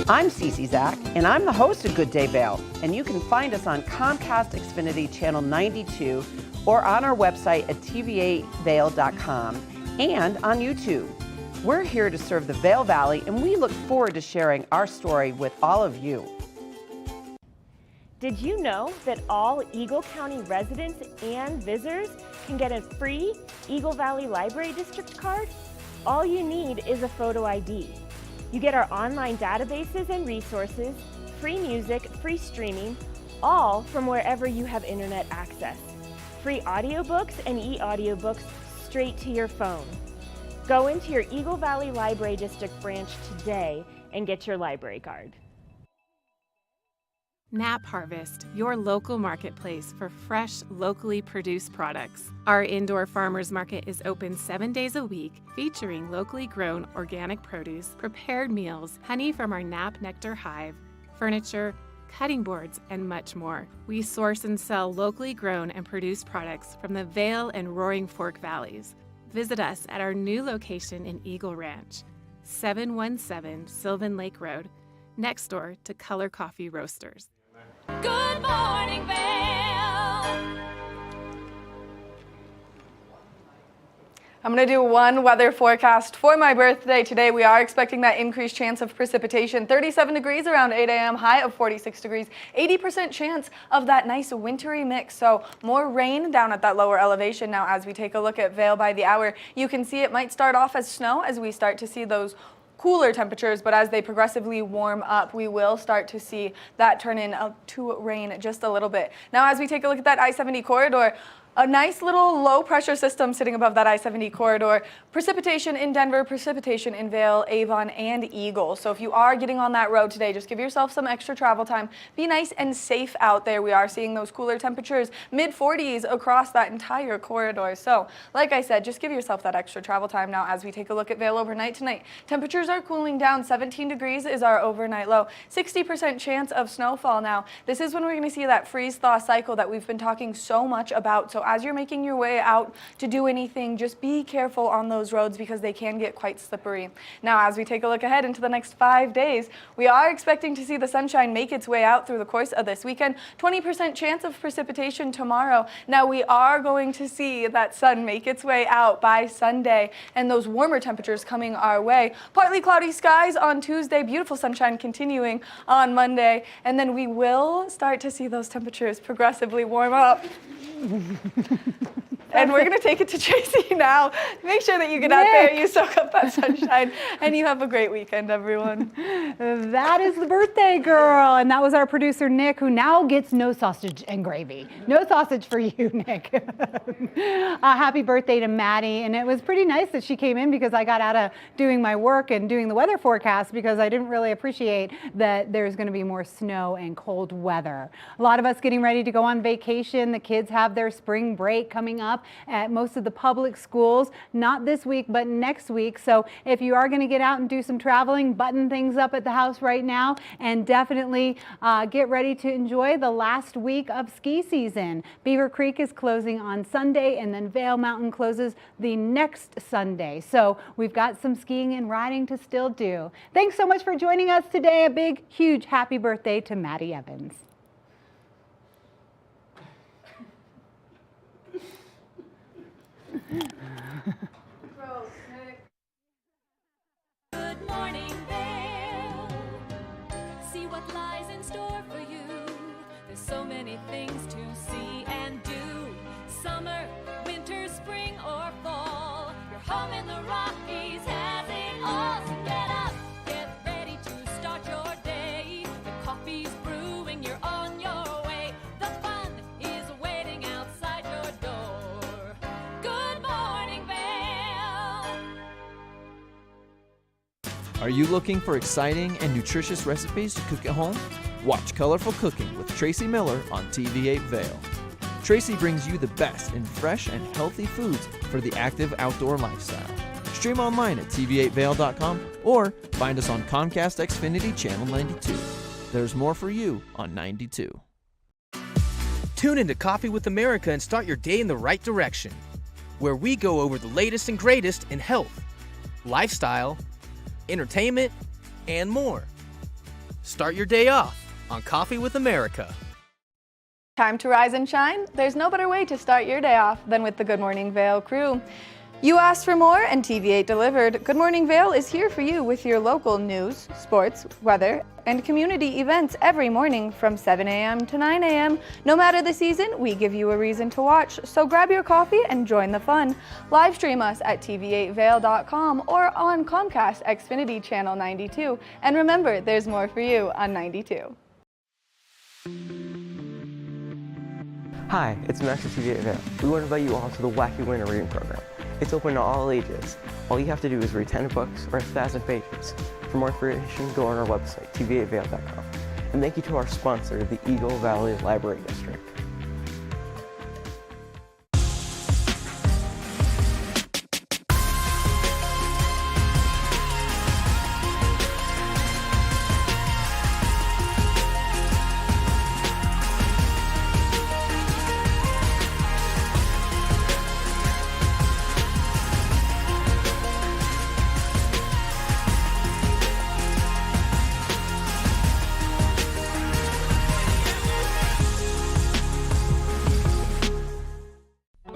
I'm Cece Zach, and I'm the host of Good Day Vail, and you can find us on Comcast Xfinity Channel 92 or on our website at tvavail.com and on YouTube. We're here to serve the Vail Valley, and we look forward to sharing our story with all of you. Did you know that all Eagle County residents and visitors can get a free Eagle Valley Library District card? All you need is a photo ID. You get our online databases and resources, free music, free streaming, all from wherever you have internet access. Free audiobooks and e-audiobooks straight to your phone. Go into your Eagle Valley Library District branch today and get your library card. Nap Harvest, your local marketplace for fresh, locally produced products. Our indoor farmers market is open 7 days a week, featuring locally grown organic produce, prepared meals, honey from our Nap Nectar hive, furniture, cutting boards, and much more. We source and sell locally grown and produced products from the Vail and Roaring Fork Valleys. Visit us at our new location in Eagle Ranch, 717 Sylvan Lake Road, next door to Color Coffee Roasters. Good Morning Vail. I'm going to do one weather forecast for my birthday today. We are expecting that increased chance of precipitation. 37 degrees around 8 a.m., high of 46 degrees, 80% chance of that nice wintry mix. So more rain down at that lower elevation. Now, as we take a look at Vail by the hour, you can see it might start off as snow as we start to see those cooler temperatures, but as they progressively warm up, we will start to see that turn into rain just a little bit. Now, as we take a look at that I-70 corridor, a nice little low pressure system sitting above that I-70 corridor. Precipitation in Denver, precipitation in Vail, Avon, and Eagle. So if you are getting on that road today, just give yourself some extra travel time. Be nice and safe out there. We are seeing those cooler temperatures, mid-40s across that entire corridor. So like I said, just give yourself that extra travel time. Now, as we take a look at Vail overnight tonight, temperatures are cooling down. 17 degrees is our overnight low. 60% chance of snowfall. Now, this is when we're going to see that freeze-thaw cycle that we've been talking so much about. So as you're making your way out to do anything, just be careful on those roads because they can get quite slippery. Now, as we take a look ahead into the next 5 days, we are expecting to see the sunshine make its way out through the course of this weekend. 20% chance of precipitation tomorrow. Now, we are going to see that sun make its way out by Sunday and those warmer temperatures coming our way. Partly cloudy skies on Tuesday, beautiful sunshine continuing on Monday, and then we will start to see those temperatures progressively warm up. And we're going to take it to Tracy now. Make sure that you get out there, you soak up that sunshine, and you have a great weekend, everyone. That is the birthday girl, and that was our producer, Nick, who now gets no sausage and gravy. No sausage for you, Nick. Happy birthday to Maddie, and it was pretty nice that she came in because I got out of doing my work and doing the weather forecast because I didn't really appreciate that there's going to be more snow and cold weather. A lot of us getting ready to go on vacation. The kids have their spring break coming up at most of the public schools, not this week, but next week. So if you are going to get out and do some traveling, button things up at the house right now and definitely get ready to enjoy the last week of ski season. Beaver Creek is closing on Sunday, and then Vail Mountain closes the next Sunday. So we've got some skiing and riding to still do. Thanks so much for joining us today. A big, huge happy birthday to Maddie Evans. Good Morning Vail. See what lies in store for you. There's so many things to see and do. Summer, winter, spring, or fall. Your home in the Rockies has it all. So get up, get ready to start your day. The coffee's brewing, you're on your way. The fun is waiting outside your door. Good Morning Vail. Are you looking for exciting and nutritious recipes to cook at home? Watch Colorful Cooking with Tracy Miller on TV8 Vail. Tracy brings you the best in fresh and healthy foods for the active outdoor lifestyle. Stream online at tv8vail.com or find us on Comcast Xfinity Channel 92. There's more for you on 92. Tune into Coffee with America and start your day in the right direction, where we go over the latest and greatest in health, lifestyle, entertainment, and more. Start your day off on Coffee with America. Time to rise and shine? There's no better way to start your day off than with the Good Morning Vail crew. You asked for more and TV8 delivered. Good Morning Vail is here for you with your local news, sports, weather, and community events every morning from 7 a.m. to 9 a.m. No matter the season, we give you a reason to watch, so grab your coffee and join the fun. Live stream us at tv8vail.com or on Comcast Xfinity Channel 92. And remember, there's more for you on 92. Hi, it's Max at TV8 Vail. We want to invite you all to the Wacky Winter Reading Program. It's open to all ages. All you have to do is read 10 books or 1,000 pages. For more information, go on our website, tv8vail.com. And thank you to our sponsor, the Eagle Valley Library District.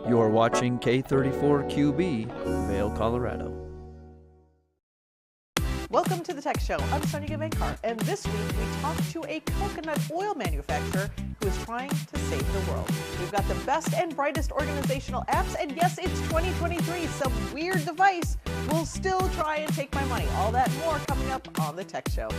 You're watching K34QB, Vail, Colorado. Welcome to the Tech Show. I'm Sonia Gavankar, and this week we talk to a coconut oil manufacturer who is trying to save the world. We've got the best and brightest organizational apps, and yes, it's 2023. Some weird device will still try and take my money. All that and more coming up on the Tech Show.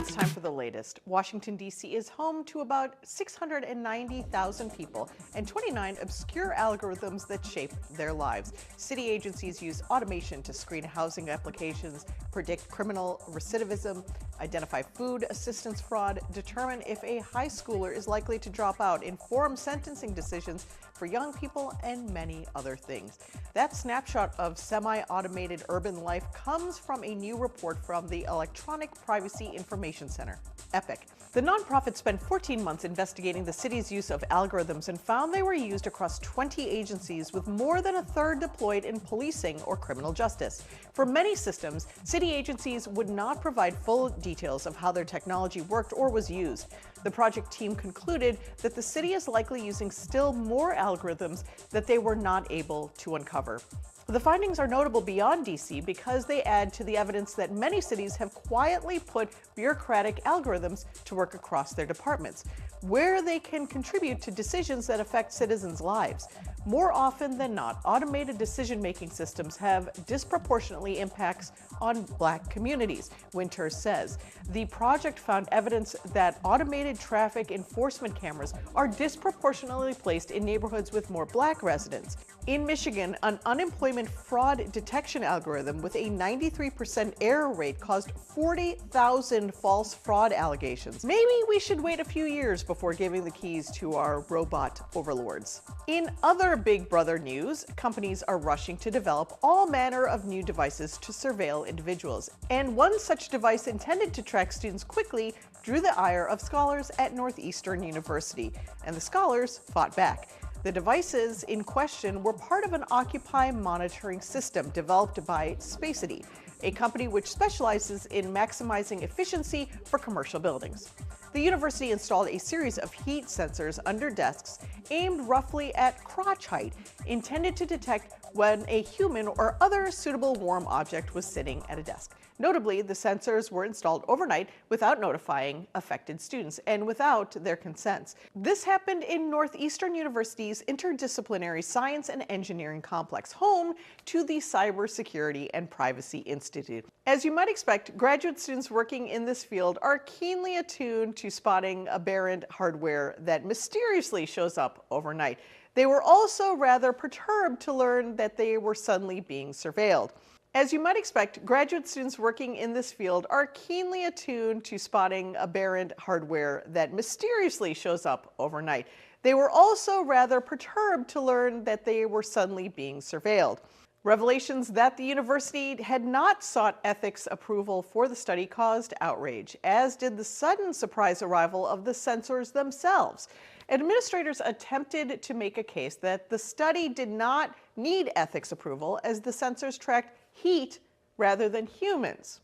It's time for the latest. Washington, D.C. is home to about 690,000 people and 29 obscure algorithms that shape their lives. City agencies use automation to screen housing applications, predict criminal recidivism, identify food assistance fraud, determine if a high schooler is likely to drop out, inform sentencing decisions for young people, and many other things. That snapshot of semi-automated urban life comes from a new report from the Electronic Privacy Information Center, EPIC. The nonprofit spent 14 months investigating the city's use of algorithms and found they were used across 20 agencies, with more than a third deployed in policing or criminal justice. For many systems, city agencies would not provide full details of how their technology worked or was used. The project team concluded that the city is likely using still more algorithms that they were not able to uncover. The findings are notable beyond DC because they add to the evidence that many cities have quietly put bureaucratic algorithms to work across their departments, where they can contribute to decisions that affect citizens' lives. More often than not, automated decision-making systems have disproportionately impacts on Black communities, Winters says. The project found evidence that automated traffic enforcement cameras are disproportionately placed in neighborhoods with more Black residents. In Michigan, an unemployment fraud detection algorithm with a 93% error rate caused 40,000 false fraud allegations. Maybe we should wait a few years before giving the keys to our robot overlords. In other Big Brother news, companies are rushing to develop all manner of new devices to surveil individuals. And one such device intended to track students quickly drew the ire of scholars at Northeastern University, and the scholars fought back. The devices in question were part of an Occupy monitoring system developed by Spacity, a company which specializes in maximizing efficiency for commercial buildings. The university installed a series of heat sensors under desks aimed roughly at crotch height, intended to detect when a human or other suitable warm object was sitting at a desk. Notably, the sensors were installed overnight without notifying affected students and without their consents. This happened in Northeastern University's Interdisciplinary Science and Engineering Complex, home to the Cybersecurity and Privacy Institute. As you might expect, graduate students working in this field are keenly attuned to spotting aberrant hardware that mysteriously shows up overnight. They were also rather perturbed to learn that they were suddenly being surveilled. As you might expect, graduate students working in this field are keenly attuned to spotting aberrant hardware that mysteriously shows up overnight. They were also rather perturbed to learn that they were suddenly being surveilled. Revelations that the university had not sought ethics approval for the study caused outrage, as did the sudden surprise arrival of the censors themselves. Administrators attempted to make a case that the study did not need ethics approval as the censors tracked heat rather than humans.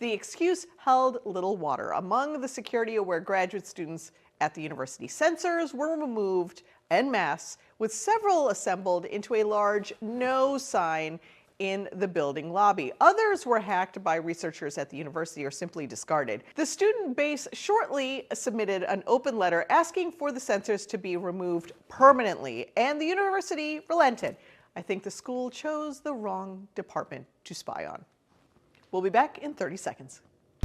The excuse held little water. Among the security-aware graduate students at the university, censors were removed en masse, with several assembled into a large no sign in the building lobby. Others were hacked by researchers at the university or simply discarded. The student base shortly submitted an open letter asking for the censors to be removed permanently, and the university relented. I think the school chose the wrong department to spy on. We'll be back in 30 seconds.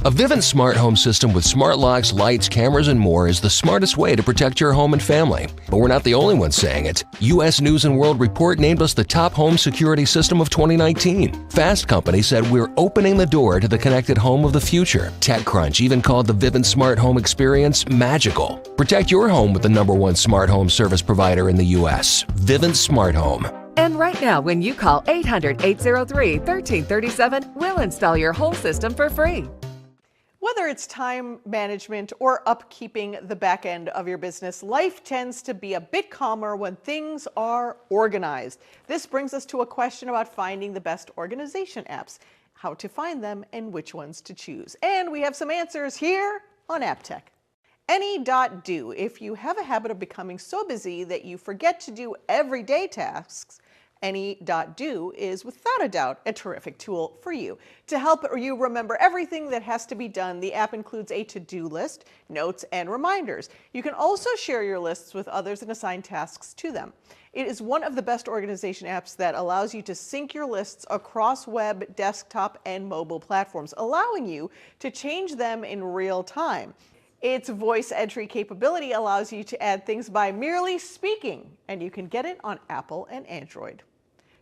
A Vivint smart home system with smart locks, lights, cameras, and more is the smartest way to protect your home and family. But we're not the only ones saying it. U.S. News & World Report named us the top home security system of 2019. Fast Company said we're opening the door to the connected home of the future. TechCrunch even called the Vivint smart home experience magical. Protect your home with the #1 smart home service provider in the U.S., Vivint Smart Home. And right now, when you call 800-803-1337, we'll install your whole system for free. Whether it's time management or upkeeping the back end of your business, life tends to be a bit calmer when things are organized. This brings us to a question about finding the best organization apps, how to find them, and which ones to choose. And we have some answers here on App Tech. Any.do. If you have a habit of becoming so busy that you forget to do everyday tasks, Any.do is without a doubt a terrific tool for you. To help you remember everything that has to be done, the app includes a to-do list, notes, and reminders. You can also share your lists with others and assign tasks to them. It is one of the best organization apps that allows you to sync your lists across web, desktop, and mobile platforms, allowing you to change them in real time. Its voice entry capability allows you to add things by merely speaking, and you can get it on Apple and Android.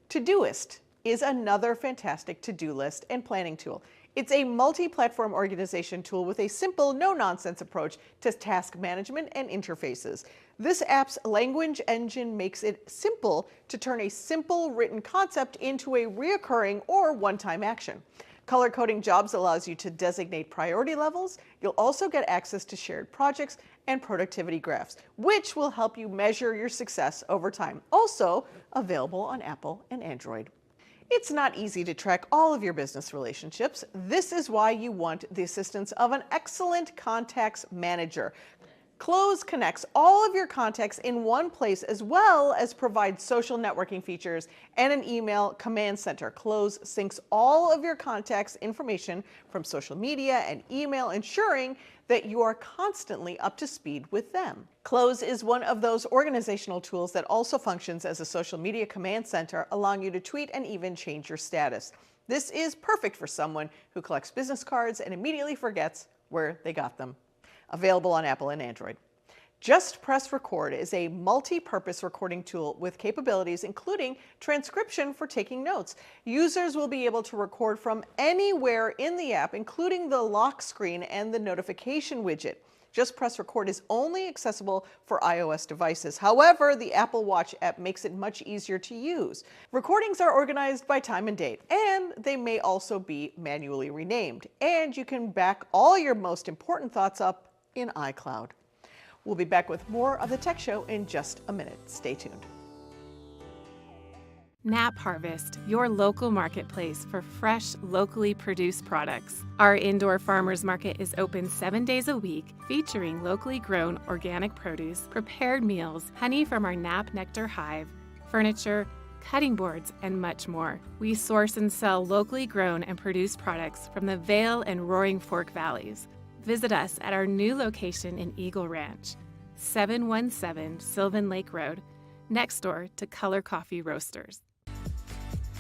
Todoist is another fantastic to-do list and planning tool. It's a multi-platform organization tool with a simple, no-nonsense approach to task management and interfaces. This app's language engine makes it simple to turn a simple written concept into a reoccurring or one-time action. Color coding jobs allows you to designate priority levels. You'll also get access to shared projects and productivity graphs, which will help you measure your success over time. Also available on Apple and Android. It's not easy to track all of your business relationships. This is why you want the assistance of an excellent contacts manager. Close connects all of your contacts in one place, as well as provides social networking features and an email command center. Close syncs all of your contacts' information from social media and email, ensuring that you are constantly up to speed with them. Close is one of those organizational tools that also functions as a social media command center, allowing you to tweet and even change your status. This is perfect for someone who collects business cards and immediately forgets where they got them. Available on Apple and Android. Just Press Record is a multi-purpose recording tool with capabilities including transcription for taking notes. Users will be able to record from anywhere in the app, including the lock screen and the notification widget. Just Press Record is only accessible for iOS devices. However, the Apple Watch app makes it much easier to use. Recordings are organized by time and date, and they may also be manually renamed. And you can back all your most important thoughts up in iCloud. We'll be back with more of the Tech Show in just a minute. Stay tuned. Nap Harvest, your local marketplace for fresh, locally produced products. Our indoor farmers market is open 7 days a week, featuring locally grown organic produce, prepared meals, honey from our Nap Nectar hive, furniture, cutting boards, and much more. We source and sell locally grown and produced products from the Vail and Roaring Fork Valleys. Visit us at our new location in Eagle Ranch, 717 Sylvan Lake Road, next door to Color Coffee Roasters.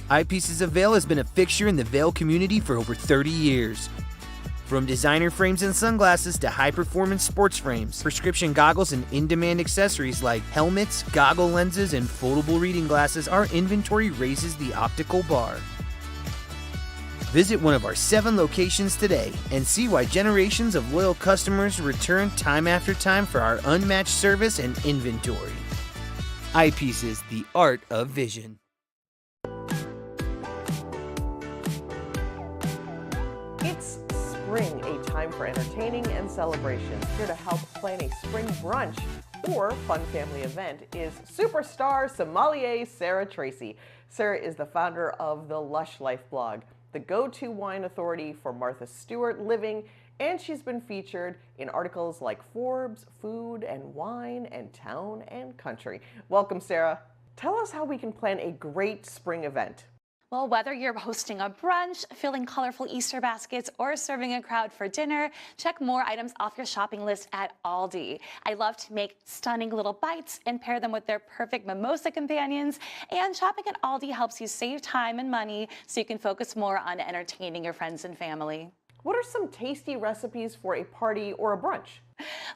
Eye Pieces of Vail has been a fixture in the Vail community for over 30 years. From designer frames and sunglasses to high-performance sports frames, prescription goggles, and in-demand accessories like helmets, goggle lenses, and foldable reading glasses, our inventory raises the optical bar. Visit one of our 7 locations today and see why generations of loyal customers return time after time for our unmatched service and inventory. Eye Pieces, the art of vision. time for entertaining and celebration. Here to help plan a spring brunch or fun family event is superstar sommelier Sarah Tracy. Sarah is the founder of the Lush Life blog, the go-to wine authority for Martha Stewart living, and she's been featured in articles like Forbes, Food and Wine, and Town and Country. Welcome, Sarah. Tell us how we can plan a great spring event. Well, whether you're hosting a brunch, filling colorful Easter baskets, or serving a crowd for dinner, check more items off your shopping list at Aldi. I love to make stunning little bites and pair them with their perfect mimosa companions. And shopping at Aldi helps you save time and money so you can focus more on entertaining your friends and family. What are some tasty recipes for a party or a brunch?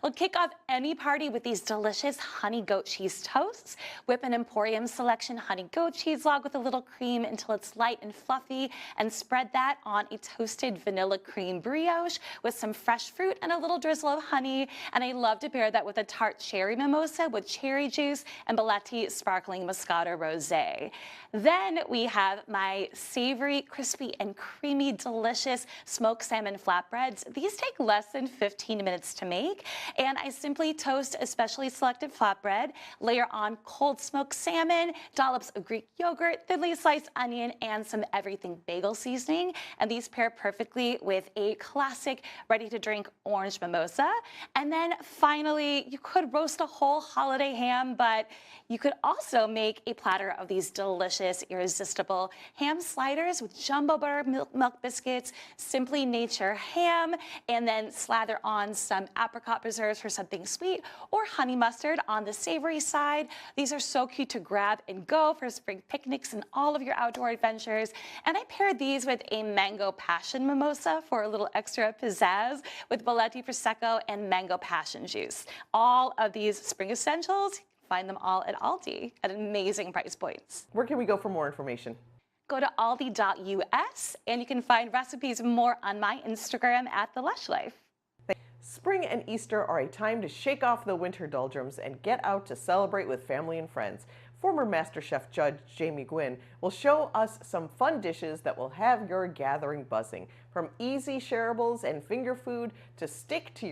Well, kick off any party with these delicious honey goat cheese toasts. Whip an Emporium selection honey goat cheese log with a little cream until it's light and fluffy, and spread that on a toasted vanilla cream brioche with some fresh fruit and a little drizzle of honey. And I love to pair that with a tart cherry mimosa with cherry juice and Belletti sparkling Moscato Rosé. Then we have my savory, crispy, and creamy, delicious smoked salmon flatbreads. These take less than 15 minutes to make, and I simply toast a specially selected flatbread, layer on cold smoked salmon, dollops of Greek yogurt, thinly sliced onion, and some everything bagel seasoning. And these pair perfectly with a classic ready-to-drink orange mimosa. And then finally, you could roast a whole holiday ham, but you could also make a platter of these delicious, irresistible ham sliders with jumbo butter milk biscuits, Simply Nature ham, and then slather on some apricot preserves for something sweet, or honey mustard on the savory side. These are so cute to grab and go for spring picnics and all of your outdoor adventures. And I paired these with a mango passion mimosa for a little extra pizzazz with Belletti Prosecco and mango passion juice. All of these spring essentials, find them all at Aldi at amazing price points. Where can we go for more information? Go to aldi.us and you can find recipes more on my Instagram at The Lush Life. Spring and Easter are a time to shake off the winter doldrums and get out to celebrate with family and friends. Former MasterChef judge Jamie Gwynn will show us some fun dishes that will have your gathering buzzing. From easy shareables and finger food to stick to